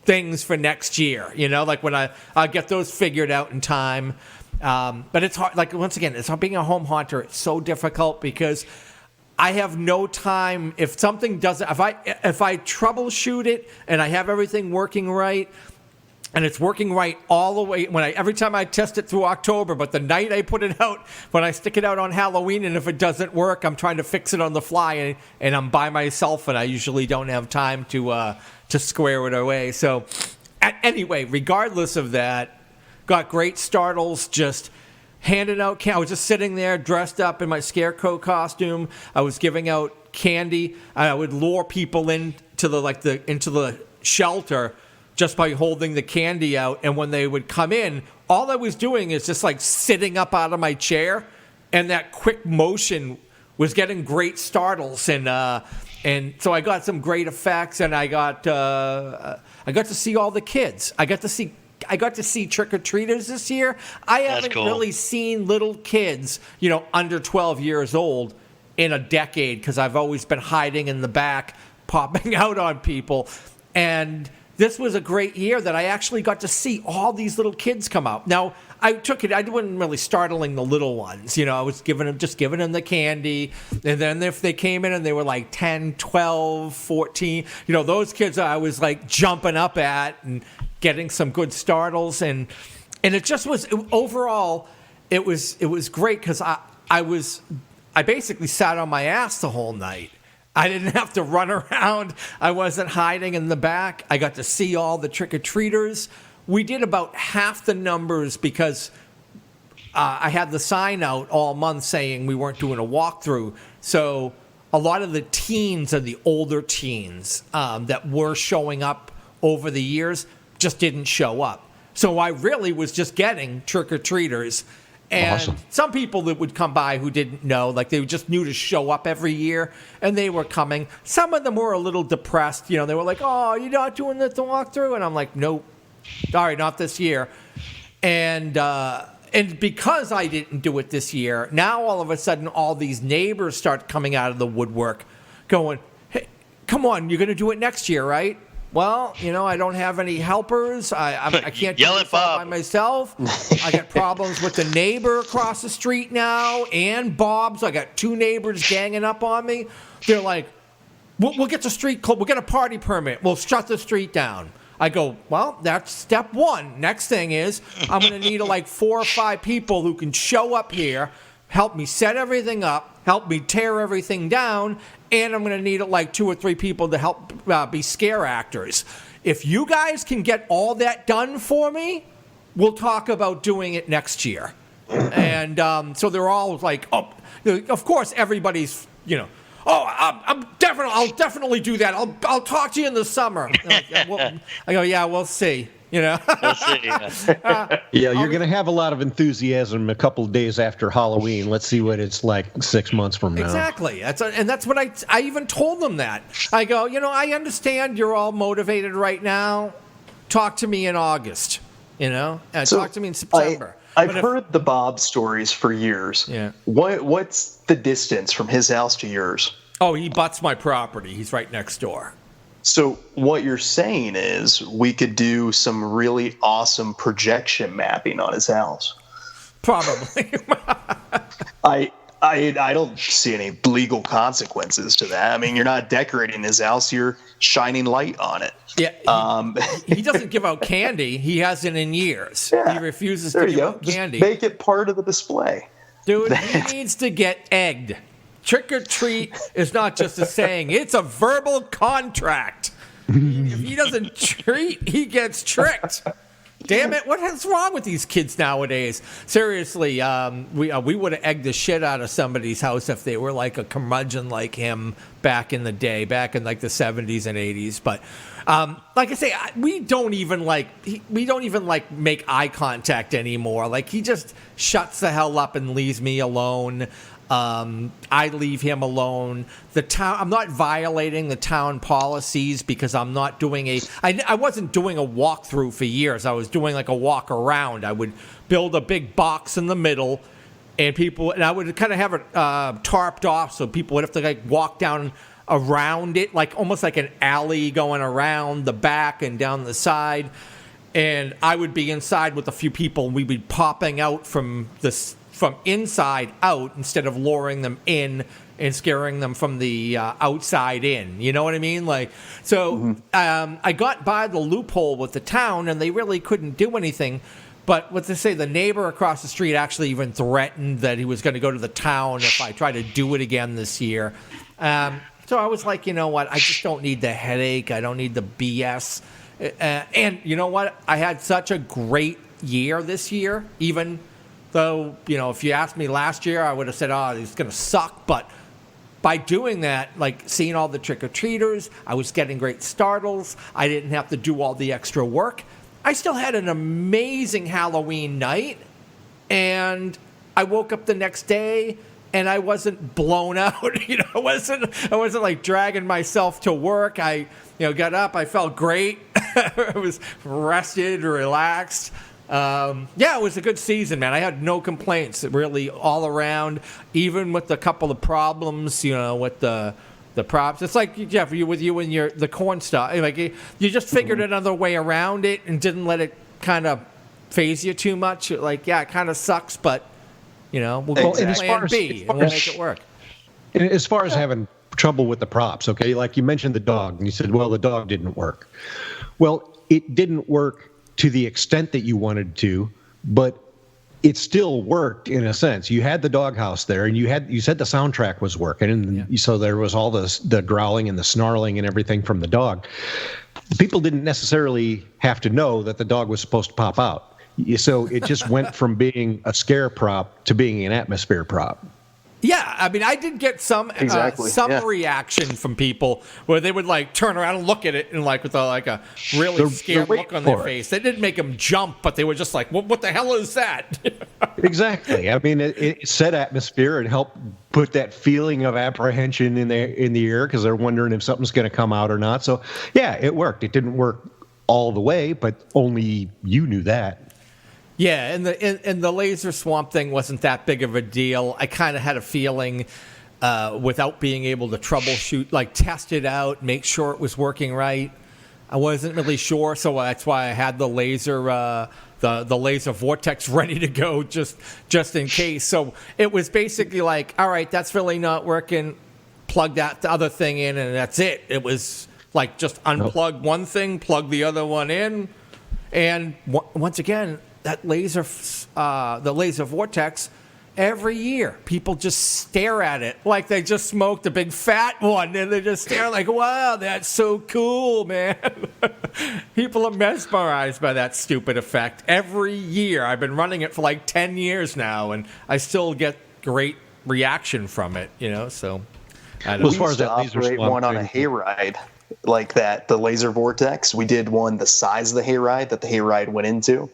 things for next year, like when I get those figured out in time. But it's hard. Like, once again, it's being a home haunter. It's so difficult because I have no time if something doesn't. If I troubleshoot it and I have everything working right, and it's working right all the way every time I test it through October, but the night I put it out, when I stick it out on Halloween, and if it doesn't work, I'm trying to fix it on the fly, and I'm by myself, and I usually don't have time to square it away. So, anyway, regardless of that, got great startles, just handing out. I was just sitting there dressed up in my scarecrow costume. I was giving out candy. I would lure people into the shelter just by holding the candy out. And when they would come in, all I was doing is just like sitting up out of my chair, and that quick motion was getting great startles. And so I got some great effects, and I got to see all the kids. I got to see trick-or-treaters this year. I haven't really seen little kids, under 12 years old in a decade, because I've always been hiding in the back, popping out on people. And this was a great year that I actually got to see all these little kids come out. Now, I wasn't really startling the little ones. I was giving them the candy. And then if they came in and they were like 10, 12, 14, those kids I was like jumping up at and getting some good startles. And it just was, overall, it was great, because I basically sat on my ass the whole night. I didn't have to run around. I wasn't hiding in the back. I got to see all the trick-or-treaters. We did about half the numbers because I had the sign out all month saying we weren't doing a walkthrough. So a lot of the teens and the older teens that were showing up over the years just didn't show up. So I really was just getting trick-or-treaters. And awesome. Some people that would come by who didn't know, like they just knew to show up every year, and they were coming. Some of them were a little depressed. They were like, "Oh, you're not doing the walkthrough?" And I'm like, "Nope, sorry, not this year." And because I didn't do it this year, now all of a sudden all these neighbors start coming out of the woodwork, going, "Hey, come on, you're going to do it next year, right?" Well, I don't have any helpers. I can't do this all by myself. I got problems with the neighbor across the street now and Bob's. I got 2 neighbors ganging up on me. They're like, we'll get the street closed. We'll get a party permit. We'll shut the street down. I go, well, that's step 1. Next thing is I'm going to need like 4 or 5 people who can show up here, help me set everything up, help me tear everything down, and I'm going to need like 2 or 3 people to help be scare actors. If you guys can get all that done for me, we'll talk about doing it next year. And so they're all like, oh, of course everybody's, I'll definitely do that. I'll talk to you in the summer. I go, yeah, we'll see. We'll see. Yeah, you're going to have a lot of enthusiasm a couple of days after Halloween. Let's see what it's like 6 months from now. Exactly. That's what I even told them that. I go, I understand you're all motivated right now. Talk to me in August. Talk to me in September. I've heard the Bob stories for years. Yeah. What's the distance from his house to yours? Oh, he butts my property. He's right next door. So what you're saying is we could do some really awesome projection mapping on his house. Probably. I don't see any legal consequences to that. I mean, you're not decorating his house, you're shining light on it. Yeah. He doesn't give out candy. He hasn't in years. Yeah, he refuses to give out candy. Just make it part of the display. Dude, he needs to get egged. Trick or treat is not just a saying, it's a verbal contract. If he doesn't treat, he gets tricked. Damn it, what is wrong with these kids nowadays? Seriously, we would have egged the shit out of somebody's house if they were like a curmudgeon like him back in the day, back in like the 70s and 80s. But like I say, we don't even make eye contact anymore. Like he just shuts the hell up and leaves me alone. I leave him alone. I'm not violating the town policies because I'm not doing I wasn't doing a walkthrough for years. I was doing like a walk around. I would build a big box in the middle and I would kind of have it tarped off so people would have to like walk down around it, like almost like an alley going around the back and down the side. And I would be inside with a few people and we'd be popping out from from inside out instead of luring them in and scaring them from the outside in. You know what I mean? Like, so I got by the loophole with the town, and they really couldn't do anything. But what they say, the neighbor across the street actually even threatened that he was going to go to the town if I try to do it again this year. So I was like, you know what? I just don't need the headache. I don't need the BS. And you know what? I had such a great year this year, even though, you know, if you asked me last year, I would have said, oh, it's going to suck. But by doing that, like seeing all the trick-or-treaters, I was getting great startles. I didn't have to do all the extra work. I still had an amazing Halloween night, and I woke up the next day and I wasn't blown out. You know, I wasn't like dragging myself to work. I, you know, got up. I felt great. I was rested, relaxed. Yeah, it was a good season, man. I had no complaints, really, all around. Even with a couple of problems, you know, with the props. It's like, Jeff, with you and the corn stuff. Like, you just figured another way around it and didn't let it kind of phase you too much. Like, yeah, it kind of sucks, but, you know, we'll go to plan B and we'll make it work. As far as having trouble with the props, okay, like you mentioned the dog, and you said, well, the dog didn't work. Well, it didn't work to the extent that you wanted to, but it still worked in a sense. You had the doghouse there, and you said the soundtrack was working, and so there was all the growling and the snarling and everything from the dog. People didn't necessarily have to know that the dog was supposed to pop out. So it just went from being a scare prop to being an atmosphere prop. Yeah, I mean, I did get some reaction from people where they would like turn around and look at it and like with a really scared look on their face. They didn't make them jump, but they were just like, "What the hell is that?" Exactly. I mean, it set atmosphere and helped put that feeling of apprehension in the air because they're wondering if something's going to come out or not. So yeah, it worked. It didn't work all the way, but only you knew that. Yeah, and the laser swamp thing wasn't that big of a deal. I kind of had a feeling without being able to troubleshoot, like test it out, make sure it was working right. I wasn't really sure, so that's why I had the laser the laser vortex ready to go just in case. So it was basically like, all right, that's really not working. Plug the other thing in, and that's it. It was like just unplug one thing, plug the other one in, and once again, that the laser vortex, every year people just stare at it like they just smoked a big fat one, and they just stare like, wow, that's so cool, man. People are mesmerized by that stupid effect every year. I've been running it for like 10 years now, and I still get great reaction from it, you know. So I don't know. As far as that laser swamp one on a hayride like that, the laser vortex, we did one the size of the hayride that the hayride went into.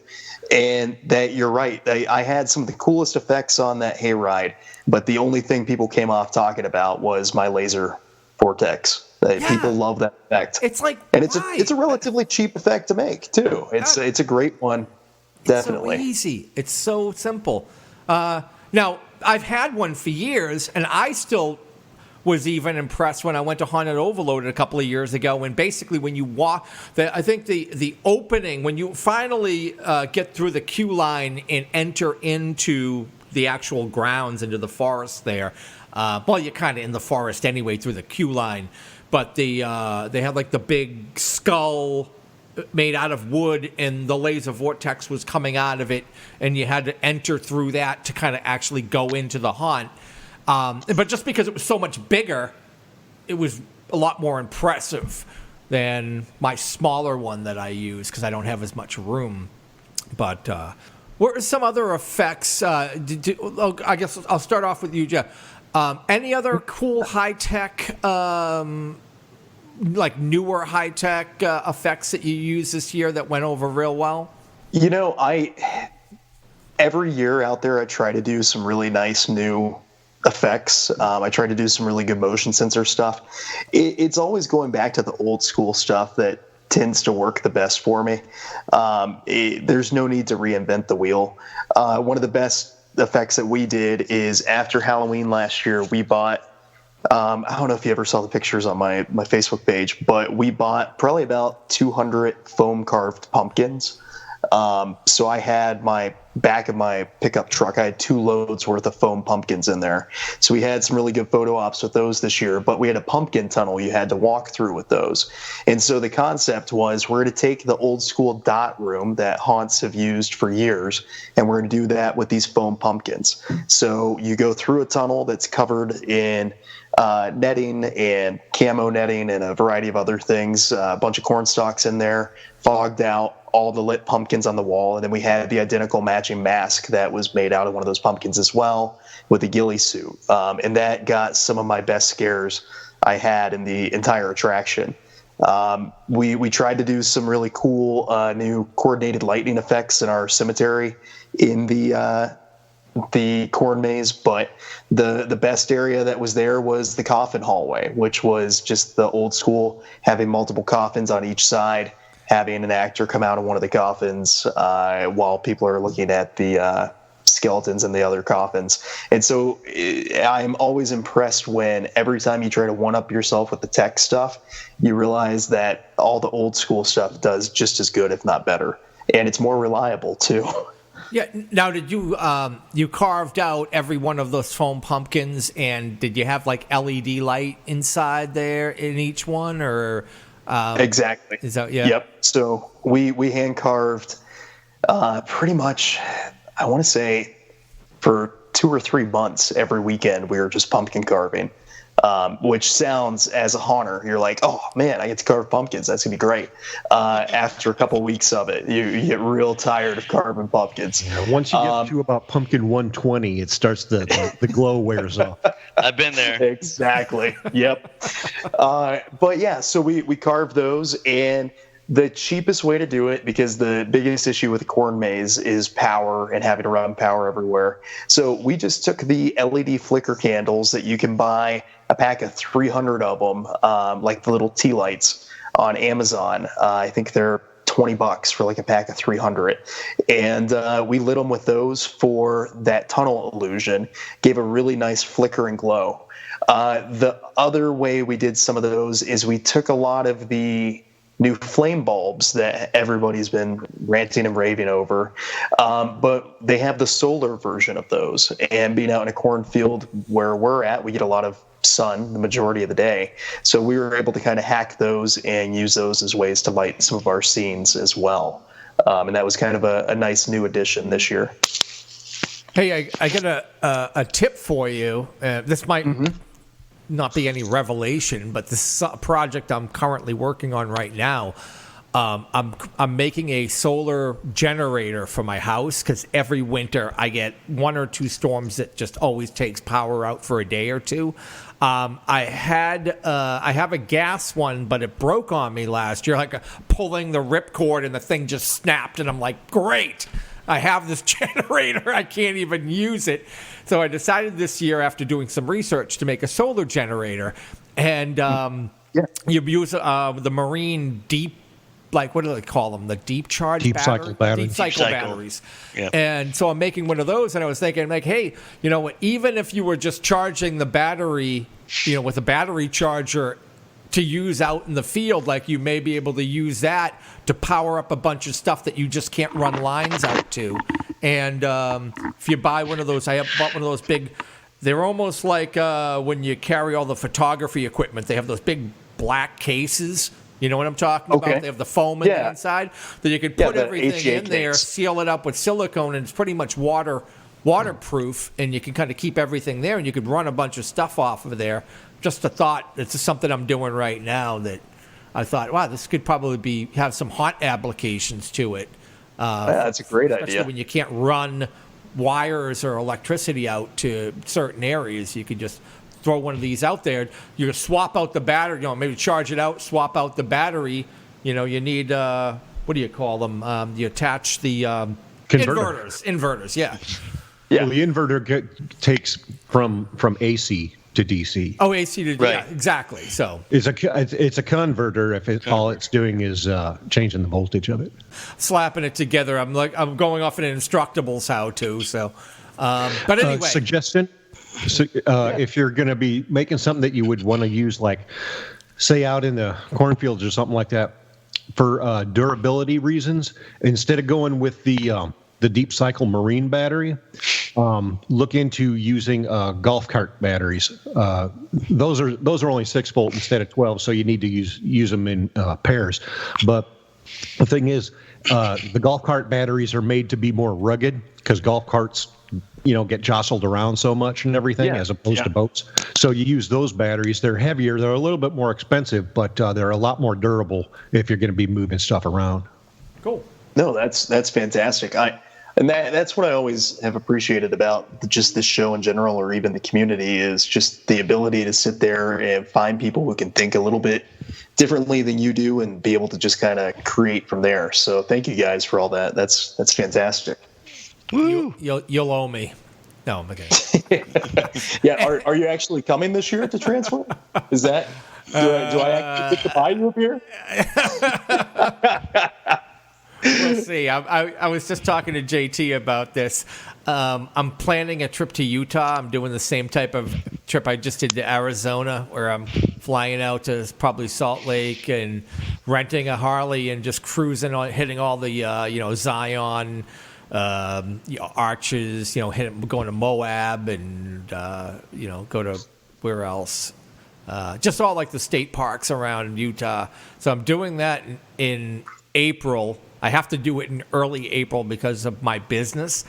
And that you're right. I had some of the coolest effects on that hayride, but the only thing people came off talking about was my laser vortex. People love that effect. It's like, and it's a relatively cheap effect to make too. It's a great one, definitely. It's so easy. It's so simple. Now I've had one for years, and I still was even impressed when I went to Haunted Overload a couple of years ago. And basically, when you walk, I think the opening, when you finally get through the queue line and enter into the actual grounds, into the forest there, well, you're kind of in the forest anyway through the queue line, but they had like the big skull made out of wood, and the laser vortex was coming out of it, and you had to enter through that to kind of actually go into the haunt. But just because it was so much bigger, it was a lot more impressive than my smaller one that I use because I don't have as much room. But what are some other effects? I guess I'll start off with you, Jeff. Any other cool high-tech, like newer high-tech effects that you used this year that went over real well? You know, every year out there I try to do some really nice new effects. I try to do some really good motion sensor stuff. It's always going back to the old school stuff that tends to work the best for me. There's no need to reinvent the wheel. One of the best effects that we did is after Halloween last year, we bought, I don't know if you ever saw the pictures on my Facebook page, but we bought probably about 200 foam carved pumpkins So I had my back of my pickup truck, I had 2 loads worth of foam pumpkins in there. So we had some really good photo ops with those this year, but we had a pumpkin tunnel you had to walk through with those. And so the concept was we're going to take the old school dot room that haunts have used for years, and we're going to do that with these foam pumpkins. So you go through a tunnel that's covered in netting and camo netting and a variety of other things, a bunch of corn stalks in there, fogged out, all the lit pumpkins on the wall, and then we had the identical matching mask that was made out of one of those pumpkins as well with a ghillie suit. And that got some of my best scares I had in the entire attraction. We tried to do some really cool new coordinated lightning effects in our cemetery in the corn maze, but the best area that was there was the coffin hallway, which was just the old school, having multiple coffins on each side, having an actor come out of one of the coffins while people are looking at the skeletons in the other coffins. And so I'm always impressed when every time you try to one-up yourself with the tech stuff, you realize that all the old school stuff does just as good, if not better. And it's more reliable, too. Yeah. Now, did you you carved out every one of those foam pumpkins, and did you have like LED light inside there in each one, or? Exactly. Is that, yeah? Yep. So we hand carved pretty much, I want to say, for 2 or 3 months every weekend we were just pumpkin carving, which sounds, as a haunter, you're like, oh man, I get to carve pumpkins, that's gonna be great. After a couple weeks of it, you get real tired of carving pumpkins. Yeah, once you get to about pumpkin 120, it starts the glow wears off. I've been there. Exactly. Yep. But yeah, so we carved those, and the cheapest way to do it, because the biggest issue with the corn maze is power and having to run power everywhere. So we just took the LED flicker candles that you can buy a pack of 300 of them, like the little tea lights on Amazon. I think they're $20 for like a pack of 300. And we lit them with those for that tunnel illusion, gave a really nice flicker and glow. The other way we did some of those is we took a lot of the new flame bulbs that everybody's been ranting and raving over, but they have the solar version of those. And being out in a cornfield where we're at, we get a lot of sun the majority of the day. So we were able to kind of hack those and use those as ways to light some of our scenes as well. And that was kind of a nice new addition this year. Hey, I got a tip for you. This might not be any revelation, but this is a project I'm currently working on right now. I'm making a solar generator for my house, because every winter I get 1 or 2 storms that just always takes power out for a day or two. I have a gas one, but it broke on me last year, like pulling the ripcord, and the thing just snapped, and I'm like, great, I have this generator, I can't even use it. So I decided this year, after doing some research, to make a solar generator. And you use the marine deep, like, what do they call them? The deep charge Deep cycle batteries. Deep cycle batteries. Yep. And so I'm making one of those, and I was thinking, like, hey, you know, even if you were just charging the battery, you know, with a battery charger to use out in the field, like, you may be able to use that to power up a bunch of stuff that you just can't run lines out to. And if you buy one of those, I have bought one of those big, they're almost like when you carry all the photography equipment. They have those big black cases. You know what I'm talking about? They have the foam in the inside that you can put everything in there, seal it up with silicone, and it's pretty much waterproof, and you can kind of keep everything there, and you could run a bunch of stuff off of there. Just a thought. It's just something I'm doing right now that I thought, wow, this could probably have some haunt applications to it. That's a great especially idea. When you can't run wires or electricity out to certain areas, you could just throw one of these out there. You can swap out the battery, you know, maybe charge it out, swap out the battery. You know, you need, what do you call them? You attach the inverters, yeah. Well, the inverter takes from AC to DC. Oh, AC to yeah, exactly. So it's a converter. If all it's doing is changing the voltage of it, slapping it together. I'm going off an Instructables how to. So, but anyway, suggestion. So, if you're going to be making something that you would want to use, like say out in the cornfields or something like that, for durability reasons, instead of going with the deep cycle marine battery, look into using golf cart batteries. Those are only 6 volt instead of 12, so you need to use them in pairs. But the thing is, the golf cart batteries are made to be more rugged because golf carts, get jostled around so much and everything, as opposed to boats. So you use those batteries. They're heavier. They're a little bit more expensive, but they're a lot more durable if you're going to be moving stuff around. Cool. No, that's fantastic. That's what I always have appreciated about just this show in general, or even the community, is just the ability to sit there and find people who can think a little bit differently than you do and be able to just kind of create from there. So thank you guys for all that. That's fantastic. Woo! You'll owe me. No, I'm okay. Yeah, are you actually coming this year to Transform? Is that do I actually get to buy you a beer? We'll see. I was just talking to JT about this. I'm planning a trip to Utah. I'm doing the same type of trip I just did to Arizona, where I'm flying out to probably Salt Lake and renting a Harley and just cruising on, hitting all the Zion arches, going to Moab and go to where else? Just all like the state parks around Utah. So I'm doing that in April. I have to do it in early April because of my business.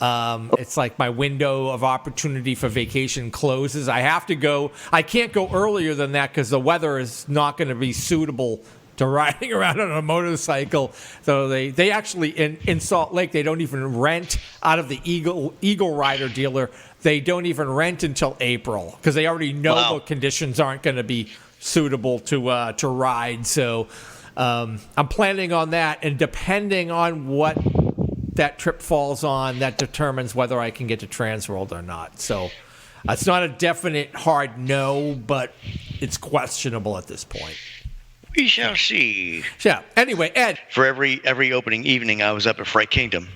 It's like my window of opportunity for vacation closes. I have to go. I can't go earlier than that because the weather is not going to be suitable to riding around on a motorcycle. So they actually, in Salt Lake, they don't even rent out of the Eagle Rider dealer. They don't even rent until April because they already know the conditions aren't going to be suitable to ride. So I'm planning on that, and depending on what that trip falls on, that determines whether I can get to Transworld or not. So it's not a definite hard no, but it's questionable at this point. We shall see. Yeah. Anyway, Ed. For every opening evening, I was up at Fright Kingdom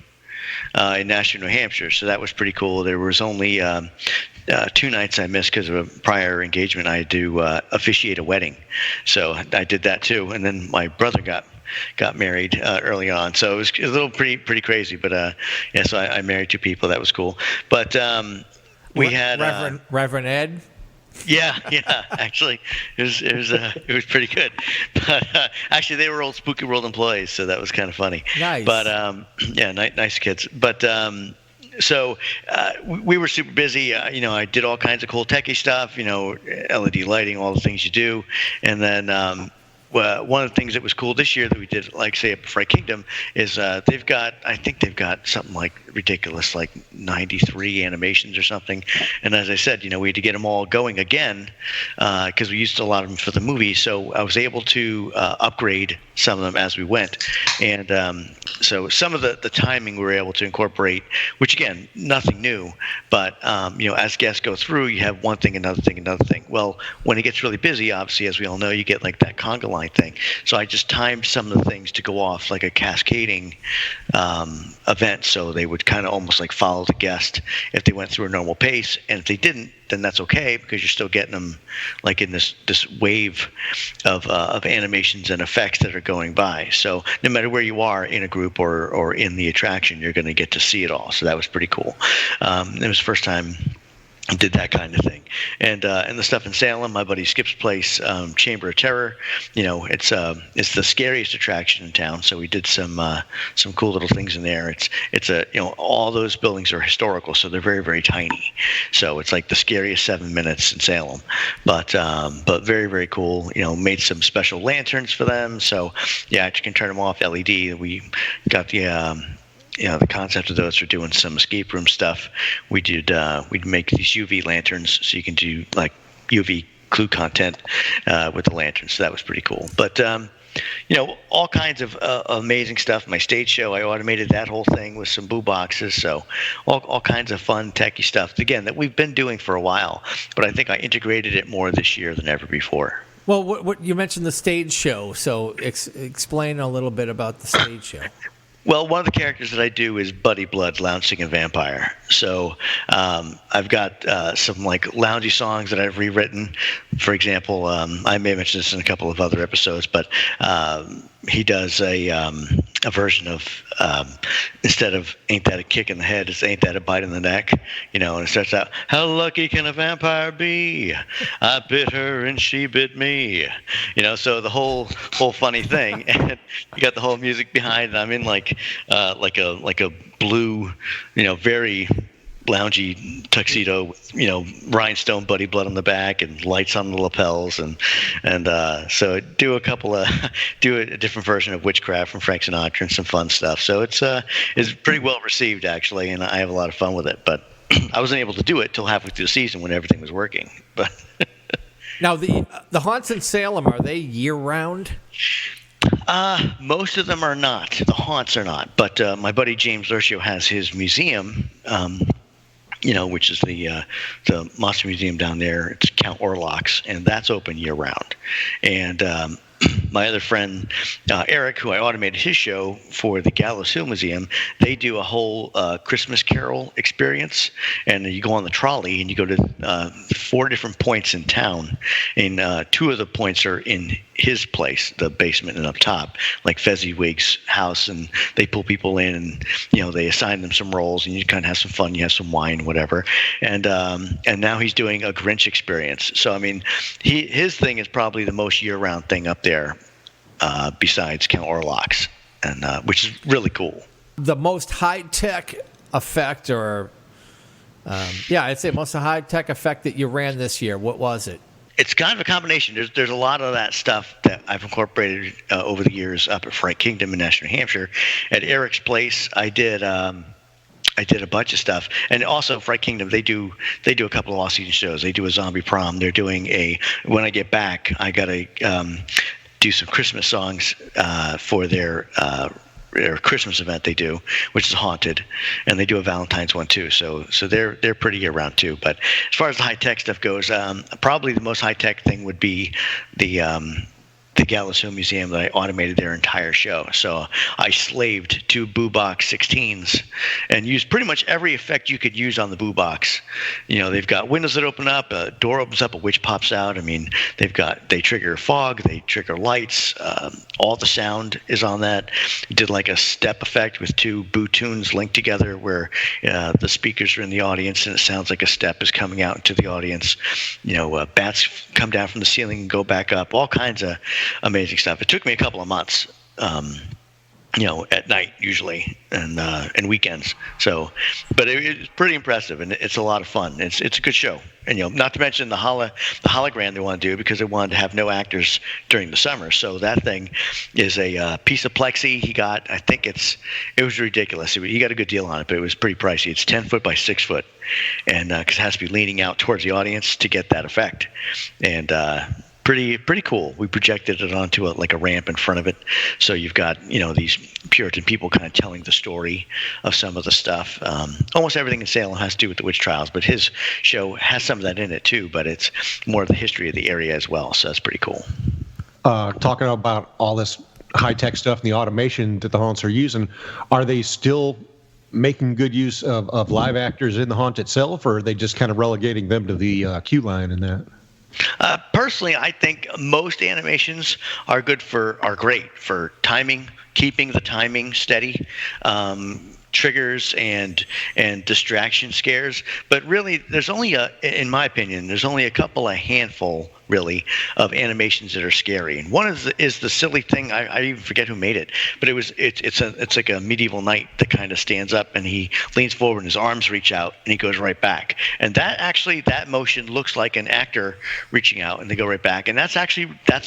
in Nashua, New Hampshire. So that was pretty cool. There was only 2 nights I missed because of a prior engagement. I had to officiate a wedding. So I did that too. And then my brother got married early on. So it was a little pretty crazy. But so I married 2 people. That was cool. But we had Reverend Ed. Yeah. Actually, it was pretty good. But actually, they were old Spooky World employees, so that was kind of funny. Nice. But nice kids. But so we were super busy. I did all kinds of cool techie stuff. LED lighting, all the things you do, and then. One of the things that was cool this year that we did, like say at Fright Kingdom, is I think they've got something like ridiculous, like 93 animations or something. And as I said, we had to get them all going again because we used a lot of them for the movie. So I was able to upgrade some of them as we went. And so some of the timing we were able to incorporate, which again, nothing new, but as guests go through, you have one thing, another thing, another thing. Well, when it gets really busy, obviously, as we all know, you get like that conga line thing. So I just timed some of the things to go off like a cascading event, so they would kind of almost like follow the guest if they went through a normal pace, and if they didn't, then that's okay because you're still getting them like in this wave of animations and effects that are going by. So no matter where you are in a group or in the attraction, you're going to get to see it all. So that was pretty cool. It was the first time I did that kind of thing. And the stuff in Salem, my buddy Skip's place, Chamber of Terror, it's the scariest attraction in town. So we did some cool little things in there. It's all those buildings are historical, so they're very, very tiny. So it's like the scariest 7 minutes in Salem, but very, very cool. Made some special lanterns for them. So yeah, you can turn them off LED. We got the concept of those for doing some escape room stuff. We'd make these UV lanterns so you can do like UV clue content with the lanterns. So that was pretty cool. But all kinds of amazing stuff. My stage show, I automated that whole thing with some boo boxes. So all kinds of fun techie stuff, again, that we've been doing for a while, but I think I integrated it more this year than ever before. Well, what you mentioned the stage show, so explain a little bit about the stage show. Well, one of the characters that I do is Buddy Blood, lounge singing vampire. So I've got some like loungy songs that I've rewritten. For example, I may mention this in a couple of other episodes, but he does a version of instead of "Ain't That a Kick in the Head," it's "Ain't That a Bite in the Neck," and it starts out, "How lucky can a vampire be? I bit her and she bit me." So the whole funny thing, and you got the whole music behind, and I'm in like a blue, very loungy tuxedo with rhinestone Buddy Blood on the back and lights on the lapels, and so do a different version of Witchcraft from Frank Sinatra and some fun stuff. So it's pretty well received actually, and I have a lot of fun with it. But I wasn't able to do it till halfway through the season when everything was working. But now the haunts in Salem, are they year round? Most of them are not. The haunts are not. But my buddy James Lurcio has his museum. Which is the Monster Museum down there. It's Count Orlok's, and that's open year round. And my other friend Eric, who I automated his show for the Gallows Hill Museum, they do a whole Christmas Carol experience, and you go on the trolley and you go to 4 different points in town, and 2 of the points are in his place, the basement and up top, like Fezziwig's house, and they pull people in, and they assign them some roles, and you kind of have some fun, you have some wine, whatever. And now he's doing a Grinch experience. So I mean, his thing is probably the most year-round thing up there, besides Count Orlok's, and which is really cool. The most high-tech effect, or I'd say most high-tech effect that you ran this year, what was it? It's kind of a combination. There's a lot of that stuff that I've incorporated over the years up at Fright Kingdom in National New Hampshire. At Eric's place, I did a bunch of stuff, and also Fright Kingdom, they do a couple of off-season shows. They do a zombie prom. They're doing when I get back, I gotta do some Christmas songs for their Christmas event they do, which is haunted, and they do a Valentine's one too. So they're pretty year round too. But as far as the high tech stuff goes, probably the most high tech thing would be the Gallows Hill Museum that I automated their entire show. So I slaved 2 Boo Box 16s and used pretty much every effect you could use on the Boo Box. They've got windows that open up, a door opens up, a witch pops out. I mean, they trigger fog, they trigger lights, all the sound is on that. Did like a step effect with 2 Boo tunes linked together where the speakers are in the audience and it sounds like a step is coming out into the audience. Bats come down from the ceiling and go back up, all kinds of amazing stuff. It took me a couple of months, at night usually, and weekends. So, but it's pretty impressive, and it's a lot of fun. It's a good show, and not to mention the hologram they want to do, because they wanted to have no actors during the summer. So that thing is a piece of plexi. He got, I think it was ridiculous. He got a good deal on it, but it was pretty pricey. It's 10 foot by 6 foot, and because it has to be leaning out towards the audience to get that effect, and pretty cool. We projected it onto a ramp in front of it, so you've got these Puritan people kind of telling the story of some of the stuff. Almost everything in Salem has to do with the witch trials, but his show has some of that in it too. But it's more of the history of the area as well, so that's pretty cool. Talking about all this high tech stuff and the automation that the haunts are using, are they still making good use of live actors in the haunt itself, or are they just kind of relegating them to the queue line and that? Personally, I think most animations are great for timing, keeping the timing steady, triggers and distraction scares. But really, there's only in my opinion, there's only a handful really of animations that are scary. And one is the silly thing. I even forget who made it, but it's like a medieval knight that kind of stands up and he leans forward and his arms reach out and he goes right back. And that motion looks like an actor reaching out and they go right back. And that's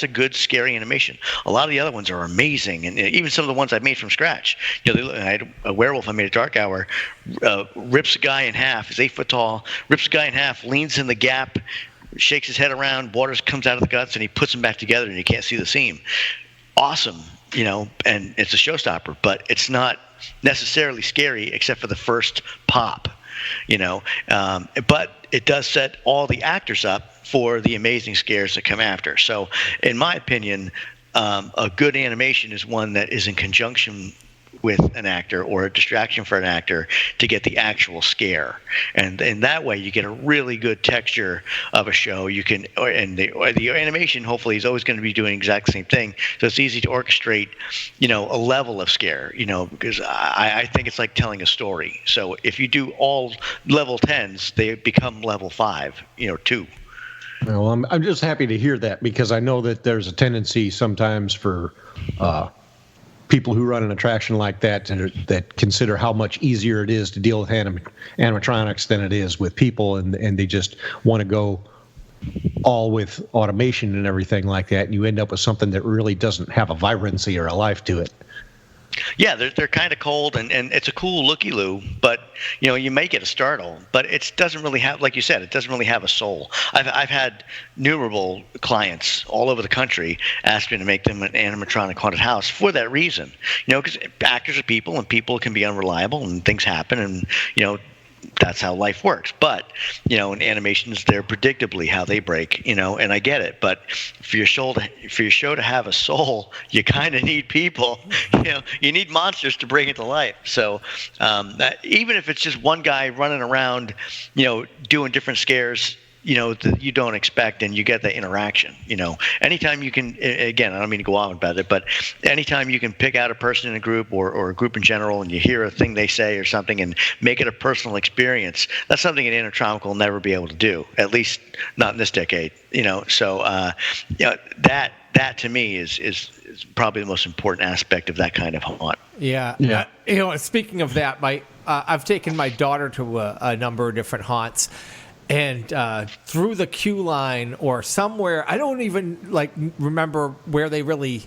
a good scary animation. A lot of the other ones are amazing, and even some of the ones I made from scratch. I had a werewolf I made at Dark Hour, rips a guy in half. He's 8 foot tall, rips a guy in half, leans in the gap, shakes his head around, water comes out of the guts, and he puts them back together, and you can't see the seam. Awesome, and it's a showstopper, but it's not necessarily scary except for the first pop, but it does set all the actors up for the amazing scares that come after. So, in my opinion, a good animation is one that is in conjunction with an actor or a distraction for an actor to get the actual scare, and in that way you get a really good texture of a show. You can, and the animation hopefully is always going to be doing the exact same thing, so it's easy to orchestrate, a level of scare, because I think it's like telling a story. So if you do all level 10s, they become level 5, 2. Well, I'm just happy to hear that, because I know that there's a tendency sometimes for people who run an attraction like that that consider how much easier it is to deal with animatronics than it is with people, and they just want to go all with automation and everything like that, and you end up with something that really doesn't have a vibrancy or a life to it. Yeah, they're kind of cold, and it's a cool looky-loo, but you may get a startle, but it doesn't really have, like you said, it doesn't really have a soul. I've had innumerable clients all over the country ask me to make them an animatronic haunted house for that reason. Because actors are people, and people can be unreliable, and things happen, and that's how life works. But in animations, they're predictably how they break. And I get it. But for your show to have a soul, you kind of need people. You need monsters to bring it to life. So even if it's just one guy running around, doing different scares, that you don't expect, and you get that interaction. Anytime you can, again, I don't mean to go on about it, but anytime you can pick out a person in a group or a group in general, and you hear a thing they say or something and make it a personal experience, that's something an animatronic will never be able to do, at least not in this decade. So that to me is probably the most important aspect of that kind of haunt. Yeah. Speaking of that, I've taken my daughter to a number of different haunts. And through the queue line or somewhere, I don't even remember where they really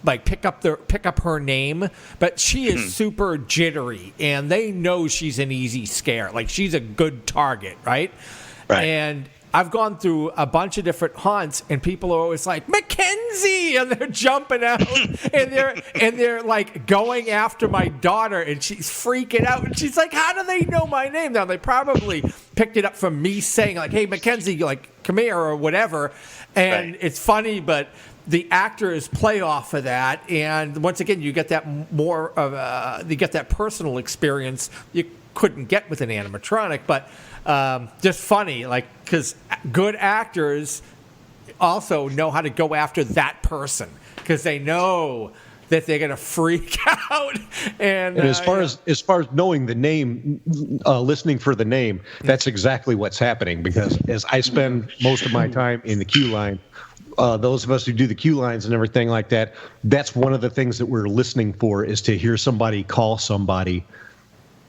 pick up her name, but she is super jittery, and they know she's an easy scare. She's a good target, right? Right. And I've gone through a bunch of different haunts, and people are always like, Mackenzie, and they're jumping out, and they're going after my daughter, and she's freaking out, and she's like, how do they know my name? Now, they probably picked it up from me saying hey, Mackenzie, come here, or whatever, and It's funny, but the actors play off of that, and once again, you get that more of you get that personal experience you couldn't get with an animatronic, but just funny, because good actors also know how to go after that person, because they know that they're going to freak out. And as far as knowing the name, listening for the name, that's exactly what's happening, because as I spend most of my time in the queue line, those of us who do the queue lines and everything like that, that's one of the things that we're listening for, is to hear somebody call somebody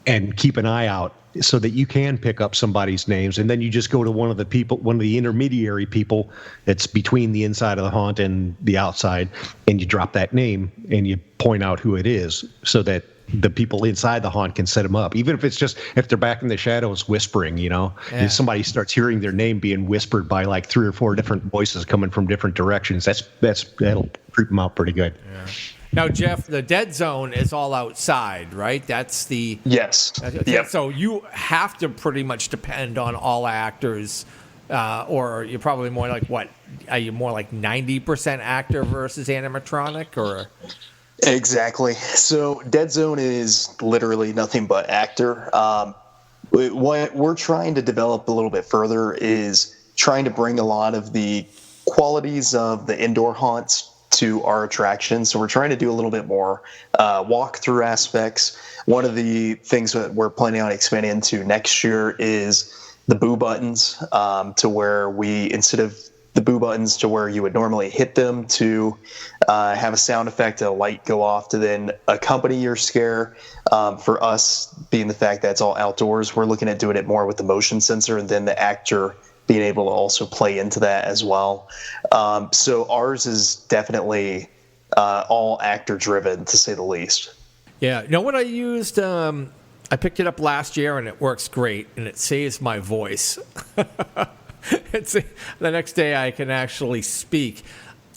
and keep an eye out so that you can pick up somebody's names. And then you just go to one of the intermediary people that's between the inside of the haunt and the outside, and you drop that name and you point out who it is, so that the people inside the haunt can set them up. Even if it's just, if they're back in the shadows whispering, and somebody starts hearing their name being whispered by 3 or 4 different voices coming from different directions, that'll creep them out pretty good. Yeah. Now, Jeff, the dead zone is all outside, right? That's the... Yes. Yep. So you have to pretty much depend on all actors, or you're probably more what? Are you more 90% actor versus animatronic, or... Exactly. So dead zone is literally nothing but actor. What we're trying to develop a little bit further is trying to bring a lot of the qualities of the indoor haunts to our attraction. So we're trying to do a little bit more walk-through aspects. One of the things that we're planning on expanding into next year is the boo buttons, to where instead of the boo buttons to where you would normally hit them to have a sound effect, a light go off to then accompany your scare. For us, being the fact that it's all outdoors, we're looking at doing it more with the motion sensor, and then the actor being able to also play into that as well. So ours is definitely all actor driven, to say the least. Yeah. What I used, I picked it up last year, and it works great, and it saves my voice. The next day I can actually speak,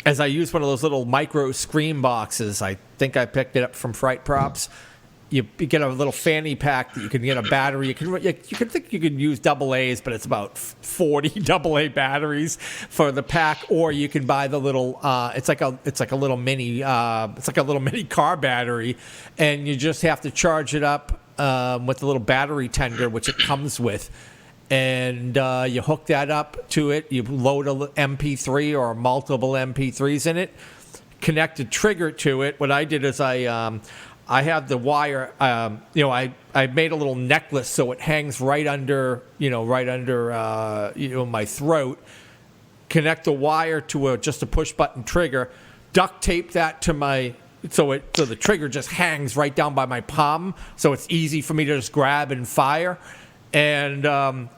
as I use one of those little micro screen boxes. I think I picked it up from Fright Props. you get a little fanny pack that you can get a battery. You can think you can use AA's, but it's about 40 AA batteries for the pack, or you can buy the little. It's like a little mini. It's like a little mini car battery, and you just have to charge it up with the little battery tender, which it comes with. And you hook that up to it. You load a MP3 or multiple MP3s in it. Connect a trigger to it. What I did is I have the wire. I made a little necklace so it hangs right under my throat. Connect the wire to just a push button trigger. Duct tape that to my. So the trigger just hangs right down by my palm. So it's easy for me to just grab and fire. And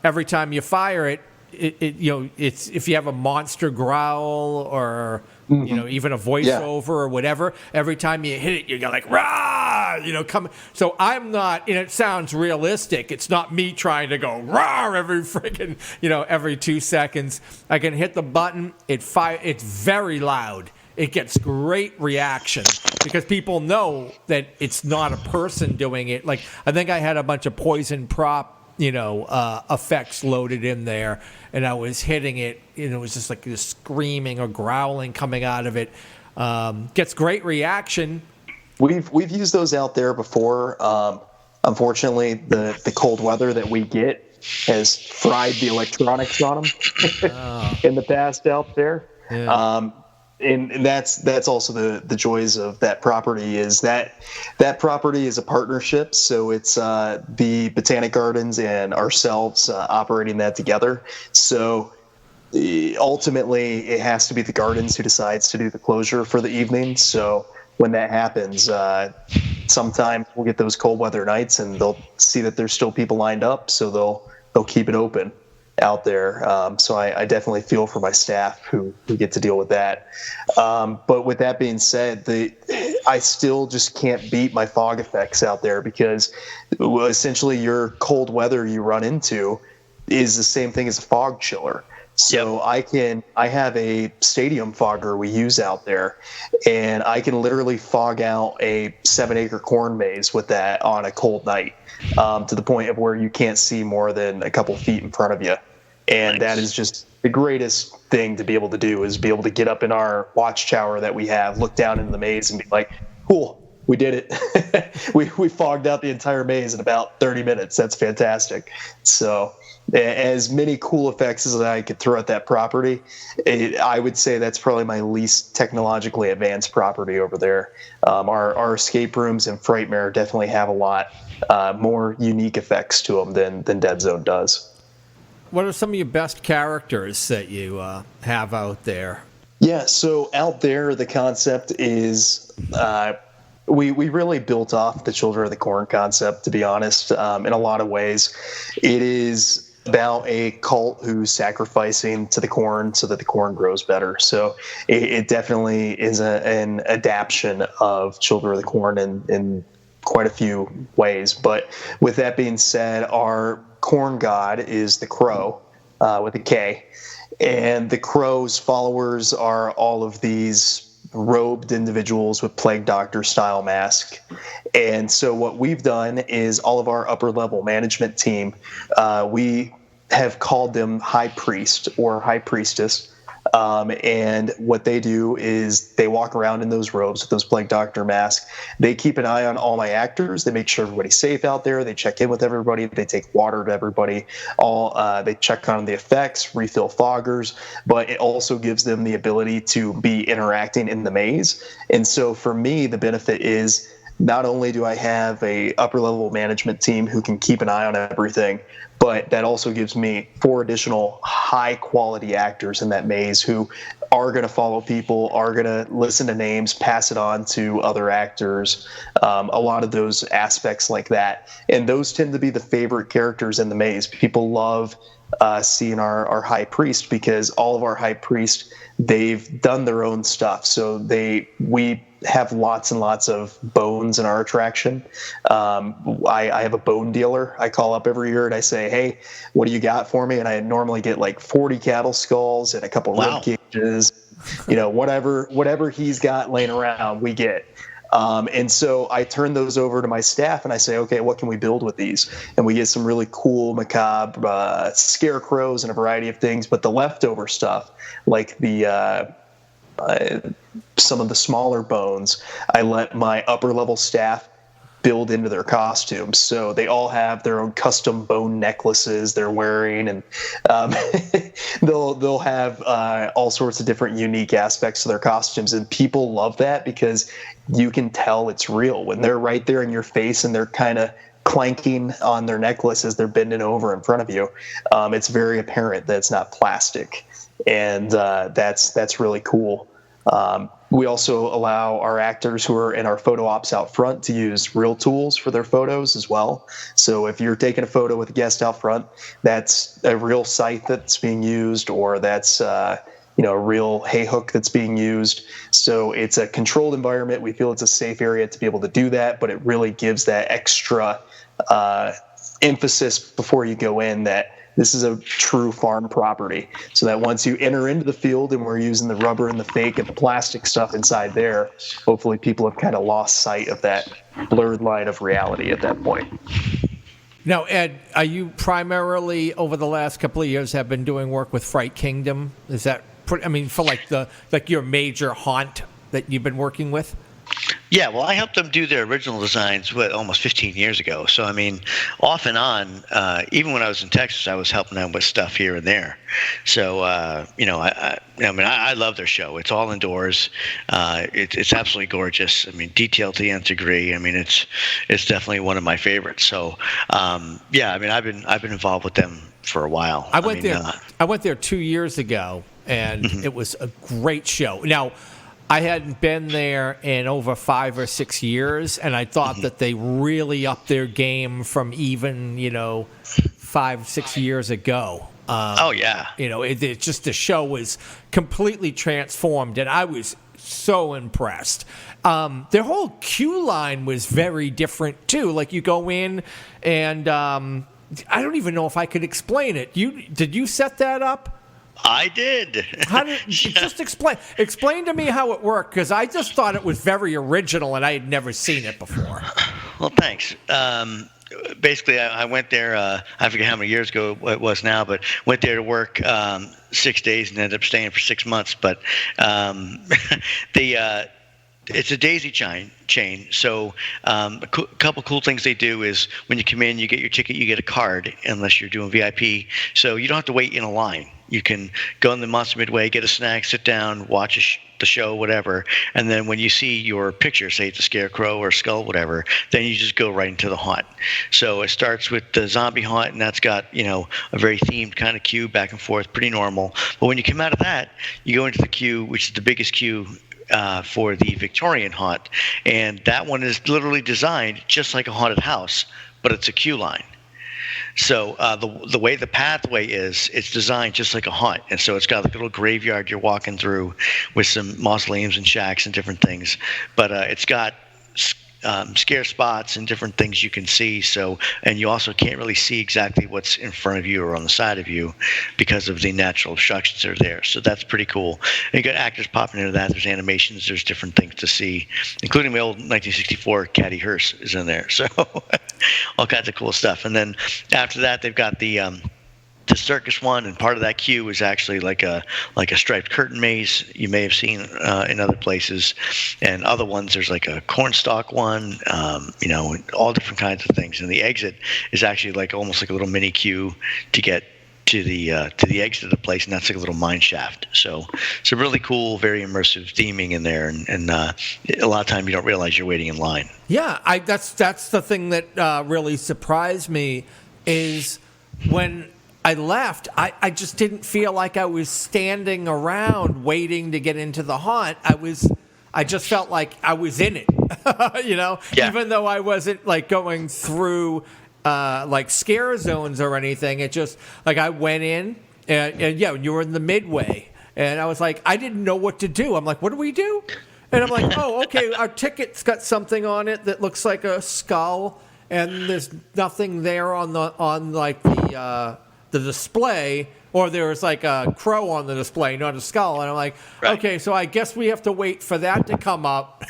every time you fire it, it's if you have a monster growl or even a voiceover or whatever, every time you hit it, you go like rah, come. So I'm not, and it sounds realistic. It's not me trying to go rah every freaking every 2 seconds. I can hit the button. It's very loud. It gets great reaction because people know that it's not a person doing it. Like I think I had a bunch of Poison prop effects loaded in there, and I was hitting it, and it was just like this screaming or growling coming out of it. Gets great reaction. We've used those out there before. Unfortunately, the cold weather that we get has fried the electronics on them in the past out there. Yeah. And that's also the joys of that property is that property is a partnership. So it's the Botanic Gardens and ourselves operating that together. So ultimately, it has to be the Gardens who decides to do the closure for the evening. So when that happens, sometimes we'll get those cold weather nights, and they'll see that there's still people lined up, so they'll keep it open out there. So I definitely feel for my staff who get to deal with that. But with that being said, I still just can't beat my fog effects out there because essentially your cold weather you run into is the same thing as a fog chiller. So I have a stadium fogger we use out there, and I can literally fog out a 7-acre corn maze with that on a cold night, to the point of where you can't see more than a couple feet in front of you. And that is just the greatest thing to be able to do, is be able to get up in our watch tower that we have, look down into the maze and be like, cool, we did it. we fogged out the entire maze in about 30 minutes. That's fantastic. So as many cool effects as I could throw at that property, I would say that's probably my least technologically advanced property over there. Our escape rooms and Frightmare definitely have a lot more unique effects to them than Dead Zone does. What are some of your best characters that you have out there? Yeah, so out there, the concept is we really built off the Children of the Corn concept, to be honest, in a lot of ways. It is about a cult who's sacrificing to the corn so that the corn grows better. So it definitely is an adaptation of Children of the Corn in quite a few ways. But with that being said, our corn god is the Crow, with a K. And the Crow's followers are all of these robed individuals with Plague Doctor style mask. And so what we've done is all of our upper level management team, we have called them High Priest or High Priestess. And what they do is they walk around in those robes with those Plague Doctor masks. They keep an eye on all my actors. They make sure everybody's safe out there. They check in with everybody. They take water to everybody. They check on the effects, refill foggers, but it also gives them the ability to be interacting in the maze. And so for me, the benefit is not only do I have a upper level management team who can keep an eye on everything, but that also gives me 4 additional high quality actors in that maze who are going to follow people, are going to listen to names, pass it on to other actors, a lot of those aspects like that. And those tend to be the favorite characters in the maze. People love seeing our High Priest because all of our High Priests, they've done their own stuff. So we have lots and lots of bones in our attraction. I have a bone dealer. I call up every year and I say, hey, what do you got for me? And I normally get like 40 cattle skulls and a couple rib cages, whatever he's got laying around, we get. And so I turn those over to my staff and I say, okay, what can we build with these? And we get some really cool, macabre scarecrows and a variety of things. But the leftover stuff, like the some of the smaller bones, I let my upper level staff build into their costumes. So they all have their own custom bone necklaces they're wearing, and they'll have all sorts of different unique aspects to their costumes. And people love that because you can tell it's real when they're right there in your face and they're kind of clanking on their necklace as they're bending over in front of you. It's very apparent that it's not plastic, and that's really cool. We also allow our actors who are in our photo ops out front to use real tools for their photos as well. So if you're taking a photo with a guest out front, that's a real site that's being used, or that's a real hay hook that's being used. So it's a controlled environment. We feel it's a safe area to be able to do that, but it really gives that extra emphasis before you go in that this is a true farm property, so that once you enter into the field and we're using the rubber and the fake and the plastic stuff inside there, hopefully people have kind of lost sight of that blurred line of reality at that point. Now, Ed, are you primarily over the last couple of years have been doing work with Fright Kingdom? Is that, for like your major haunt that you've been working with? Yeah, well, I helped them do their original designs almost 15 years ago. So, off and on, even when I was in Texas, I was helping them with stuff here and there. So, I love their show. It's all indoors. It's absolutely gorgeous. Detailed to the nth degree. It's definitely one of my favorites. So, I've been involved with them for a while. I went there 2 years ago, and it was a great show. Now, I hadn't been there in over 5 or 6 years, and I thought that they really upped their game from even, 5-6 years ago. It's just the show was completely transformed, and I was so impressed. Their whole queue line was very different, too. Like, you go in, and I don't even know if I could explain it. Did you set that up? I did. Just explain to me how it worked, because I just thought it was very original and I had never seen it before. Well, thanks. Basically, I went there, I forget how many years ago it was now, but went there to work 6 days and ended up staying for 6 months. But it's a daisy chain. So a couple cool things they do is when you come in, you get your ticket, you get a card, unless you're doing VIP. So you don't have to wait in a line. You can go in the Monster Midway, get a snack, sit down, watch the show, whatever. And then when you see your picture, say it's a scarecrow or a skull, whatever, then you just go right into the haunt. So it starts with the zombie haunt, and that's got, a very themed kind of queue back and forth, pretty normal. But when you come out of that, you go into the queue, which is the biggest queue for the Victorian haunt. And that one is literally designed just like a haunted house, but it's a queue line. So the way the pathway is, it's designed just like a haunt. And so it's got like a little graveyard you're walking through with some mausoleums and shacks and different things. But it's got scare spots and different things you can see. So, and you also can't really see exactly what's in front of you or on the side of you because of the natural obstructions that are there. So that's pretty cool. And you got actors popping into that. There's animations. There's different things to see, including my old 1964 Caddy Hearse is in there. So all kinds of cool stuff. And then after that, they've got the circus one, and part of that queue is actually like a striped curtain maze you may have seen in other places, and other ones there's like a cornstalk one, all different kinds of things. And the exit is actually like almost like a little mini queue to get to the exit of the place, and that's like a little mine shaft. So it's a really cool, very immersive theming in there, and a lot of time you don't realize you're waiting in line. Yeah, that's the thing that really surprised me is when I left, I just didn't feel like I was standing around waiting to get into the haunt. I just felt like I was in it, Yeah. Even though I wasn't like going through like scare zones or anything. It just like I went in and you were in the midway, and I was like, I didn't know what to do. I'm like, what do we do? And I'm like, oh, okay, our ticket's got something on it that looks like a skull, and there's nothing there on the display. or there was like a crow on the display, not a skull. And I'm like, okay, so I guess we have to wait for that to come up.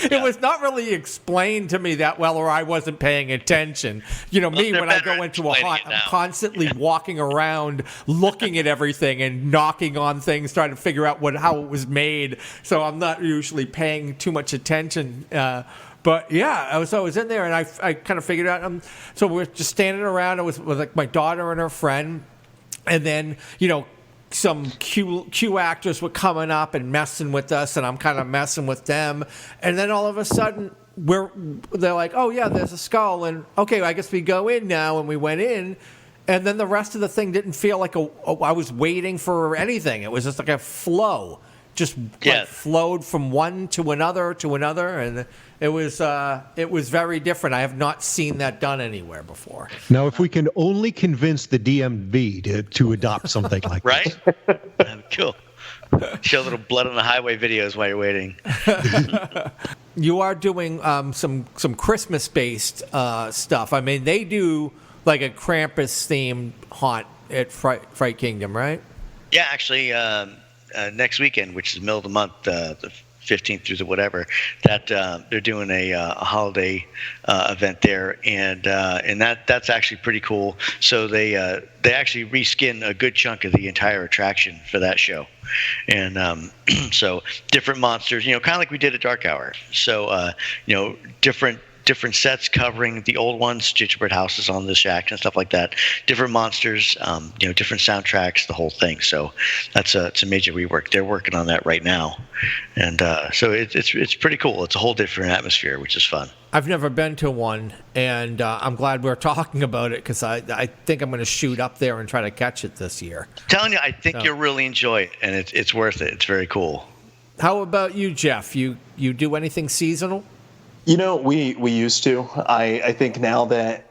It was not really explained to me that well, or I wasn't paying attention. You know, me, when I go into a haunt, I'm constantly walking around, looking at everything and knocking on things, trying to figure out how it was made. So I'm not usually paying too much attention. But yeah, I was in there, and I kind of figured out. So we're just standing around. It was like my daughter and her friend, and then some Q actors were coming up and messing with us, and I'm kind of messing with them. And then all of a sudden, they're like, "Oh yeah, there's a skull," and okay, I guess we go in now. And we went in, and then the rest of the thing didn't feel like I was waiting for anything. It was just like a flow. Just like flowed from one to another, and it was very different. I have not seen that done anywhere before. Now, if we can only convince the DMV to adopt something like right? Cool. Show little blood on the highway videos while you're waiting. You are doing some Christmas-based stuff. I mean, they do like a Krampus-themed haunt at Fright Kingdom, right? Yeah, actually. Next weekend, which is the middle of the month, the 15th through the whatever, that they're doing a holiday event there, and that's actually pretty cool. So they actually reskin a good chunk of the entire attraction for that show, and so different monsters, kind of like we did at Dark Hour. So different sets covering the old ones, gingerbread houses on the shack and stuff like that. Different monsters, different soundtracks, the whole thing. So it's a major rework. They're working on that right now, and so it's pretty cool. It's a whole different atmosphere, which is fun. I've never been to one, and I'm glad we're talking about it because I think I'm going to shoot up there and try to catch it this year. Telling you, I think you'll really enjoy it, and it's worth it. It's very cool. How about you, Jeff? You do anything seasonal? We used to. I think now that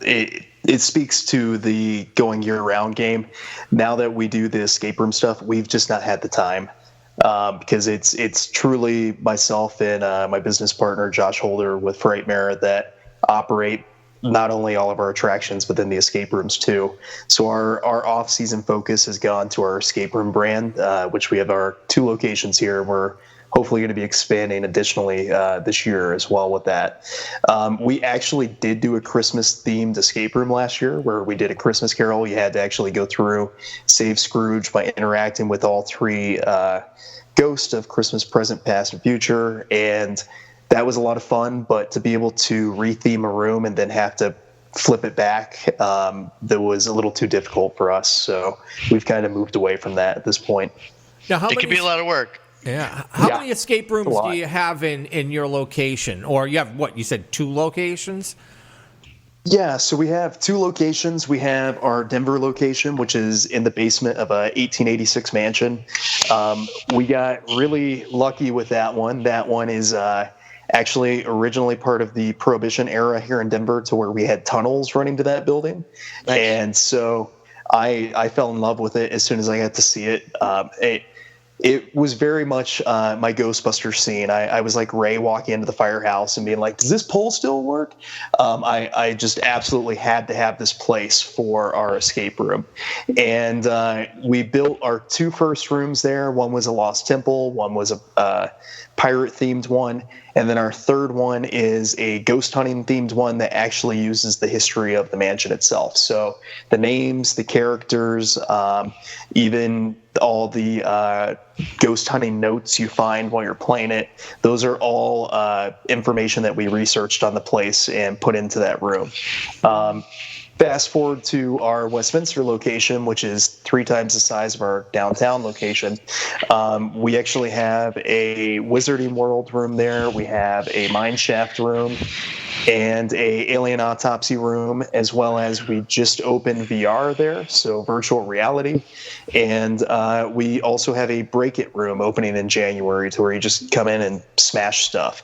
it speaks to the going year-round game. Now that we do the escape room stuff, we've just not had the time because it's truly myself and my business partner Josh Holder with Frightmare that operate not only all of our attractions but then the escape rooms too. So our off-season focus has gone to our escape room brand, which we have our 2 locations here. We're hopefully going to be expanding additionally this year as well with that. We actually did do a Christmas-themed escape room last year where we did a Christmas Carol. You had to actually go through Save Scrooge by interacting with all 3 ghosts of Christmas Present, Past, and Future. And that was a lot of fun, but to be able to re-theme a room and then have to flip it back, that was a little too difficult for us. So we've kind of moved away from that at this point. Now, it could be a lot of work. Yeah. How many escape rooms do you have in your location? Or you have, what, you said 2 locations? Yeah, so we have 2 locations. We have our Denver location, which is in the basement of a 1886 mansion. We got really lucky with that one. That one is actually originally part of the Prohibition era here in Denver to where we had tunnels running to that building. Nice. And so I fell in love with it as soon as I got to see it. It was very much my Ghostbusters scene. I was like Ray walking into the firehouse and being like, does this pole still work? I just absolutely had to have this place for our escape room. And we built our 2 first rooms there. One was a Lost Temple. One was a pirate-themed one. And then our 3rd one is a ghost hunting-themed one that actually uses the history of the mansion itself. So the names, the characters, even all the ghost hunting notes you find while you're playing it, those are all information that we researched on the place and put into that room. Fast forward to our Westminster location, which is 3 times the size of our downtown location. We actually have a Wizarding World room there. We have a Mineshaft room and a Alien Autopsy room, as well as we just opened VR there, so virtual reality. And we also have a Break It room opening in January to where you just come in and smash stuff.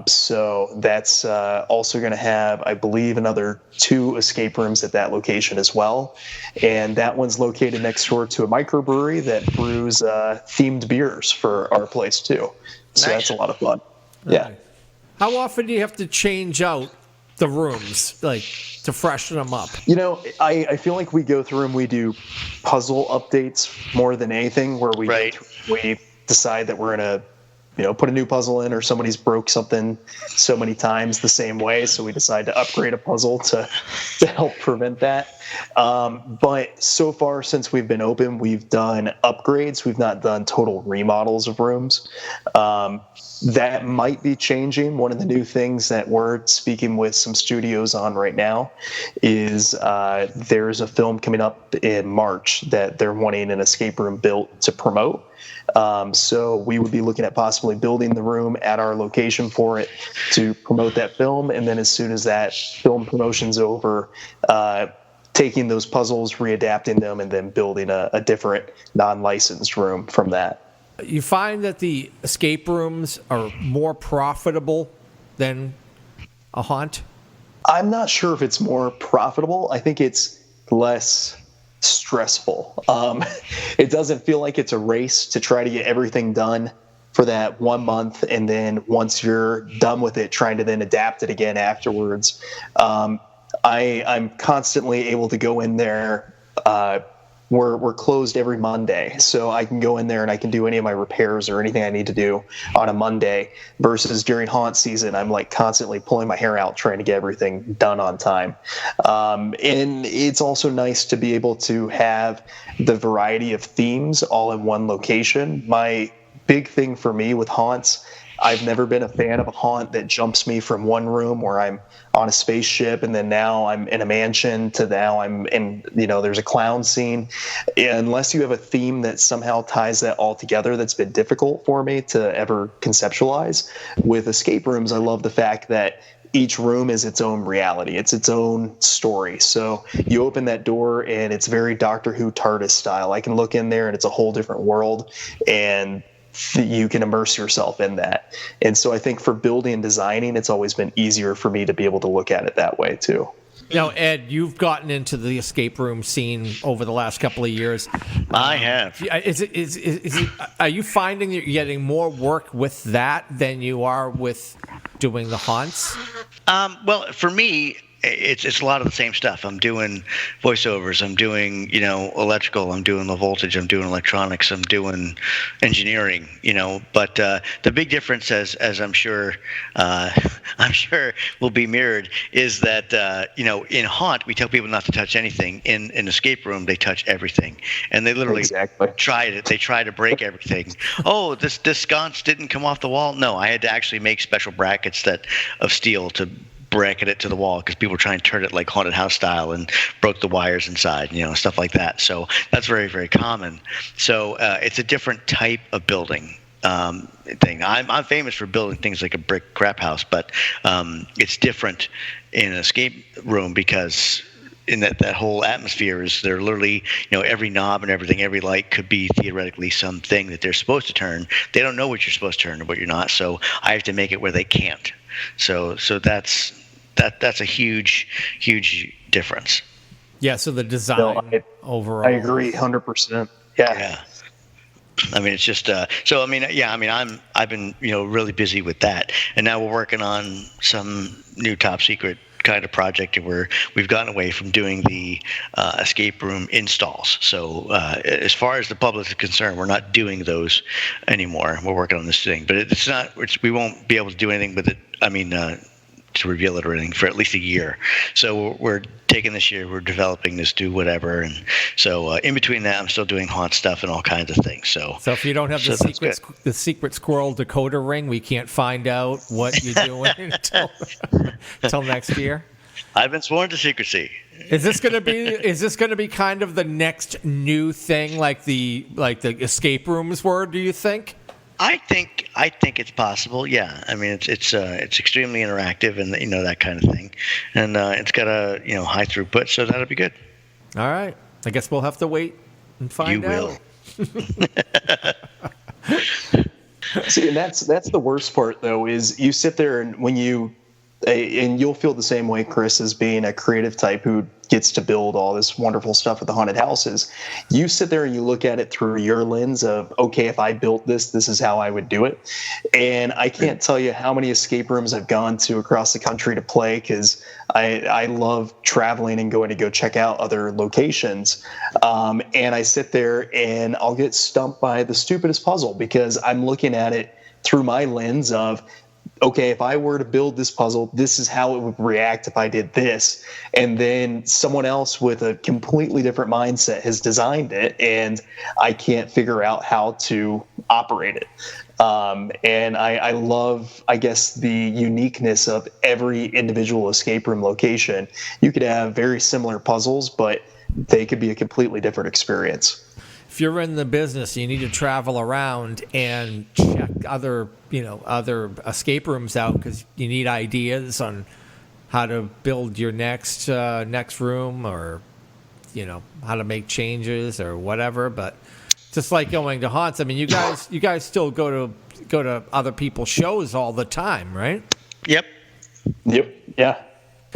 So that's also going to have, I believe, another 2 escape rooms at that location as well. And that one's located next door to a microbrewery that brews themed beers for our place too. So That's a lot of fun. Yeah. How often do you have to change out the rooms, like to freshen them up? You know, I feel like we go through and we do puzzle updates more than anything, where we decide that we're gonna, put a new puzzle in, or somebody's broke something so many times the same way, so we decide to upgrade a puzzle to help prevent that. But so far, since we've been open, we've done upgrades. We've not done total remodels of rooms. That might be changing. One of the new things that we're speaking with some studios on right now is there's a film coming up in March that they're wanting an escape room built to promote. So we would be looking at possibly building the room at our location for it to promote that film. And then as soon as that film promotion's over, taking those puzzles, readapting them, and then building a different non-licensed room from that. You find that the escape rooms are more profitable than a haunt? I'm not sure if it's more profitable. I think it's less stressful. It doesn't feel like it's a race to try to get everything done for that 1 month, and then once you're done with it, trying to then adapt it again afterwards. I'm constantly able to go in there. We're closed every Monday, so I can go in there and I can do any of my repairs or anything I need to do on a Monday, versus during haunt season, I'm like constantly pulling my hair out trying to get everything done on time. And it's also nice to be able to have the variety of themes all in one location. My big thing for me with haunts, I've never been a fan of a haunt that jumps me from one room where I'm on a spaceship and then now I'm in a mansion to now I'm in, there's a clown scene. Unless you have a theme that somehow ties that all together, that's been difficult for me to ever conceptualize. With escape rooms, I love the fact that each room is its own reality. It's its own story. So you open that door and it's very Doctor Who TARDIS style. I can look in there and it's a whole different world, and you can immerse yourself in that. And so I think for building and designing, it's always been easier for me to be able to look at it that way too. Now, Ed, you've gotten into the escape room scene over the last couple of years. I have. Are you finding that you're getting more work with that than you are with doing the haunts? Well, for me, it's a lot of the same stuff. I'm doing voiceovers. I'm doing, electrical. I'm doing low voltage. I'm doing electronics. I'm doing engineering. But the big difference, as I'm sure will be mirrored, is that in haunt we tell people not to touch anything. In an escape room, they touch everything, and they literally try it. They try to break everything. Oh, this sconce didn't come off the wall. No, I had to actually make special brackets of steel to bracket it to the wall because people were trying to turn it like haunted house style and broke the wires inside, stuff like that. So that's very, very common. So it's a different type of building thing. I'm famous for building things like a brick crap house, but it's different in an escape room because in that whole atmosphere is they're literally, every knob and everything, every light could be theoretically something that they're supposed to turn. They don't know what you're supposed to turn or what you're not. So I have to make it where they can't. So that's a huge difference. Yeah. So the design overall. I agree 100%. Yeah. I mean, it's just I've been really busy with that, and now we're working on some new top secret kind of project where we've gotten away from doing the escape room installs. So as far as the public is concerned, we're not doing those anymore. We're working on this thing, but we won't be able to do anything with it. I mean, to reveal it or anything for at least a year. So we're taking this year, we're developing this, do whatever. And so in between that, I'm still doing haunt stuff and all kinds of things. So if you don't have the secret squirrel decoder ring, we can't find out what you're doing until next year. I've been sworn to secrecy. Is this going to be kind of the next new thing, like the escape rooms were? Do you think? I think it's possible. Yeah, I mean it's extremely interactive and that kind of thing, and it's got a high throughput, so that'll be good. All right, I guess we'll have to wait and find out. You will. See, and that's the worst part though, is you sit there and when you and you'll feel the same way, Chris, as being a creative type who gets to build all this wonderful stuff with the haunted houses. You sit there and you look at it through your lens of, okay, if I built this, this is how I would do it. And I can't tell you how many escape rooms I've gone to across the country to play, because I love traveling and going to go check out other locations. And I sit there and I'll get stumped by the stupidest puzzle, because I'm looking at it through my lens of, okay, if I were to build this puzzle, this is how it would react if I did this. And then someone else with a completely different mindset has designed it, and I can't figure out how to operate it. And I love, I guess, the uniqueness of every individual escape room location. You could have very similar puzzles, but they could be a completely different experience. If you're in the business, you need to travel around and check other escape rooms out, because you need ideas on how to build your next room, or how to make changes or whatever. But just like going to haunts, I mean, you guys still go to other people's shows all the time, right? Yep. Yeah.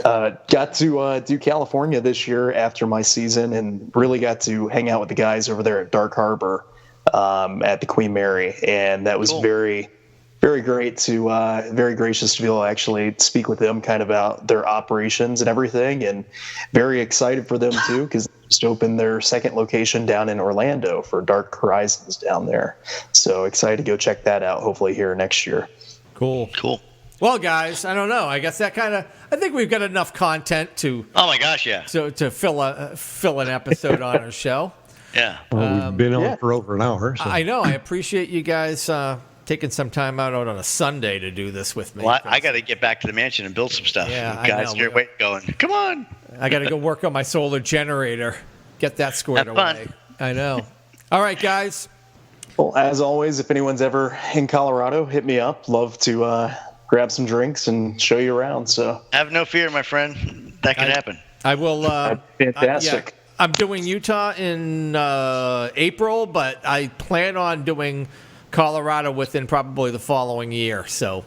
Got to do California this year after my season, and really got to hang out with the guys over there at Dark Harbor at the Queen Mary, and that was very, very great to very gracious to be able to actually speak with them kind of about their operations and everything, and very excited for them too, because they just opened their second location down in Orlando for Dark Horizons down there. So excited to go check that out, hopefully here next year. Cool. Well, guys, I don't know. I guess I think we've got enough content to. Oh my gosh, yeah. So to fill an episode on our show. Yeah. Well, we've been on for over an hour. So. I know. I appreciate you guys taking some time out on a Sunday to do this with me. Well, I got to get back to the mansion and build some stuff. Yeah, guys, you're going. Come on. I got to go work on my solar generator. Get that squared away. I know. All right, guys. Well, as always, if anyone's ever in Colorado, hit me up. Love to grab some drinks and show you around. So have no fear, my friend. That could happen. I will. Fantastic. I'm doing Utah in April, but I plan on doing Colorado within probably the following year. So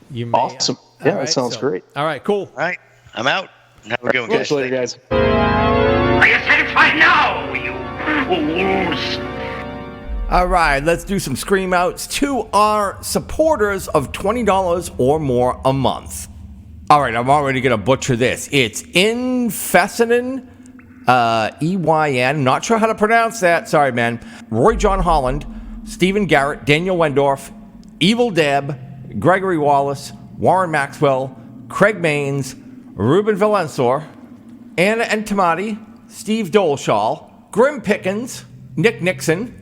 you may. Awesome. Yeah, that sounds great. All right, cool. All right, I'm out. Have a good one, guys. Later, guys. Are you satisfied now, you fools? All right, let's do some scream outs to our supporters of $20 or more a month. All right, I'm already going to butcher this. It's Infesinen, EYN, not sure how to pronounce that. Sorry, man. Roy John Holland, Stephen Garrett, Daniel Wendorf, Evil Deb, Gregory Wallace, Warren Maxwell, Craig Maines, Ruben Valensor, Anna Entomati, Steve Doleshall, Grim Pickens, Nick Nixon,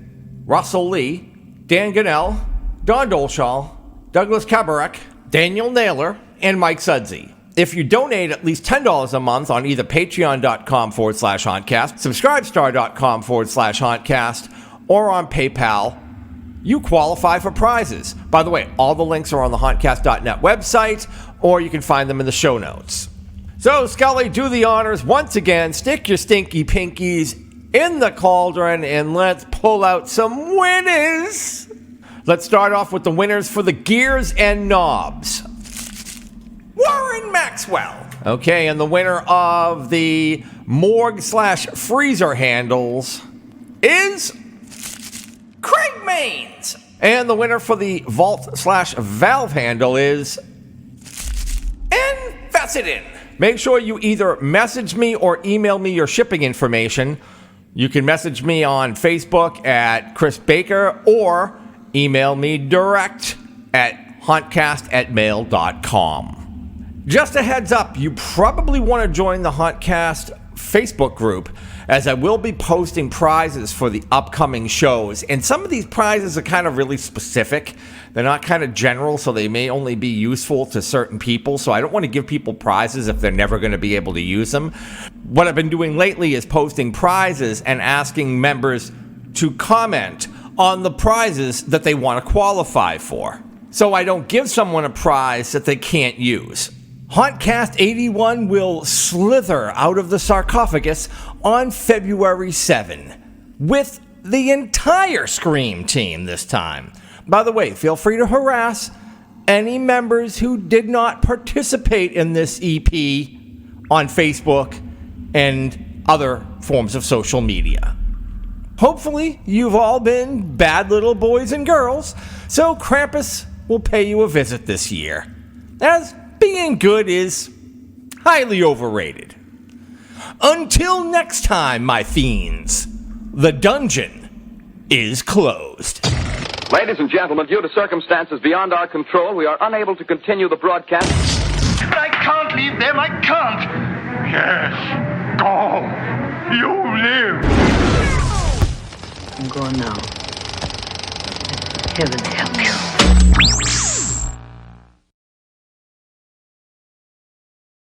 Russell Lee, Dan Gunnell, Don Doleshall, Douglas Kabarek, Daniel Naylor, and Mike Sudsey. If you donate at least $10 a month on either patreon.com/Hauntcast, subscribestar.com/Hauntcast, or on PayPal, you qualify for prizes. By the way, all the links are on the Hauntcast.net website, or you can find them in the show notes. So, Scully, do the honors once again. Stick your stinky pinkies in the cauldron, and let's pull out some winners. Let's start off with the winners for the gears and knobs. Warren Maxwell. Okay, and the winner of the morgue/freezer handles is Craig Maines. And the winner for the vault/valve handle is Infesinen. Make sure you either message me or email me your shipping information. You can message me on Facebook at Chris Baker, or email me direct at hauntcast@mail.com. Just a heads up, you probably want to join the Hauntcast Facebook group, as I will be posting prizes for the upcoming shows. And some of these prizes are kind of really specific. They're not kind of general, so they may only be useful to certain people. So I don't want to give people prizes if they're never going to be able to use them. What I've been doing lately is posting prizes and asking members to comment on the prizes that they want to qualify for, so I don't give someone a prize that they can't use. Hauntcast 81 will slither out of the sarcophagus on February 7 with the entire Scream team this time. By the way, feel free to harass any members who did not participate in this EP on Facebook and other forms of social media. Hopefully, you've all been bad little boys and girls, so Krampus will pay you a visit this year, as being good is highly overrated. Until next time, my fiends, the dungeon is closed. Ladies and gentlemen, due to circumstances beyond our control, we are unable to continue the broadcast. But I can't leave them, I can't. Yes, go. You live. I'm going now. Heaven help you.